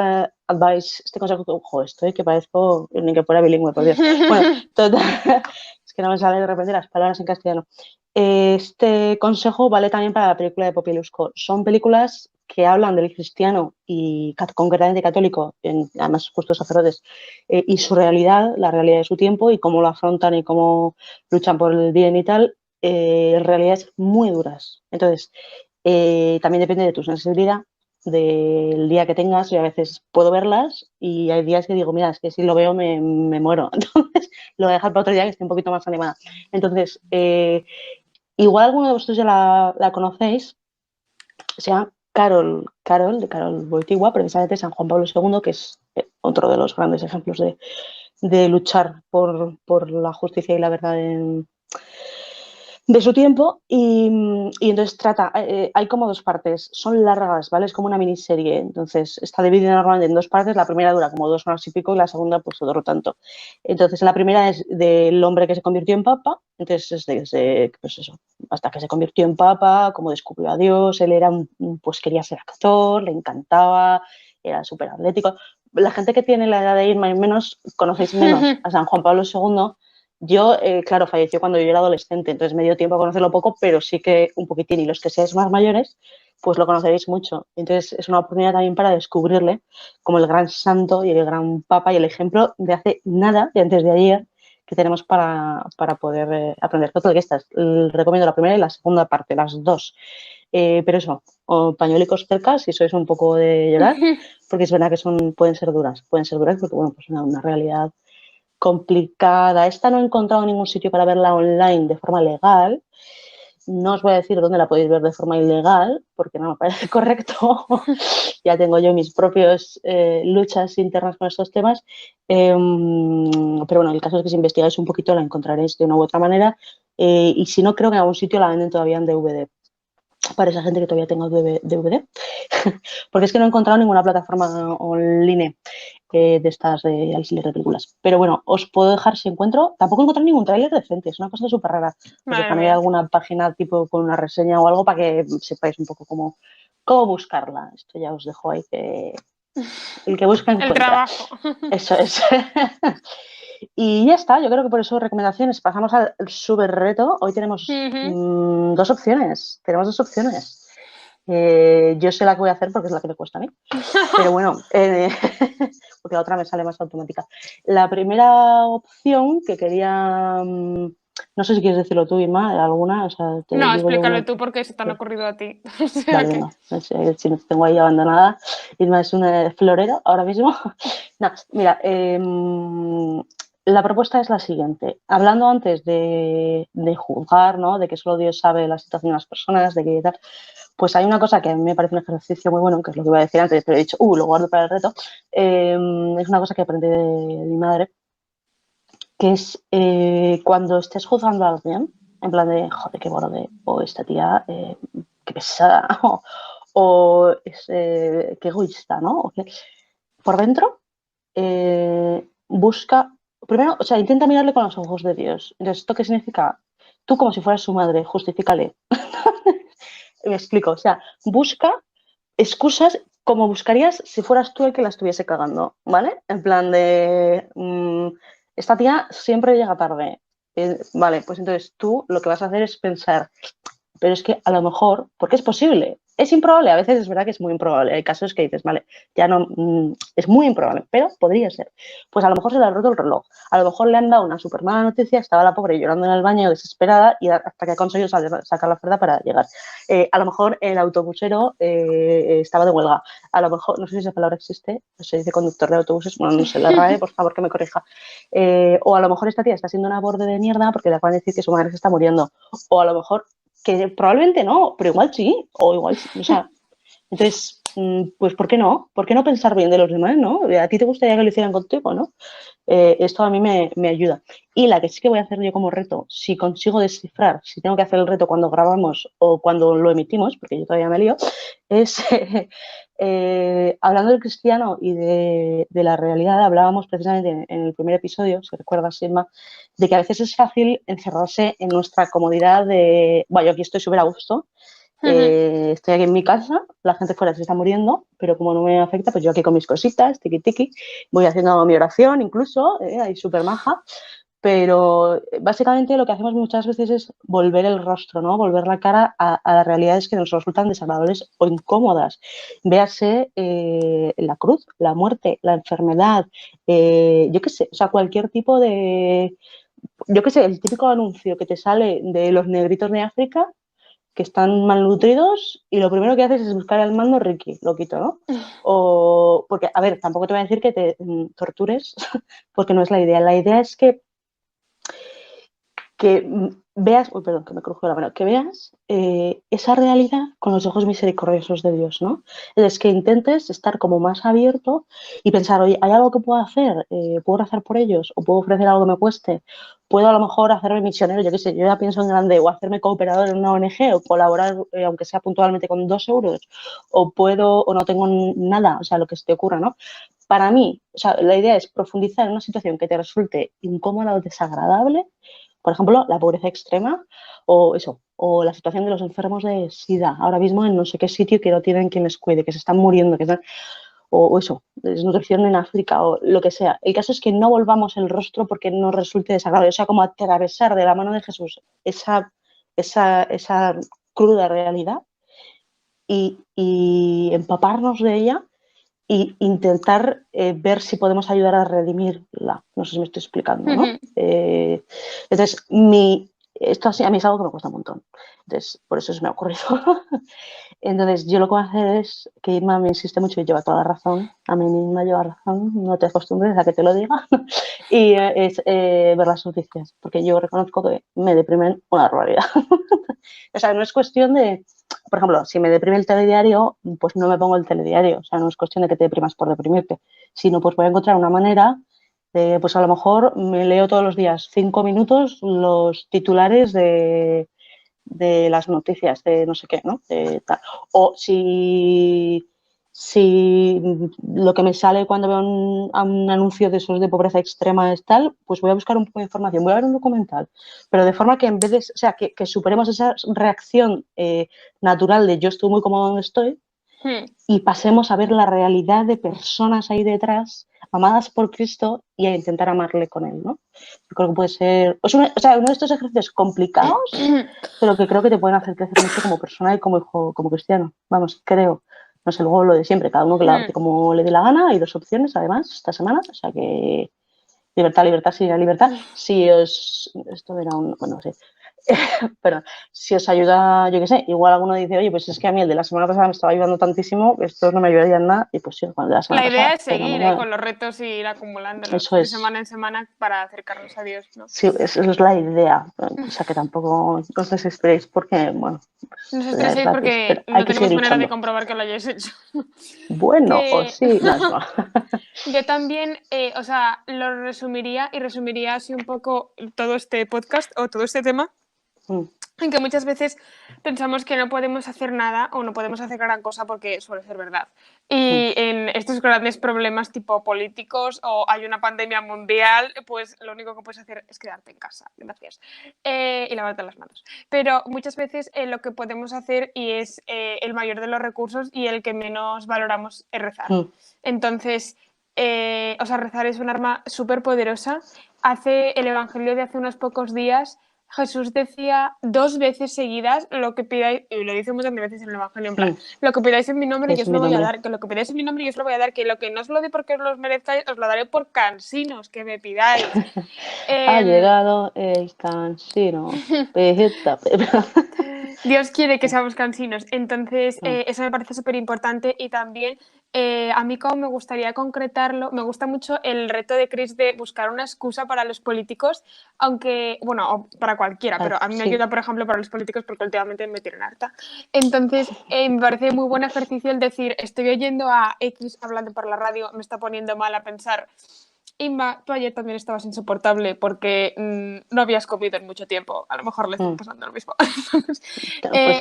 advice, este consejo, ojo, estoy que parezco ni que fuera bilingüe, por Dios. Bueno, total, es que no me sale de repente las palabras en castellano. Este consejo vale también para la película de Popiluszko. Son películas que hablan del cristiano y concretamente católico, además justo sacerdotes, y su realidad, la realidad de su tiempo y cómo lo afrontan y cómo luchan por el bien y tal, realidades muy duras. Entonces, también depende de tu sensibilidad, del día que tengas. Yo a veces puedo verlas y hay días que digo, mira, es que si lo veo me muero. Entonces, lo voy a dejar para otro día que esté un poquito más animada. Entonces, igual alguno de vosotros ya la conocéis, se llama de Carol Wojtyła, precisamente San Juan Pablo II, que es otro de los grandes ejemplos de luchar por la justicia y la verdad de su tiempo y entonces trata, hay como 2 partes, son largas, ¿vale? Es como una miniserie, entonces está dividida normalmente en 2 partes, la primera dura como 2 horas y pico y la segunda pues otro tanto. Entonces en la primera es del hombre que se convirtió en papa, entonces es desde, pues eso, hasta que se convirtió en papa, cómo descubrió a Dios, él era pues quería ser actor, le encantaba, era súper atlético. La gente que tiene la edad de ir más o menos, conocéis menos a San Juan Pablo II. Yo, claro, falleció cuando yo era adolescente, entonces me dio tiempo a conocerlo poco, pero sí que un poquitín. Y los que seáis más mayores, pues lo conoceréis mucho. Entonces es una oportunidad también para descubrirle como el gran santo y el gran papa y el ejemplo de hace nada, de antes de ayer, que tenemos para poder aprender. Total, que estas, recomiendo la primera y la segunda parte, las dos. Pero eso, o pañuelicos cerca si sois un poco de llorar, porque es verdad que pueden ser duras porque, bueno, pues una realidad complicada. Esta no he encontrado ningún sitio para verla online de forma legal. No os voy a decir dónde la podéis ver de forma ilegal, porque no me parece correcto. Ya tengo yo mis propias luchas internas con estos temas. Pero bueno, el caso es que si investigáis un poquito la encontraréis de una u otra manera. Y si no, creo que en algún sitio la venden todavía en DVD. Para esa gente que todavía tenga DVD. Porque es que no he encontrado ninguna plataforma online de estas de alquiler de películas. Pero bueno, os puedo dejar si encuentro. Tampoco encontré ningún tráiler decente, es una cosa súper rara. Os dejaré alguna página tipo con una reseña o algo para que sepáis un poco cómo buscarla. Esto ya os dejo ahí que el que busca encuentra. El trabajo. Eso es. Y ya está, yo creo que por eso recomendaciones. Pasamos al super reto. Hoy tenemos dos opciones. Yo sé la que voy a hacer porque es la que me cuesta a mí. Pero bueno, porque la otra me sale más automática. La primera opción que quería... no sé si quieres decirlo tú, Irma, alguna. O sea, no, explícalo tú porque se te han ocurrido a ti. Vale, venga. Si no tengo ahí abandonada. Irma es un florero ahora mismo. No, mira, la propuesta es la siguiente. Hablando antes de juzgar, ¿no? De que solo Dios sabe la situación de las personas, de que tal, pues hay una cosa que a mí me parece un ejercicio muy bueno, que es lo que iba a decir antes, pero he dicho, lo guardo para el reto. Es una cosa que aprendí de mi madre, que es cuando estés juzgando a alguien, en plan de, joder, qué borde, o esta tía, qué pesada, o qué egoísta, ¿no? Por dentro, busca, primero, o sea, intenta mirarle con los ojos de Dios. Entonces, ¿esto qué significa? Tú, como si fueras su madre, justifícale. Me explico, o sea, busca excusas como buscarías si fueras tú el que la estuviese cagando, ¿vale? En plan de, esta tía siempre llega tarde. Vale, pues entonces tú lo que vas a hacer es pensar, pero es que a lo mejor, porque es posible, es improbable, a veces es verdad que es muy improbable, hay casos que dices, vale, ya no, es muy improbable, pero podría ser. Pues a lo mejor se le ha roto el reloj, a lo mejor le han dado una súper mala noticia, estaba la pobre llorando en el baño desesperada y hasta que ha conseguido sacar la fuerza para llegar. A lo mejor el autobusero estaba de huelga, a lo mejor, no sé si esa palabra existe, se dice conductor de autobuses, bueno, no sé, la RAE, por favor que me corrija. O a lo mejor esta tía está siendo una borde de mierda porque le acaban de decir que su madre se está muriendo, o a lo mejor que probablemente no, pero igual sí, o igual sí, o sea, entonces, pues ¿por qué no? ¿Por qué no pensar bien de los demás, no? A ti te gustaría que lo hicieran contigo, ¿no? Esto a mí me ayuda. Y la que sí que voy a hacer yo como reto, si consigo descifrar, si tengo que hacer el reto cuando grabamos o cuando lo emitimos, porque yo todavía me lío, es, hablando del cristiano y de la realidad, hablábamos precisamente en el primer episodio, si recuerdas, Irma, de que a veces es fácil encerrarse en nuestra comodidad de, bueno, yo aquí estoy súper a gusto, estoy aquí en mi casa, la gente fuera se está muriendo, pero como no me afecta, pues yo aquí con mis cositas, tiki tiki, voy haciendo mi oración incluso, ahí súper maja, pero básicamente lo que hacemos muchas veces es volver el rostro, ¿no? Volver la cara a las realidades que nos resultan desagradables o incómodas. Véase la cruz, la muerte, la enfermedad, yo qué sé, o sea, cualquier tipo de, yo qué sé, el típico anuncio que te sale de los negritos de África que están malnutridos y lo primero que haces es buscar al mando Ricky, loquito, ¿no? O, porque, a ver, tampoco te voy a decir que te tortures, porque no es la idea. La idea es que veas, uy, perdón, que me crujo la mano, que veas esa realidad con los ojos misericordiosos de Dios, ¿no? Es que intentes estar como más abierto y pensar, oye, ¿hay algo que puedo hacer? ¿Puedo rezar por ellos? ¿O puedo ofrecer algo que me cueste? ¿Puedo a lo mejor hacerme misionero? Yo qué sé, yo ya pienso en grande, o hacerme cooperador en una ONG, o colaborar, aunque sea puntualmente con 2 euros, o puedo, o no tengo nada, o sea, lo que se te ocurra, ¿no? Para mí, o sea, la idea es profundizar en una situación que te resulte incómoda o desagradable, por ejemplo, la pobreza extrema o eso, o la situación de los enfermos de SIDA, ahora mismo en no sé qué sitio que no tienen quien les cuide, que se están muriendo, que están, o eso, desnutrición en África o lo que sea. El caso es que no volvamos el rostro porque nos resulte desagradable, o sea, como atravesar de la mano de Jesús esa cruda realidad y empaparnos de ella e intentar ver si podemos ayudar a redimirla. No sé si me estoy explicando, ¿no? Entonces, esto así, a mí es algo que me cuesta un montón. Entonces, por eso se me ha ocurrido. Entonces, yo lo que voy a hacer es que Irma me insiste mucho y lleva toda la razón. A mí misma lleva razón, no te acostumbres a que te lo diga. Y es ver las noticias, porque yo reconozco que me deprimen una barbaridad. O sea, no es cuestión de, por ejemplo, si me deprime el telediario, pues no me pongo el telediario. O sea, no es cuestión de que te deprimas por deprimirte, sino pues voy a encontrar una manera de, pues a lo mejor me leo todos los días 5 minutos los titulares de las noticias, de no sé qué, ¿no? De tal. O si lo que me sale cuando veo un anuncio de esos de pobreza extrema es tal, pues voy a buscar un poco de información, voy a ver un documental, pero de forma que en vez de, o sea, que superemos esa reacción natural de yo estoy muy cómodo donde estoy y pasemos a ver la realidad de personas ahí detrás, amadas por Cristo, y a intentar amarle con él, ¿no? Yo creo que puede ser, o sea, uno de estos ejercicios complicados, pero que creo que te pueden hacer crecer mucho como persona y como hijo, como cristiano. Vamos, creo. No sé, luego lo de siempre, cada uno que lo hace como le dé la gana. Hay 2 opciones, además, esta semana. O sea que libertad, libertad, sí, la libertad. Si os... Esto era un... Bueno, sí. Pero si os ayuda, yo qué sé, igual alguno dice, oye, pues es que a mí el de la semana pasada me estaba ayudando tantísimo, estos no me ayudaría en nada, y pues sí, cuando de la semana La idea pasada, es seguir con los retos y ir acumulándolos eso de es. semana en semana para acercarnos a Dios, ¿no? Sí, eso es la idea. O sea que tampoco os desesperéis porque, bueno, No os pues, la estreséis verdad porque hay no que tenemos seguir manera de luchando. comprobar que lo hayáis hecho. Bueno, o Que sí, no, no. yo también, o sea, lo resumiría así un poco todo este podcast o todo este tema, en que muchas veces pensamos que no podemos hacer nada o no podemos hacer gran cosa porque suele ser verdad. Y en estos grandes problemas tipo políticos o hay una pandemia mundial, pues lo único que puedes hacer es quedarte en casa, gracias, y lavarte las manos. Pero muchas veces lo que podemos hacer y es el mayor de los recursos y el que menos valoramos es rezar. Entonces, o sea, rezar es un arma súper poderosa. Hace el Evangelio de hace unos pocos días Jesús decía 2 veces seguidas lo que pidáis, y lo dice muchas veces en el Evangelio, en plan, lo que pidáis en mi nombre yo os lo voy a dar, que lo que pidáis en mi nombre yo os lo voy a dar, que lo que no os lo dé porque os lo merezcáis, os lo daré por cansinos que me pidáis. Ha llegado el cansino. Dios quiere que seamos cansinos, entonces eso me parece súper importante y también a mí como me gustaría concretarlo, me gusta mucho el reto de Chris de buscar una excusa para los políticos, aunque, bueno, o para cualquiera, pero a mí me ayuda, por ejemplo, para los políticos porque últimamente me tienen harta. Entonces me parece muy buen ejercicio el decir, estoy oyendo a X hablando por la radio, me está poniendo mal a pensar. Inma, tú ayer también estabas insoportable porque no habías comido en mucho tiempo. A lo mejor le está pasando lo mismo.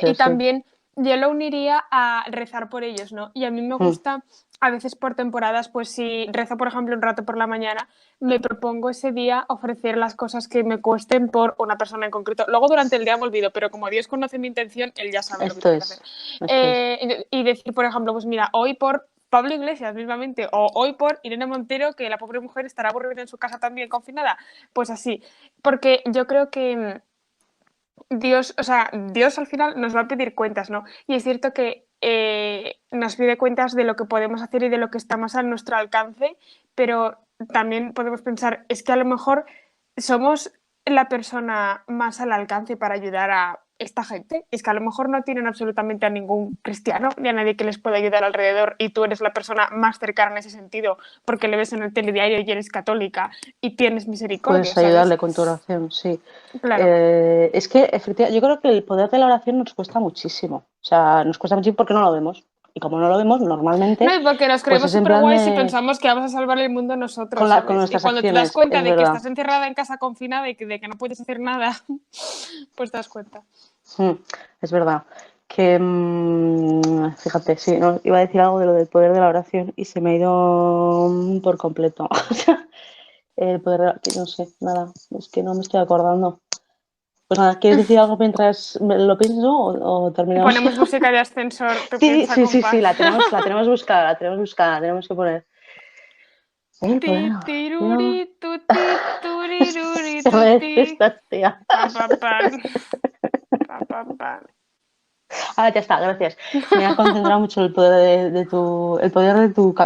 Y también yo lo uniría a rezar por ellos, ¿no? Y a mí me gusta, a veces por temporadas, pues si rezo, por ejemplo, un rato por la mañana, me propongo ese día ofrecer las cosas que me cuesten por una persona en concreto. Luego durante el día me olvido, pero como Dios conoce mi intención, Él ya sabe lo que tiene que hacer. Y decir, por ejemplo, pues mira, hoy por Pablo Iglesias mismamente, o hoy por Irene Montero, que la pobre mujer estará aburrida en su casa también confinada, pues así, porque yo creo que Dios, o sea, Dios al final nos va a pedir cuentas, ¿no? Y es cierto que nos pide cuentas de lo que podemos hacer y de lo que está más a nuestro alcance, pero también podemos pensar, es que a lo mejor somos la persona más al alcance para ayudar a esta gente. Es que a lo mejor no tienen absolutamente a ningún cristiano ni a nadie que les pueda ayudar alrededor y tú eres la persona más cercana en ese sentido porque le ves en el telediario y eres católica y tienes misericordia. Puedes ayudarle con tu oración, sí. Claro. Es que efectivamente, yo creo que el poder de la oración nos cuesta muchísimo. O sea, nos cuesta muchísimo porque no lo vemos. Y como no lo vemos, normalmente. No, y porque nos pues creemos súper guays y pensamos que vamos a salvar el mundo nosotros, con ¿sabes? Y nuestras cuando acciones, te das cuenta es de que verdad. estás encerrada en casa confinada y de que no puedes hacer nada, pues te das cuenta. Es verdad. Que, fíjate, sí, no, iba a decir algo de lo del poder de la oración y se me ha ido por completo. El poder de la, no sé, nada, es que no me estoy acordando. Pues nada, ¿quieres decir algo mientras lo pienso o terminamos? Ponemos música de ascensor, tú Sí, piensa con paz. la tenemos buscada, la tenemos que poner. Bueno, se me esta tía. Ah, ya está, gracias. Me ha concentrado mucho el poder de tu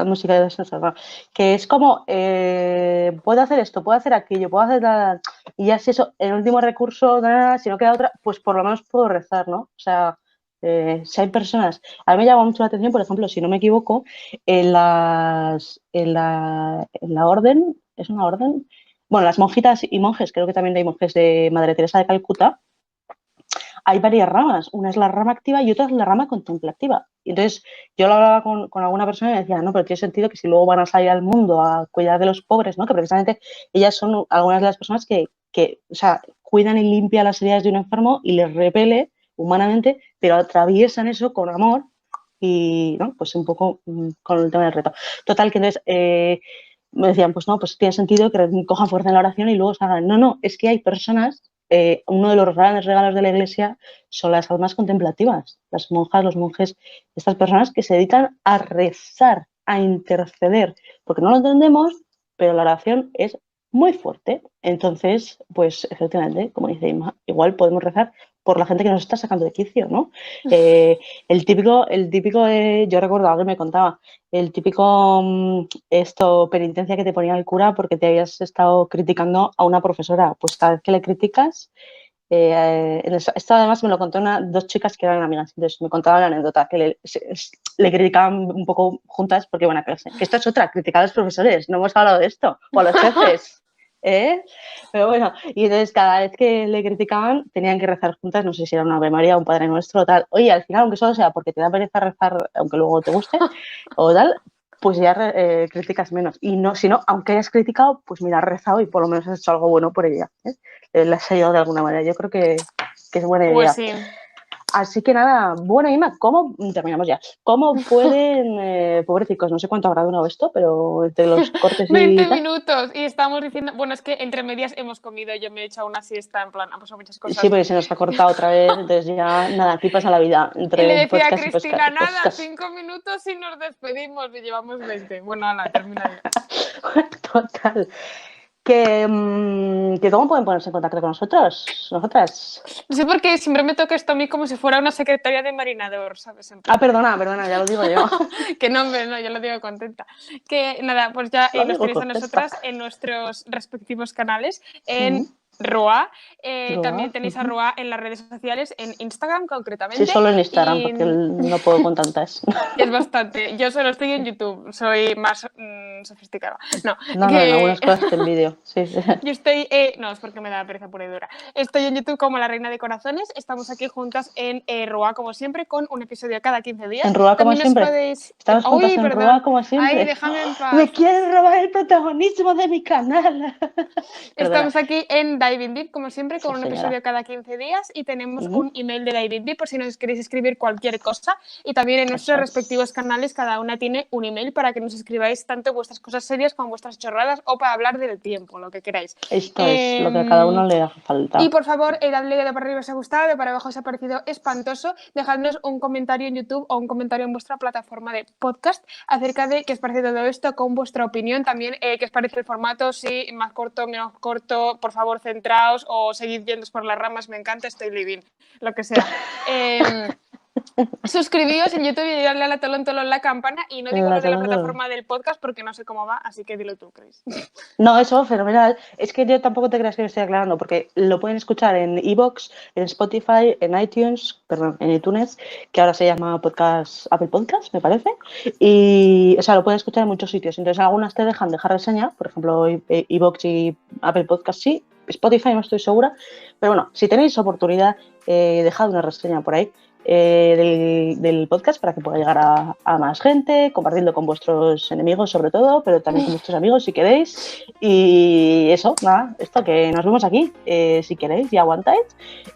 música de sensor, que es como puedo hacer esto, puedo hacer aquello, puedo hacer nada, y ya si eso, el último recurso, nada, si no queda otra, pues por lo menos puedo rezar, ¿no? O sea, si hay personas, a mí me llama mucho la atención, por ejemplo, si no me equivoco, en la orden, ¿es una orden? Bueno, las monjitas y monjes, creo que también hay monjes de Madre Teresa de Calcuta. Hay varias ramas, una es la rama activa y otra es la rama contemplativa. Y entonces yo lo hablaba con alguna persona y me decía, no, pero tiene sentido que si luego van a salir al mundo a cuidar de los pobres, ¿no? Que precisamente ellas son algunas de las personas que o sea, cuidan y limpian las heridas de un enfermo y les repele humanamente, pero atraviesan eso con amor y, ¿no? Pues un poco con el tema del reto. Total, que entonces me decían, pues no, pues tiene sentido que cojan fuerza en la oración y luego se hagan. No, es que hay personas, uno de los grandes regalos de la Iglesia son las almas contemplativas, las monjas, los monjes, estas personas que se dedican a rezar, a interceder, porque no lo entendemos, pero la oración es muy fuerte. Entonces, pues efectivamente, como dice Inma, igual podemos rezar por la gente que nos está sacando de quicio, ¿no? El típico yo recuerdo, alguien me contaba, el típico penitencia que te ponía el cura porque te habías estado criticando a una profesora. Pues cada vez que le criticas, esto además me lo contó dos chicas que eran amigas, entonces me contaban la anécdota, que le criticaban un poco juntas porque iban a clase. Que esto es otra, criticar a los profesores, no hemos hablado de esto, o a los jefes. Pero bueno, y entonces cada vez que le criticaban tenían que rezar juntas, no sé si era una Ave María o un Padre Nuestro o tal. Oye, al final, aunque solo sea porque te da pereza rezar, aunque luego te guste o tal, pues ya criticas menos. Y no, si no, aunque hayas criticado, pues mira, has rezado y por lo menos has hecho algo bueno por ella. Le has ayudado de alguna manera. Yo creo que es buena idea. Pues sí. Así que nada, bueno, Inma, ¿cómo terminamos ya? ¿Cómo pueden, pobrecicos, no sé cuánto habrá durado esto, pero entre los cortes y 20 minutos y estamos diciendo, bueno, es que entre medias hemos comido, yo me he echado una siesta, en plan, han pasado muchas cosas. Sí, porque se nos ha cortado otra vez, entonces ya, nada, aquí pasa la vida. Entre y le decía a y Cristina, nada, podcast. 5 minutos y nos despedimos y llevamos 20. Bueno, ala, termina ya. Total. Que ¿cómo pueden ponerse en contacto con nosotros? ¿Nosotras? No sé por qué siempre me toca esto a mí como si fuera una secretaria de marinador, ¿sabes? Perdona, ya lo digo yo. Que no, hombre, no, yo lo digo contenta. Que nada, pues ya nos tenéis a nosotras en nuestros respectivos canales, en Roa. También tenéis a Roa en las redes sociales, en Instagram concretamente. Sí, solo en Instagram, porque no puedo con tantas. Es bastante. Yo solo estoy en YouTube, soy más sofisticada. No, en algunas cosas te envidio. Sí. Yo estoy, no, es porque me da pereza pura y dura. Estoy en YouTube como La Reina de Corazones. Estamos aquí juntas en Roa, como siempre, con un episodio cada 15 días. En Roa, como siempre. Estamos juntas en Roa, como siempre. Ay, déjame en paz. Me quieren robar el protagonismo de mi canal. Estamos aquí en Diving Deep, como siempre, con un episodio cada 15 días y tenemos un email de Diving Deep por si nos queréis escribir cualquier cosa. Y también en nuestros respectivos canales cada una tiene un email para que nos escribáis tanto vuestras cosas serias como vuestras chorradas o para hablar del tiempo, lo que queráis. Esto es lo que a cada uno le hace falta. Y por favor, dadle de para arriba si os ha gustado, de para abajo os ha parecido espantoso. Dejadnos un comentario en YouTube o un comentario en vuestra plataforma de podcast acerca de qué os parece todo esto, con vuestra opinión. También qué os parece el formato, si más corto, menos corto, por favor centraos o seguid yendo por las ramas, me encanta, estoy living, lo que sea. Suscribíos en YouTube y darle a la tolón la campana, y no digo lo de la plataforma del podcast porque no sé cómo va, así que dilo tú, Chris. No, eso, fenomenal. Es que yo tampoco te creas que me estoy aclarando, porque lo pueden escuchar en iVoox, en Spotify, en iTunes, perdón, en iTunes, que ahora se llama podcast, Apple Podcast, me parece, y, o sea, lo pueden escuchar en muchos sitios. Entonces, algunas te dejan dejar reseña, por ejemplo, iVoox y Apple Podcast sí, Spotify no estoy segura, pero bueno, si tenéis oportunidad, dejad una reseña por ahí. Del podcast para que pueda llegar a más gente, compartiendo con vuestros enemigos sobre todo, pero también con vuestros amigos si queréis. Y eso, nada, esto, que nos vemos aquí, si queréis y aguantáis,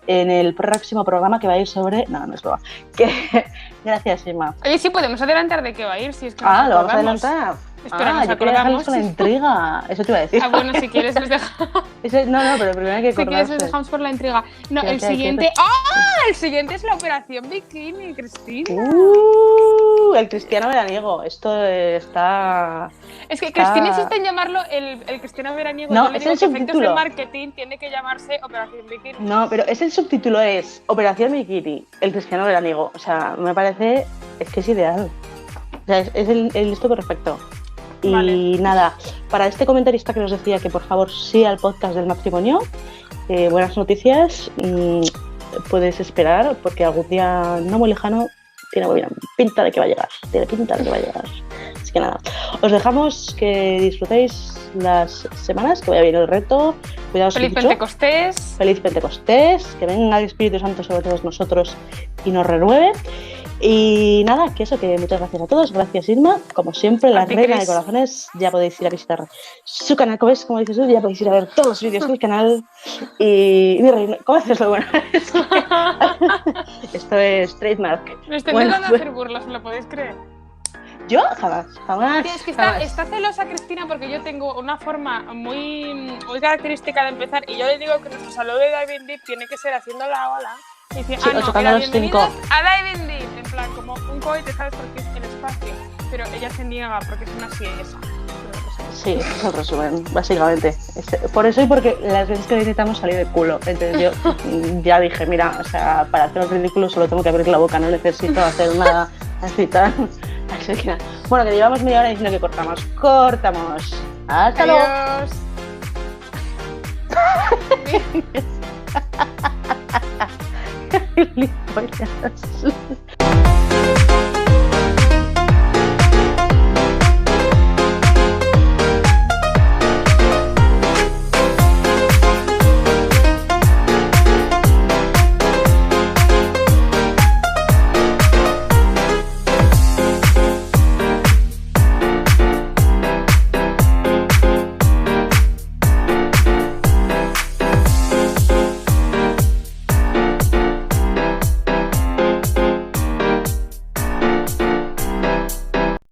en el próximo programa que va a ir sobre... No es broma. Gracias, Inma. Oye, sí, podemos adelantar de qué va a ir, si es que lo vamos a adelantar. Espera, nos yo acordamos. Con la intriga. Eso te iba a decir. Bueno, si quieres les dejamos. No, pero primero hay que acordarse. Si quieres les dejamos por la intriga. No, el siguiente. El siguiente es la operación bikini, Cristina. El cristiano veraniego. Esto está... Es que Cristina insiste en llamarlo el cristiano veraniego. No, yo le es digo el que efectos de subtítulo. marketing tiene que llamarse Operación Bikini. No, pero es el subtítulo, es Operación Bikini, el cristiano veraniego. O sea, me parece... Es que es ideal. O sea, es el esto perfecto. Y Vale. nada, para este comentarista que nos decía que por favor sí al podcast del matrimonio, buenas noticias, puedes esperar porque algún día no muy lejano tiene muy bien pinta de que va a llegar, tiene pinta de que va a llegar. Así que nada, os dejamos que disfrutéis las semanas, que vaya bien el reto, cuidaos Feliz mucho. Pentecostés. Feliz Pentecostés, que venga el Espíritu Santo sobre todos nosotros y nos renueve. Y nada, que eso, que muchas gracias a todos, gracias Irma, como siempre, la reina de corazones, ya podéis ir a visitar su canal, como dices tú, ya podéis ir a ver todos los vídeos del canal y ¿cómo haces lo bueno? Esto es trademark. Me estoy intentando hacer burlas, ¿me lo podéis creer? Yo jamás. Sí, es que está celosa Cristina porque yo tengo una forma muy característica de empezar y yo le digo que nuestro saludo de Diving Deep tiene que ser haciendo la ola. Y dice, sí, no, bienvenidos a Diving Deep, en plan, como un cohete, ¿sabes? Porque es el espacio. Pero ella se niega porque es una siesa. Sí, es el resumen, básicamente. Por eso y porque las veces que necesitamos salir de culo. Entonces yo ya dije, mira, o sea, para hacer el ridículo solo tengo que abrir la boca, no necesito hacer nada así tan... Así que nada. Bueno, que llevamos media hora diciendo que cortamos. ¡Cortamos! ¡Hasta Adiós. luego!